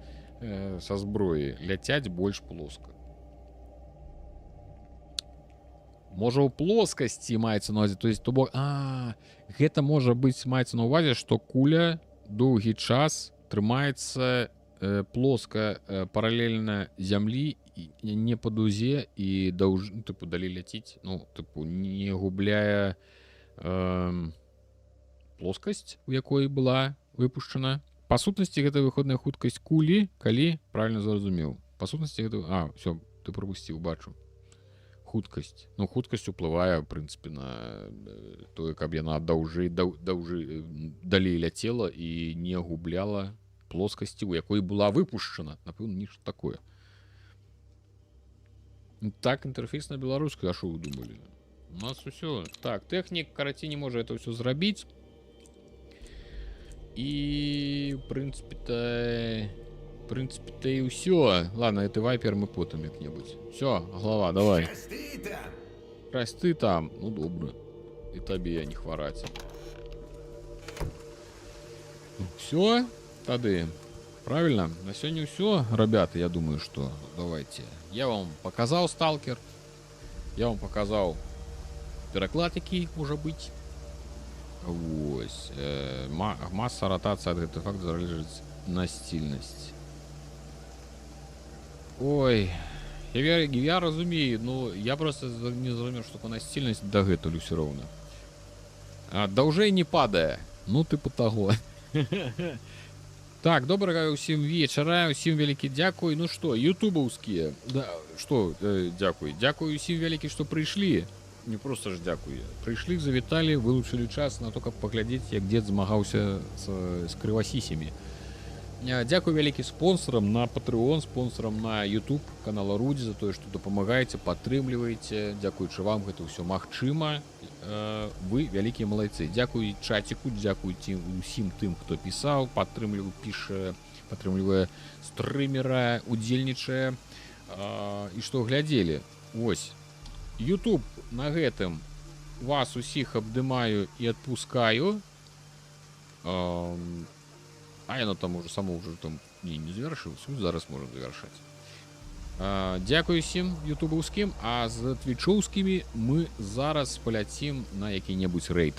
са зброі. Ляцяць больш плоска. Можа ў плоскасці маецца на увазе. То есть, гэта можа быць маецца на увазе, што куля доўгі час трымаецца плоска паралельна зямлі, не па дузе і далей ляціць, не губляе плоскасць, у якой была выпушчана. Па сутнасці гэта выходная хуткасць кулі, калі правильно зразумеў. Па сутнасці гэта... Все, ты пропусціў, бачу. Хуткасць. Хуткасць уплывае, в прынцыпе, на тое, каб яна далей ляцела і не губляла плоскасці, у якой была выпушчана. Напэўна, нешта такое. Так, інтэрфейс на беларускай, а што вы думалі? У нас усё. Так, тэхнік, карацей, не можа это ўсё зрабіць. І, в прынцыпе-то і ўсё. Ладно, это вайпер мы потым як-небудзь. Всё, глава, давай. Расты там. Ну, добра. І табе не хвараць. Всё? Тады. Правильно? На сёння ўсё, ребята, я думаю, что давайте. Я вам показал сталкер. Я вам показал пераклад, які можа быць. Вось. Масса ротацыя ад гэты факт залежыць настільнасць. Ой. Я разумею, но я просто не зразумеў, што по настільнасць дагэтуль усё роўна. Даўжэй не падае. Ну, тыпу таго. Так, добрага ўсім вечара, усім вялікі дзякуй. Ну што, ютубаўскія. Дзякуй. Дзякуй усім вялікі, што прыйшлі. Не просто ж дзякуй. Прыйшлі, завіталі, вылучылі час на то, каб паглядзець, як дзед змагаўся з крывасісямі. Дзякуй вялікі спонсорам на Patreon, спонсорам на YouTube канала Рудзі за тое, што дапамагаеце, падтрымліваеце. Дзякуючы вам гэта ўсё магчыма. Вы вялікія малайцы. Дзякуй чаціку, дзякуйце усім тым, хто пісаў, падтрымлівае, піша, падтрымлівае стрымера, удзельнічае і што глядзелі. Вось. YouTube на гэтым вас усіх обдимаю і відпускаю. А яно там уже само вже там не завершилось. Ми зараз можемо завершати. Дякую всім ютубовським, а з твічовськими ми зараз поляцім на який-небудь рейд.